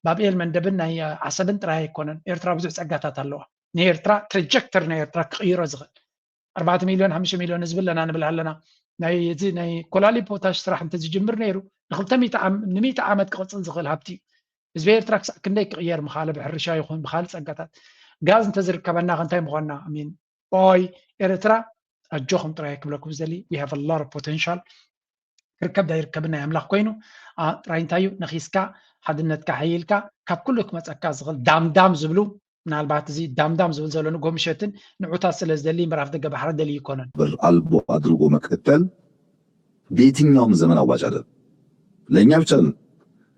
ባብኤል መንደብን ናይ ዓሰብን ጥራይ ኣይኮነን ኤርትራ ብዙሕ ፀጋታት ኣለዋ ንኤርትራ ትራጀክተሪ ናይ ኤርትራ ክቅይሮ ዝኽእል 4 ሚልዮን 5 ሚልዮን ህዝቢ ኣለና ንብል ኣለና ናይ ኮላሊ ፖታሽ ስራሕ እንተዝጅምር ነይሩ ን100 ዓመት ክቕፅል ዝኽእል ሃብቲ ህዝቢ ኤርትራ ክሳብ ክንደይ ክቕየር ምኻለ ብሕርሻ ይኹን ብካልእ ፀጋታት ጋዝ እንተዝርከበና እንታይ ምኾንና ሚን ቦይ ኤርትራ ኣጆኹም ጥራይ ክብለኩም ዝደሊ we have a lot of potential ክርከብ ዳይርከብና ኣምላኽ ኮይኑ ጥራይ እንታይ እዩ ነኺስካ ሓድነትካ ሓይልካ ካብ ኩሉ ክመፀካ ዝኽእል ዳምዳም ዝብሉ ምናልባት እዚ ዳምዳም ዝብል ዘሎ ንጎ ምሸትን ንዑታት ስለ ዝደሊ ምዕራፍ ደገ ባሕሪ ደሊ ይኮነን አልቦ አድርጎ መቀጠል በየትኛውም ዘመን አዋጭ አይደለም። ለእኛ ብቻ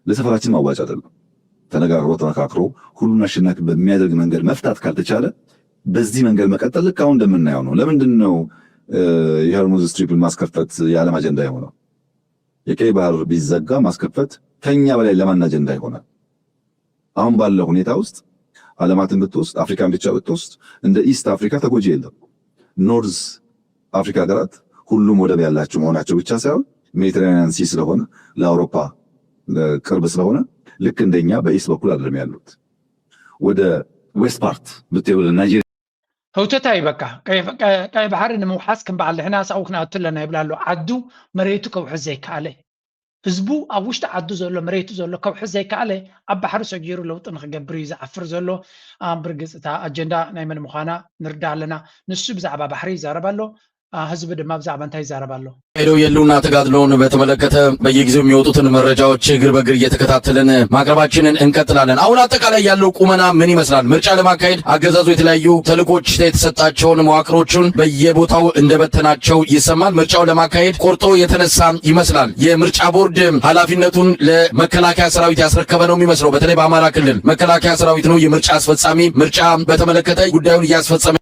ለሰፈራችን አዋጭ አይደለም። ተነጋግሮ ተመካክሮ ሁሉን አሸናፊ በሚያደርግ መንገድ መፍታት ካልተቻለ በዚህ መንገድ መቀጠል ልክ አሁን እንደምናየው ነው። ለምንድን ነው የሆርሙዝ ስትሪፕን ማስከፈት የዓለም አጀንዳ የሆነው? የቀይ ባህር ቢዘጋ ማስከፈት ከኛ በላይ ለማን አጀንዳ ይሆናል? አሁን ባለው ሁኔታ ውስጥ ዓለማትን ብትወስድ አፍሪካን ብቻ ብትወስድ እንደ ኢስት አፍሪካ ተጎጂ የለም። ኖርዝ አፍሪካ ሀገራት ሁሉም ወደብ ያላቸው መሆናቸው ብቻ ሳይሆን ሜዲትራኒያን ሲ ስለሆነ ለአውሮፓ ቅርብ ስለሆነ ልክ እንደኛ በኢስት በኩል አይደለም ያሉት። ወደ ዌስት ፓርት ብትሄድ ወደ ናይጄሪያ ህውተታይ በቃ ቀይ ባህሪ ንምውሓስ ክንበዓል ንሕና ሳኡ ክንኣቱ ኣለና ይብላሉ ዓዱ መሬቱ ከውሕዝ ዘይከኣለ ህዝቡ ኣብ ውሽጢ ዓዱ ዘሎ መሬቱ ዘሎ ከውሕዝ ዘይከኣለ ኣብ ባሕሪ ሰጊሩ ለውጢ ንክገብር እዩ ዝዓፍር ዘሎ ብርግፅ እታ ኣጀንዳ ናይ መን ምዃና ንርዳእ ኣለና ንሱ ብዛዕባ ባሕሪ ይዛረብ ኣሎ ህዝብ ድማ ብዛዕባ እንታይ ይዛረብ ኣሎ ሄደው የሉና ተጋድሎውን በተመለከተ በየጊዜው የሚወጡትን መረጃዎች እግር በእግር እየተከታተልን ማቅረባችንን እንቀጥላለን። አሁን አጠቃላይ ያለው ቁመና ምን ይመስላል? ምርጫ ለማካሄድ አገዛዙ የተለያዩ ተልእኮች የተሰጣቸውን መዋቅሮቹን በየቦታው እንደበተናቸው ይሰማል። ምርጫው ለማካሄድ ቆርጦ የተነሳ ይመስላል። የምርጫ ቦርድ ኃላፊነቱን ለመከላከያ ሰራዊት ያስረከበ ነው የሚመስለው። በተለይ በአማራ ክልል መከላከያ ሰራዊት ነው የምርጫ አስፈጻሚ። ምርጫ በተመለከተ ጉዳዩን እያስፈጸመ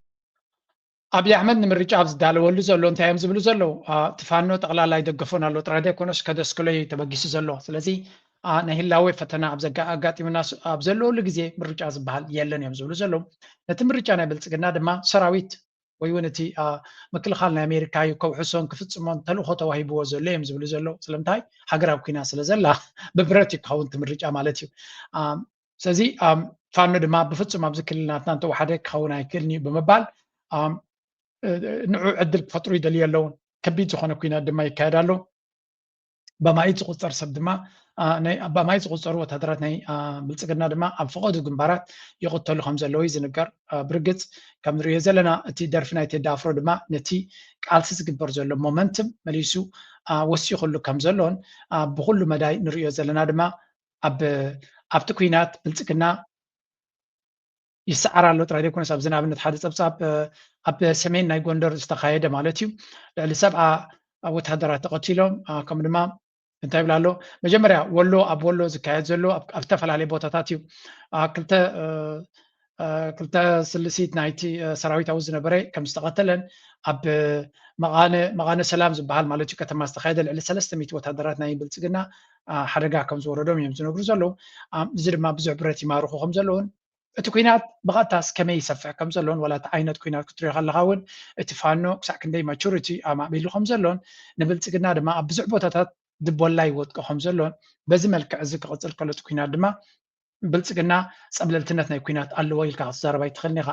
ኣብይ ኣሕመድ ንምርጫ ኣብ ዝዳለወሉ ዘሎ እንታይ እዮም ዝብሉ ዘለው ትፋኖ ጠቕላላ ይደገፉን ኣሎ ጥራይ ዘይኮነስ ከደስክሎይ ተበጊሱ ዘሎ ስለዚ ናይ ህላዌ ፈተና ኣብ ኣጋጢሙና ኣብ ዘለወሉ ግዜ ምርጫ ዝበሃል የለን እዮም ዝብሉ ዘለው ነቲ ምርጫ ናይ ብልፅግና ድማ ሰራዊት ወይ እውን እቲ ምክልኻል ናይ ኣሜሪካ እዩ ከውሕሶን ክፍፅሞን ተልእኮ ተዋሂብዎ ዘሎ እዮም ዝብሉ ዘለው ስለምንታይ ሃገራዊ ኩና ስለ ዘላ ብብረት እዩ ክኸውን እቲ ምርጫ ማለት እዩ ስለዚ ፋኖ ድማ ብፍፁም ኣብዚ ክልልናትና እንተወሓደ ክኸውን ኣይክእልን እዩ ብምባል ንዑ ዕድል ክፈጥሩ ይደልዩ ኣለውን ከቢድ ዝኾነ ኩናት ድማ ይካየድ ኣሎ በማይት ዝቁፀር ሰብ ድማ በማይት ዝቁፀሩ ወታደራት ናይ ብልፅግና ድማ ኣብ ፈቐዱ ግንባራት ይቕተሉ ከም ዘለዉ ዝንገር ብርግፅ ከም ንሪኦ ዘለና እቲ ደርፊ ናይ ቴዲ ኣፍሮ ድማ ነቲ ቃልሲ ዝግበር ዘሎ ሞመንትም መሊሱ ወሲኹሉ ከም ዘሎን ብኩሉ መዳይ ንሪኦ ዘለና ድማ ኣብቲ ኩናት ብልፅግና ይሰዓር ኣሎ ጥራይ ዘይኮነስ ኣብዚ ንኣብነት ሓደ ፀብፃብ ኣብ ሰሜን ናይ ጎንደር ዝተካየደ ማለት እዩ ልዕሊ 70 ወታደራት ተቆቲሎም ከም ድማ እንታይ ብላሎ መጀመርያ ወሎ ኣብ ወሎ ዝካየድ ዘሎ ኣብ ተፈላለየ ቦታታት እዩ ክልተ ስልሲት ናይቲ ሰራዊት ኣብ ዝነበረ ከም ዝተቐተለን ኣብ መቃነ ሰላም ዝበሃል ማለት እዩ ከተማ ዝተካየደ ልዕሊ 300 ወታደራት ናይ ብልጽግና ሓደጋ ከም ዝወረዶም እዮም ዝነግሩ ዘለዉ እዚ ድማ ብዙሕ ብረት ይማርኹ ከም ዘለውን እቲ ኩናት ብቐጥታስ ከመይ ይሰፍሕ ከም ዘለውን ወላ እቲ ዓይነት ኩናት ክትሪኦ ከለካ እውን እቲ ፋኖ ክሳዕ ክንደይ ማቹሪቲ ኣማዕቢሉ ከም ዘለውን ንብልጽግና ድማ ኣብ ብዙሕ ቦታታት ድቦላ ይወጥቆ ከም ዘለውን በዚ መልክዕ እዚ ክቕፅል ከሎ እቲ ኩናት ድማ ብልጽግና ፀብለልትነት ናይ ኩናት ኣለዎ ኢልካ ክትዛረባ ይትኽእልኒ ኢኻ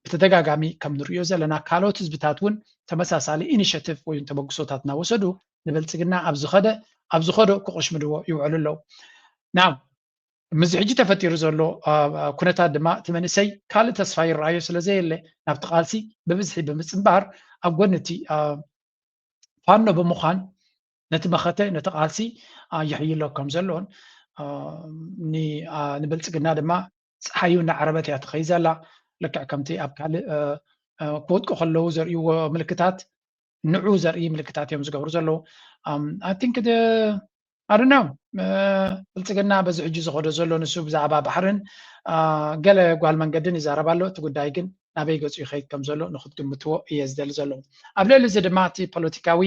ብተደጋጋሚ ከም ንሪኦ ዘለና ካልኦት ህዝብታት እውን ተመሳሳሊ ኢኒሽቲቭ ወይ ተበግሶታት እናወሰዱ ንብልጽግና ኣብ ዝኸዶ ክቆሽምድዎ ይውዕሉ ኣለዉ ናው ምዚ ሕጂ ተፈጢሩ ዘሎ ኩነታት ድማ እቲ መንእሰይ ካልእ ተስፋ ይረኣዮ ስለዘየለ ናብቲ ቃልሲ ብብዝሒ ብምፅምባር ኣብ ጎኒ እቲ ፋኖ ብምዃን ነቲ መኸተ ነቲ ቃልሲ ይሕይሎ ከም ዘለዎን ንብልጽግና ድማ ፀሓዩ እናዓረበት እያ ትኸይ ዘላ ልክዕ ከምቲ ኣብ ካልእ ክወድቁ ከለዉ ዘርእይዎ ምልክታት ንዑ ዘርኢ ምልክታት እዮም ዝገብሩ ዘለዉ ኣይ ቲንክ ኣድና ብልጽግና በዚ ሕጂ ዝኸዶ ዘሎ ንሱ ብዛዕባ ባሕርን ገለ ጓል መንገድን ይዛረባ ኣሎ እቲ ጉዳይ ግን ናበይ ገፁ ይኸይድ ከም ዘሎ ንክትግምትዎ እየ ዝደሊ ዘለዉ ኣብ ልዕሊ እዚ ድማ እቲ ፖለቲካዊ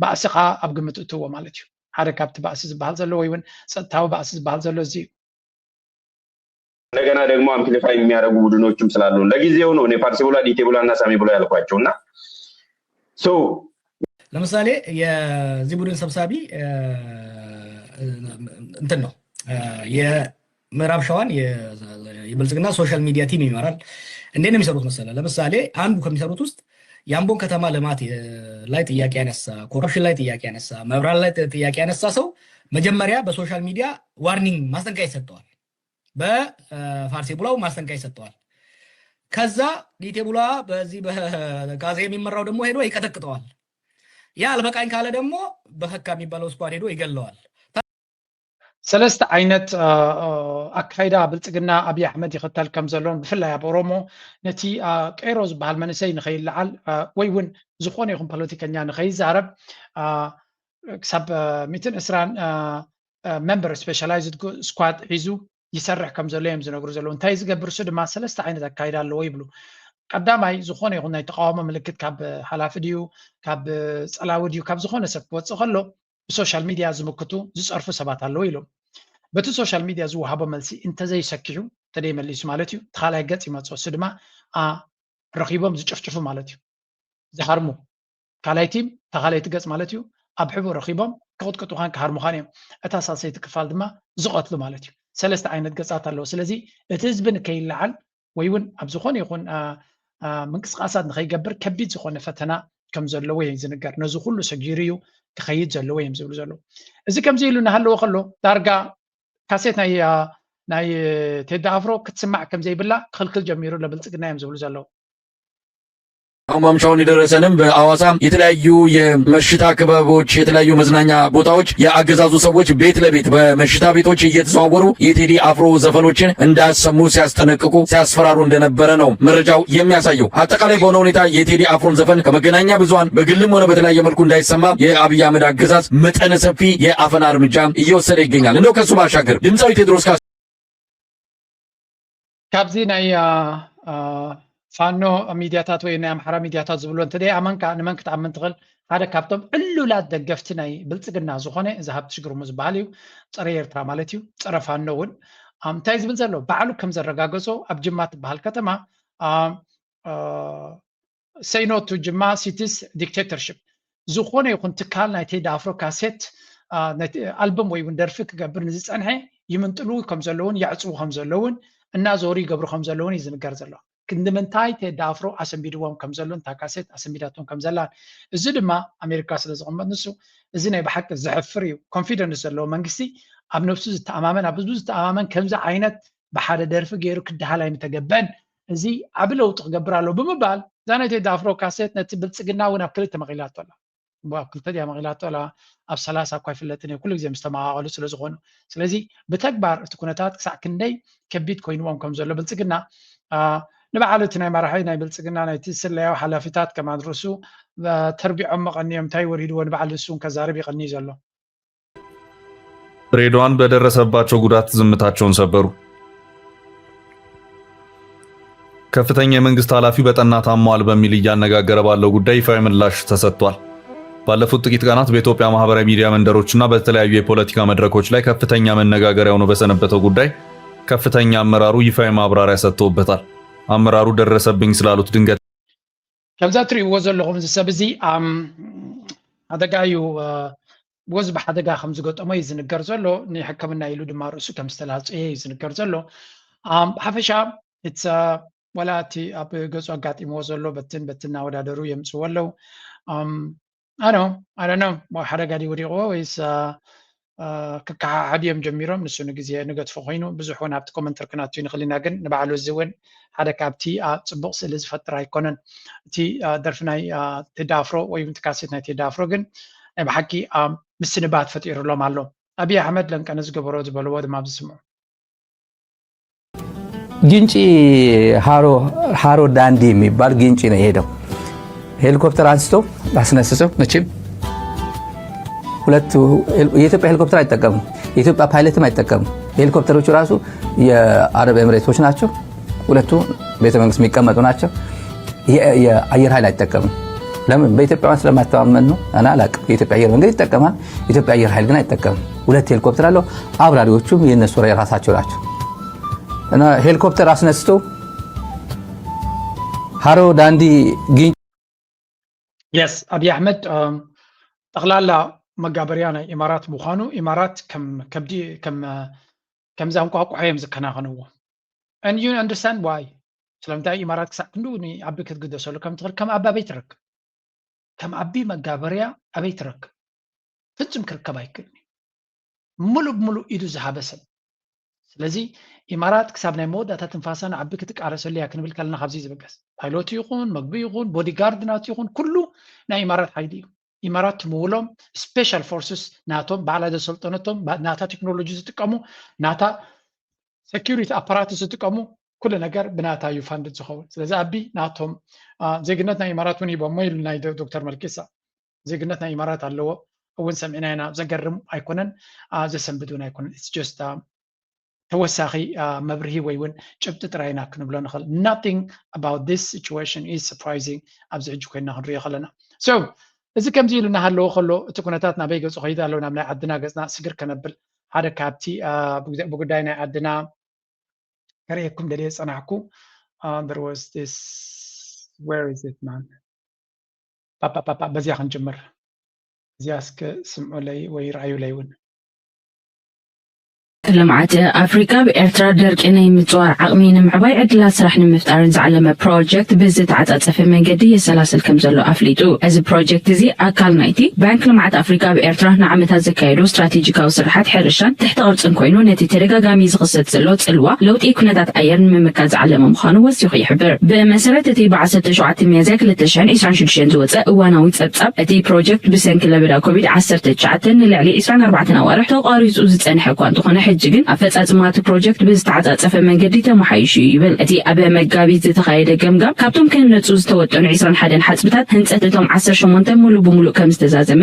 ባእሲኻ ኣብ ግምት እትዎ ማለት እዩ ሓደ ካብቲ ባእሲ ዝበሃል ዘሎ ወይ እውን ፀጥታዊ ባእሲ ዝበሃል ዘሎ እዚ እንደገና ደግሞ አምፕሊፋይ የሚያደርጉ ቡድኖችም ስላሉ ለጊዜው ነው እኔ ፓርቲቡላ ዲቴቡላ እና ሳሚቡላ ያልኳቸውና ለምሳሌ የዚህ ቡድን ሰብሳቢ እንትን ነው የምዕራብ ሸዋን የብልጽግና ሶሻል ሚዲያ ቲም ይመራል። እንዴት ነው የሚሰሩት መሰለህ? ለምሳሌ አንዱ ከሚሰሩት ውስጥ የአምቦን ከተማ ልማት ላይ ጥያቄ ያነሳ፣ ኮረፕሽን ላይ ጥያቄ ያነሳ፣ መብራት ላይ ጥያቄ ያነሳ ሰው መጀመሪያ በሶሻል ሚዲያ ዋርኒንግ ማስጠንቀቂያ ይሰጠዋል። በፋርሲ ቡላው ማስጠንቀቂያ ይሰጠዋል። ከዛ ዲቴቡላ በዚህ በጋዜ የሚመራው ደግሞ ሄዶ ይቀጠቅጠዋል። ያ አልበቃኝ ካለ ደግሞ በፈካ የሚባለው ስኳድ ሄዶ ይገለዋል። ሰለስተ ዓይነት ኣካይዳ ብልጽግና ኣብይ ኣሕመድ ይኽተል ከም ዘሎን ብፍላይ ኣብ ኦሮሞ ነቲ ቀይሮ ዝበሃል መንእሰይ ንኸይለዓል ወይ እውን ዝኾነ ይኹን ፖለቲከኛ ንኸይዛረብ ክሳብ 120 ሜምበር ስፔሻላይዝድ ስኳድ ሒዙ ይሰርሕ ከም ዘሎ እዮም ዝነግሩ ዘለዉ እንታይ ዝገብር እሱ ድማ ሰለስተ ዓይነት ኣካይዳ ኣለዎ ይብሉ ቀዳማይ ዝኾነ ይኹን ናይ ተቃውሞ ምልክት ካብ ሓላፊ ድዩ ካብ ፀላዊ ድዩ ካብ ዝኾነ ሰብ ክወፅእ ከሎ ብሶሻል ሚድያ ዝምክቱ ዝፀርፉ ሰባት ኣለዉ ኢሎም በቲ ሶሻል ሚድያ ዝወሃቦ መልሲ እንተዘይሰኪዑ ተደይመሊሱ ማለት እዩ ተኻላይ ገፅ ይመፅኦ እሱ ድማ ረኺቦም ዝጭፍጭፉ ማለት እዩ ዝሃርሙ ካልኣይ ቲም ተኻለይቲ ገፅ ማለት እዩ ኣብ ሕቡ ረኺቦም ክቕጥቅጡኻን ክሃርሙኻን እዮም እታ ሳልሰይቲ ክፋል ድማ ዝቐትሉ ማለት እዩ ሰለስተ ዓይነት ገፃት ኣለዎ ስለዚ እቲ ህዝቢ ንከይለዓል ወይ እውን ኣብ ዝኾነ ይኹን ምንቅስቃሳት ንኸይገብር ከቢድ ዝኾነ ፈተና ከም ዘለዎ እዩ ዝንገር ነዚ ኩሉ ሰጊሩ እዩ ክኸይድ ዘለዎ እዮም ዝብሉ ዘለዉ እዚ ከምዚ ኢሉ እናሃለዎ ከሎ ዳርጋ ካሴት ናይ ቴዲ ኣፍሮ ክትስማዕ ከምዘይብላ ክልክል ጀሚሩ ለብልጽግና እዮም ዝብሉ ዘለዉ ማምሻውን የደረሰንም በአዋሳ የተለያዩ የመሽታ ክበቦች የተለያዩ መዝናኛ ቦታዎች የአገዛዙ ሰዎች ቤት ለቤት በመሽታ ቤቶች እየተዘዋወሩ የቴዲ አፍሮ ዘፈኖችን እንዳሰሙ ሲያስጠነቅቁ ሲያስፈራሩ እንደነበረ ነው መረጃው የሚያሳየው። አጠቃላይ በሆነ ሁኔታ የቴዲ አፍሮን ዘፈን ከመገናኛ ብዙሃን በግልም ሆነ በተለያየ መልኩ እንዳይሰማ የአብይ አህመድ አገዛዝ መጠነ ሰፊ የአፈና እርምጃ እየወሰደ ይገኛል። እንደው ከሱ ባሻገር ድምፃዊ ቴዎድሮስ ካብዚ ናይ ፋኖ ሚድያታት ወይ ናይ ኣምሓራ ሚድያታት ዝብሎ እንተደይ ኣመንካ ንመን ክትኣምን ትኽእል ሓደ ካብቶም ዕሉላት ደገፍቲ ናይ ብልጽግና ዝኾነ እዚ ሃብቲ ሽግርሙ ዝበሃል እዩ ፀረ ኤርትራ ማለት እዩ ፀረ ፋኖ እውን እንታይ ዝብል ዘሎ ባዕሉ ከም ዘረጋገፆ ኣብ ጅማ ትበሃል ከተማ ሰይኖቱ ጅማ ሲቲስ ዲክቴተርሽፕ ዝኾነ ይኹን ትካል ናይ ቴዲ ኣፍሮ ካሴት ኣልበም ወይ እውን ደርፊ ክገብር ንዝፀንሐ ይምንጥሉ ከም ዘለውን ያዕፅቡ ከም ዘለውን እናዞሩ ይገብሩ ከም ዘለውን እዩ ዝንገር ዘሎ ክንድምንታይ ቴዲ ኣፍሮ ኣሰንቢድዎም ከም ዘሎ እንታ ካሴት ኣሰንቢዳቶም ከም ዘላን እዚ ድማ ኣሜሪካ ስለ ዝቕመጥ ንሱ እዚ ናይ ብሓቂ ዘሕፍር እዩ ኮንፊደንስ ዘለዎ መንግስቲ ኣብ ነፍሱ ዝተኣማመን ኣብ ህዝቡ ዝተኣማመን ከምዚ ዓይነት ብሓደ ደርፊ ገይሩ ክዳሃል ኣይምተገበአን እዚ ዓብ ለውጢ ክገብር ኣሎ ብምባል እዛ ናይ ቴዲ ኣፍሮ ካሴት ነቲ ብልጽግና እውን ኣብ ክልተ መቂላቶ ኣላ ኣብ ክልተ ድያ መቂላቶ ኣላ ኣብ 30 እኳ ይፍለጥን ኩሉ ግዜ ምስ ተመቃቐሉ ስለ ዝኾኑ ስለዚ ብተግባር እቲ ኩነታት ክሳዕ ክንደይ ከቢድ ኮይኑዎም ከም ዘሎ ብልጽግና نبعلت ناي مرحي ناي بلصقنا ناي تسليا وحلافيتات كما درسو تربيعهم مقنيهم تاي وريد ونبعل السون كزارب يقني زلو ሬድዋን በደረሰባቸው ጉዳት ዝምታቸውን ሰበሩ። ከፍተኛ የመንግስት ኃላፊው በጠና ታሟል በሚል እያነጋገረ ባለው ጉዳይ ይፋዊ ምላሽ ተሰጥቷል። ባለፉት ጥቂት ቀናት በኢትዮጵያ ማህበራዊ ሚዲያ መንደሮችና በተለያዩ የፖለቲካ መድረኮች ላይ ከፍተኛ መነጋገሪያ ሆኖ በሰነበተው ጉዳይ ከፍተኛ አመራሩ ይፋዊ ማብራሪያ ሰጥተውበታል። አመራሩ ደረሰብኝ ስላሉት ድንገት ከምዛ ትሪእዎ ዘለኹም ዝሰብ እዚ አደጋዩ ወዝ በሓደጋ ከም ዝገጠሞ ይዝንገር ዘሎ ንሕክምና ኢሉ ድማ ርእሱ ከም ዝተላፅየ ይዝንገር ዘሎ ብሓፈሻ it's ወላቲ ኣብ ገጹ ኣጋጢምዎ ዘሎ በትን እናወዳደሩ የምፅዎ ኣለው I don't know ሓደጋ ዲ ወዲቑ ወይስ ክከሓሓድ እዮም ጀሚሮም ንሱ ንግዜ ንገጥፎ ኮይኑ ብዙሕ እውን ኣብቲ ኮመንተር ክናቱ ንኽእል ኢና ግን ንባዕሉ እዚ እውን ሓደ ካብቲ ፅቡቕ ስእሊ ዝፈጥር ኣይኮነን እቲ ደርፊ ናይ ቴዲ ኣፍሮ ወይ እቲ ካሴት ናይ ቴዲ ኣፍሮ ግን ናይ ብሓቂ ምስንባት ፈጢሩሎም ኣሎ ኣብይ ኣሕመድ ለንቀነ ዝገበሮ ዝበልዎ ድማ ብስምዑ ግንጪ ሃሮ ዳንዲ የሚባል ግንጪ ነው የሄደው ሄሊኮፕተር አንስቶ አስነስሰው መቼም ሁለቱ የኢትዮጵያ ሄሊኮፕተር አይጠቀሙም የኢትዮጵያ ፓይለትም አይጠቀሙም ሄሊኮፕተሮቹ ራሱ የአረብ ኤሚሬቶች ናቸው ሁለቱ ቤተ መንግስት የሚቀመጡ ናቸው የአየር ኃይል አይጠቀሙም ለምን በኢትዮጵያ ስለማይተማመን ነው አና አላቅም የኢትዮጵያ አየር መንገድ ይጠቀማል የኢትዮጵያ አየር ኃይል ግን አይጠቀምም ሁለት ሄሊኮፕተር አለው አብራሪዎቹም የነሱ ራሳቸው ናቸው እና ሄሊኮፕተር አስነስቶ ሃሮ ዳንዲ ግንጪ Yes, Abiy Ahmed ጠቅላላ መጋበርያ ናይ ኢማራት ምዃኑ ኢማራት ከም ዛንቋቁሖም ዝከናኸንዎ and you understand why ስለምንታይ ኢማራት ክሳብ ክንዱ ንዓቢ ክትግደሰሉ ከም ትኽእል ከም ኣባ ቤት ትረክብ ከም ኣቢ መጋበርያ ኣበይ ትረክብ ፍጹም ክርከብ ኣይክእልኒ ሙሉእ ብሙሉእ ኢዱ ዝሃበሰብ ስለዚ ኢማራት ክሳብ ናይ መወዳእታ ትንፋሳን ዓቢ ክትቃረሰሉ እያ ክንብል ከለና ካብዚ ዝብገስ ፓይሎት ይኹን መግቢ ይኹን ቦዲጋርድ ናት ይኹን ኩሉ ናይ ኢማራት ሓይሊ እዩ ኢማራት ትምውሎም ስፔሻል ፎርስስ ናቶም ባዕላ ዘሰልጠነቶም ናታ ቴክኖሎጂ ዝጥቀሙ ናታ ሴኪሪቲ ኣፓራትስ ዝጥቀሙ ኩሉ ነገር ብናታ እዩ ፋንድድ ዝኸውን ስለዚ ኣቢ ናቶም ዜግነት ናይ ኢማራት እውን ሂቦሞ ኢሉ ናይ ዶክተር መልኪሳ ዜግነት ናይ ኢማራት ኣለዎ እውን ሰሚዕና ኢና ዘገርም ኣይኮነን ዘሰንብድ እውን ኣይኮነን ኢትስ ጀስት ተወሳኺ መብርሂ ወይ እውን ጭብጢ ጥራይና ክንብሎ ንኽእል nothing about this situation is surprising ኣብዚ ሕጂ ኮይና ክንሪኦ ከለና so እዚ ከምዚ ኢሉ እናሃለዎ ከሎ እቲ ኩነታት ናበይ ገፁ ከይዱ ኣሎ ናብ ናይ ዓድና ገፅና ስግር ከነብል ሓደ ካብቲ ብጉዳይ ናይ ዓድና ከርእየኩም ደልየ ፀናሕኩ there was this where is it man በዚያ ክንጅምር እዚያ እስከ ስምዑ ለይ ወይ ረአዩ ለይ እውን ልምዓት ኣፍሪካ ብኤርትራ ደርቂ ናይ ምፅዋር ዓቕሚ ንምዕባይ ዕድላት ስራሕ ንምፍጣርን ዝዓለመ ፕሮጀክት ብዝተዓፃፀፈ መንገዲ የሰላስል ከም ዘሎ ኣፍሊጡ እዚ ፕሮጀክት እዚ ኣካል ናይቲ ባንክ ልምዓት ኣፍሪካ ብኤርትራ ንዓመታት ዘካየዶ ስትራቴጂካዊ ስራሓት ሕርሻን ትሕቲ ቅርፅን ኮይኑ ነቲ ተደጋጋሚ ዝኽሰት ዘሎ ፅልዋ ለውጢ ኩነታት ኣየር ንምምካት ዝዓለመ ምዃኑ ወሲኹ ይሕብር ብመሰረት እቲ ብ17 ሚያዝያ 2026 ዝወፀ እዋናዊ ፀብፃብ እቲ ፕሮጀክት ብሰንኪ ለበዳ ኮቪድ-19 ንልዕሊ 24 ኣዋርሕ ተቋሪፁ ዝፀንሐ እኳ እንተኾነ ግን ኣፈጻጽማት ፕሮጀክት ብዝተዓፃፀፈ መንገዲ ተመሓይሹ ይብል እቲ ኣብ መጋቢት ዝተኻየደ ገምጋም ካብቶም ክህነፁ ዝተወጠኑ 21 ሓፅብታት ህንፀት እቶም 18 ሙሉእ ብሙሉእ ከም ዝተዛዘመ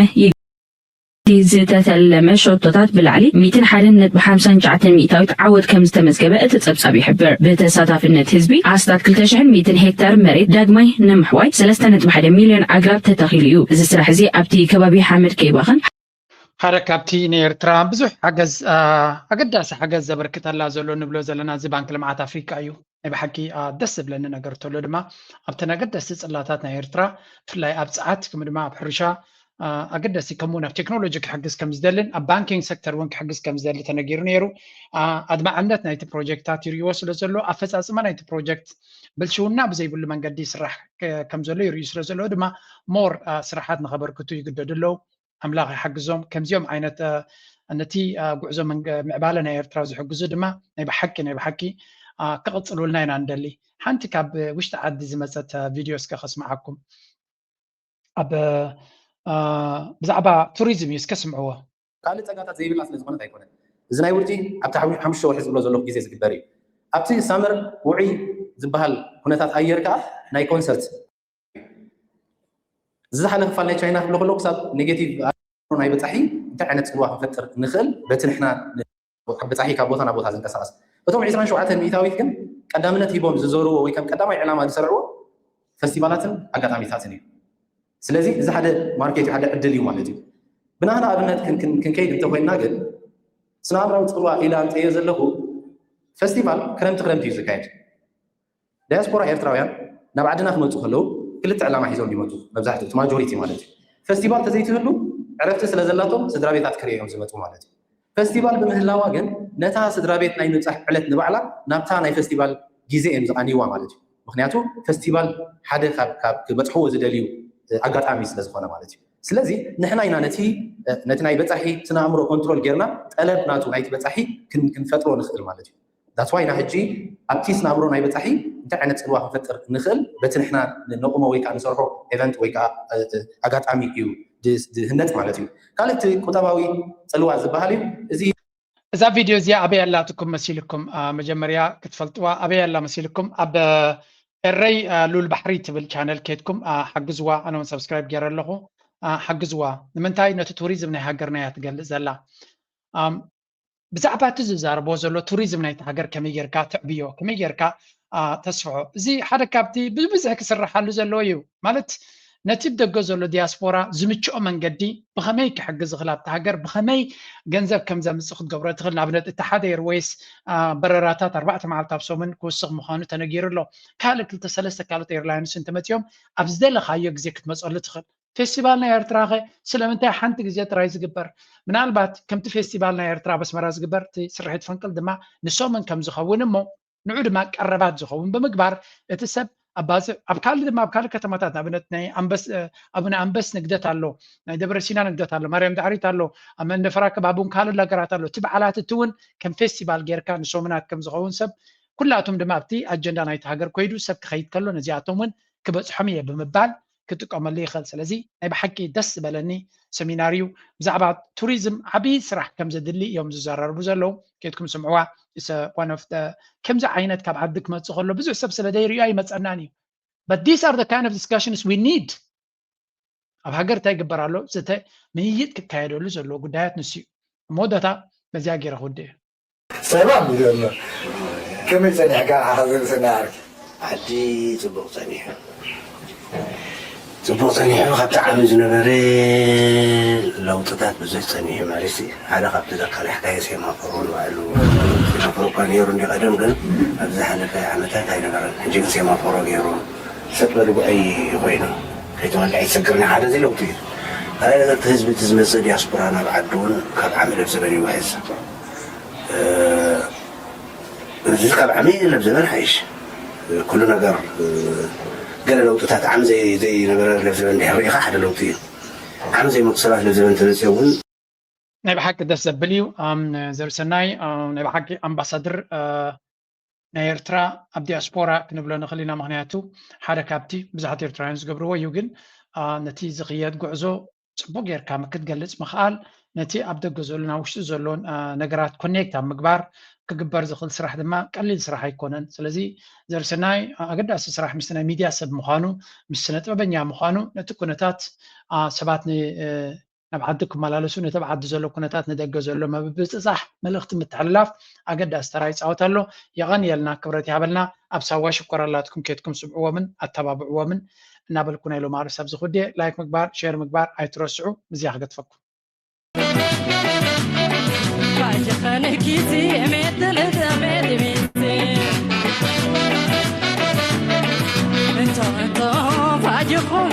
ዝተተለመ ሸቶታት ብላዕሊ 101.59 ሚእታዊት ዓወት ከም ዝተመዝገበ እቲ ፀብጻብ ይሕብር ብተሳታፍነት ህዝቢ ኣስታት 200 ሄክታር መሬት ዳግማይ ንምሕዋይ 3.1 ሚልዮን ኣግራብ ተተኺሉ እዩ እዚ ስራሕ እዚ ኣብቲ ከባቢ ሓመድ ከይባኽን ሓደ ካብቲ ንኤርትራ ብዙሕ ሓገዝ ኣገዳሲ ሓገዝ ዘበርክተላ ዘሎ ንብሎ ዘለና እዚ ባንኪ ልምዓት ኣፍሪካ እዩ ናይ ብሓቂ ደስ ዝብለኒ ነገር ተሎ ድማ ኣብቲ ነገደሲ ፅላታት ናይ ኤርትራ ብፍላይ ኣብ ፀዓት ከምኡ ድማ ኣብ ሕርሻ ኣገዳሲ ከምኡ ናብ ቴክኖሎጂ ክሕግዝ ከም ዝደልን ኣብ ባንኪንግ ሴክተር እውን ክሕግዝ ከም ዝደሊ ተነጊሩ ነይሩ ኣድማዕነት ናይቲ ፕሮጀክታት ይርዮ ስለ ዘሎ ኣፈፃፅማ ናይቲ ፕሮጀክት ብልሽውና ብዘይብሉ መንገዲ ስራሕ ከም ዘሎ ይርዩ ስለ ዘሎ ድማ ሞር ስራሓት ንኸበርክቱ ይግደዱ ኣለዉ ኣምላኽ ይሓግዞም ከምዚኦም ዓይነት ነቲ ጉዕዞ ምዕባለ ናይ ኤርትራ ዝሕግዙ ድማ ናይ ብሓቂ ክቕፅሉልና ኢና ንደሊ ሓንቲ ካብ ውሽጢ ዓዲ ዝመፀት ቪድዮ እስከ ከስማዓኩም ኣብ ብዛዕባ ቱሪዝም እዩ እስከ ስምዕዎ ካልእ ፀጋታት ዘይብላ ስለ ዝኾነት ኣይኮነን እዚ ናይ ውርጪ ኣብቲ 5 ወርሒ ዝብሎ ዘለኹ ግዜ ዝግበር እዩ ኣብቲ ሳመር ውዑይ ዝበሃል ኩነታት ኣየር ከዓ ናይ ኮንሰርት ዝሓለፈ ፋል ናይ ቻይና ክብሎ ከለኩ ክሳብ ኔጌቲቭ ናይ በፃሒ እንታይ ዓይነት ፅልዋ ክንፈጥር ንኽእል በቲ ንሕና በፃሒ ካብ ቦታ ናብ ቦታ ዝንቀሳቀስ እቶም 27 ሚእታዊት ግን ቀዳምነት ሂቦም ዝዘርዎ ወይ ከም ቀዳማይ ዕላማ ዝሰርዕዎ ፌስቲቫላትን ኣጋጣሚታትን እዩ ስለዚ እዚ ሓደ ማርኬት ሓደ ዕድል እዩ ማለት እዩ ብናህና ኣብነት ክንከይድ እንተኮይንና ግን ስነኣምራዊ ፅልዋ ኢላ እንተየ ዘለኹ ፌስቲቫል ክረምቲ እዩ ዝካየድ ዳያስፖራ ኤርትራውያን ናብ ዓድና ክመፁ ከለዉ ክልተ ዕላማ ሒዞም ይመፁ መብዛሕትኡ ማጆሪቲ ማለት እዩ ፌስቲቫል ተዘይትህሉ ዕረፍቲ ስለ ዘላቶም ስድራ ቤታት ክርኦም ዝመፁ ማለት እዩ ፌስቲቫል ብምህላዋ ግን ነታ ስድራ ቤት ናይ ምብፃሕ ዕለት ንባዕላ ናብታ ናይ ፌስቲቫል ግዜ እዮም ዝቐኒዋ ማለት እዩ ምክንያቱ ፌስቲቫል ሓደ ካብ ክበፅሕዎ ዝደልዩ ኣጋጣሚ ስለ ዝኾነ ማለት እዩ ስለዚ ንሕና ኢና ነቲ ናይ በፃሒ ስነኣእምሮ ኮንትሮል ጌርና ጠለብ ናቱ ናይቲ በፃሒ ክንፈጥሮ ንኽእል ማለት እዩ ዳትስ ዋይ ና ሕጂ ኣብቲ ስነኣእምሮ ናይ በፃሒ እንታይ ዓይነት ፅልዋ ክንፈጥር ንኽእል በቲ ንሕና ነቁሞ ወይ ከዓ ንሰርሖ ኤቨንት ወይ ከዓ ኣጋጣሚ እዩ ድህነት ማለት እዩ ካልእቲ ቁጠባዊ ፅልዋ ዝበሃል እዩ እዚ እዛ ቪድዮ እዚኣ ኣበይ ኣላትኩም መሲልኩም መጀመርያ ክትፈልጥዋ ኣበይ ኣላ መሲልኩም ኣብ እረይ ሉል ባሕሪ ትብል ቻነል ከድኩም ሓግዝዋ ኣነ እውን ሰብስክራይብ ገይረ ኣለኹ ሓግዝዋ ንምንታይ ነቲ ቱሪዝም ናይ ሃገርና እያ ትገልፅ ዘላ ብዛዕባ እቲ ዝዛረቦ ዘሎ ቱሪዝም ናይቲ ሃገር ከመይ ጌርካ ትዕብዮ ከመይ ጌርካ ተስፍዖ እዚ ሓደ ካብቲ ብብዝሒ ክስራሓሉ ዘለዎ እዩ ማለት ነቲ ብደገ ዘሎ ዲያስፖራ ዝምችኦ መንገዲ ብኸመይ ክሕግዝ ዝኽእል ኣብቲ ሃገር ብኸመይ ገንዘብ ከም ዘምፅእ ክትገብሮ ትኽእል ንኣብነት እቲ ሓደ ኤርዌይስ በረራታት 4 መዓልቲ ኣብ ሰሙን ክውስኽ ምዃኑ ተነጊሩ ኣሎ ካልእ 2-3 ካልኦት ኤርላይንስ እንትመፅኦም ኣብ ዝደለኻዮ ግዜ ክትመፀሉ ትኽእል ፌስቲቫል ናይ ኤርትራ ኸ ስለምንታይ ሓንቲ ግዜ ጥራይ ዝግበር ምናልባት ከምቲ ፌስቲቫል ናይ ኤርትራ በስመራ ዝግበር እቲ ስርሒት ፈንቅል ድማ ንሶምን ከም ዝኸውን እሞ ንዑ ድማ ቀረባት ዝኸውን ብምግባር እቲ ሰብ ኣብ ካልእ ድማ ኣብ ካልእ ከተማታት ንኣብነት ናይ ኣቡነ ኣንበስ ንግደት ኣሎ ናይ ደብረ ሲና ንግደት ኣሎ ማርያም ዳዕሪት ኣሎ ኣብ መንደፈራ ከባቡን ካልእ ነገራት ኣሎ እቲ በዓላት እቲ እውን ከም ፌስቲቫል ጌርካ ንሶምናት ከም ዝኸውን ሰብ ኩላቶም ድማ ኣብቲ ኣጀንዳ ናይቲ ሃገር ኮይዱ ሰብ ክኸይድ ከሎ ነዚኣቶም እውን ክበፅሖም እየ ብምባል ክጥቀመሉ ይኽእል ስለዚ ናይ ብሓቂ ደስ ዝበለኒ ሰሚናርዩ ብዛዕባ ቱሪዝም ዓብዪ ስራሕ ከም ዘድሊ እዮም ዝዘራርቡ ዘለዉ ከድኩም ስምዕዋ ከምዚ ዓይነት ካብ ዓዲ ክመፅእ ከሎ ብዙሕ ሰብ ስለ ደይርዮ ኣይመፀናን እዩ but these are the kind of discussions we need ኣብ ሃገር እንታይ ይግበር ኣሎ ዘተ ምይይጥ ክካየደሉ ዘለዎ ጉዳያት ንሱ እዩ መወዳእታ በዚያ ገይረ ክውድእ እዩ ሰላም ይደሎ ከመይ ፀኒሕካ ሓዘር ሰናርክ ዓዲ ፅቡቅ ፀኒሑ ፅቡቅ ፀኒሑ ካብቲ ዓሚ ዝነበረ ለውጥታት ብዙሕ ፀኒሑ ማለት እዩ ሓደ ካብቲ ዘካልሕካዮ ሴማፎሮ ንባዕሉ ሴማፎሮ እኳ ነይሩ እንዲ ቀደም ግን ኣብ ዝሓለፈ ዓመታት ኣይነበረን ሕጂ ግን ሴማፎሮ ገይሩ ሰብ በልጉዐይ ኮይኑ ከይተወልዐ ይሰግርኒ ሓደ እዚ ለውጢ እዩ ካልኣይ ነገር እቲ ህዝቢ እቲ ዝመፅእ ዲያስፖራ ናብ ዓዱ እውን ካብ ዓሚ ለብ ዘበን ይውሕዝ እዚ ካብ ዓሚ ለብ ዘበን ሓይሽ ኩሉ ነገር ገለ ለውጥታት ዓሚ ዘይነበረ ለብ ዘበን እንድሕሪኢኻ ሓደ ለውጢ እዩ ዓሚ ዘይመፁ ሰባት ለብ ዘበን ተመፅኦ እውን ናይ ብሓቂ ደስ ዘብል እዩ ዘርሰናይ ናይ ብሓቂ ኣምባሳደር ናይ ኤርትራ ኣብ ዲያስፖራ ክንብሎ ንኽእል ኢና ምክንያቱ ሓደ ካብቲ ብዙሓት ኤርትራውያን ዝገብርዎ እዩ ግን ነቲ ዝኽየድ ጉዕዞ ፅቡቅ ጌርካ ክትገልፅ ምኽኣል ነቲ ኣብ ደገ ዘሎና ውሽጢ ዘሎን ነገራት ኮኔክት ኣብ ምግባር ክግበር ዝኽእል ስራሕ ድማ ቀሊል ስራሕ ኣይኮነን ስለዚ ዘርሰናይ ኣገዳሲ ስራሕ ምስ ናይ ሚድያ ሰብ ምዃኑ ምስ ስነ ጥበበኛ ምዃኑ ነቲ ኩነታት ሰባት ናብ ዓዲ ክመላለሱ ነቲ ኣብ ዓዲ ዘሎ ኩነታት ንደገ ዘሎ ብፅፃሕ መልእኽቲ ምትሕልላፍ ኣገዳሲ ተራ ይፃወት ኣሎ የቐኒየልና ክብረት ይሃበልና ኣብ ሳዋ ሽኮር ኣላትኩም ከድኩም ስምዕዎምን ኣተባብዕዎምን እናበልኩ ናይ ሎማ ርእስ ኣብ ዝኹድየ ላይክ ምግባር ሼር ምግባር ኣይትረስዑ ብዚያ ክገጥፈኩም انتو فاجئكم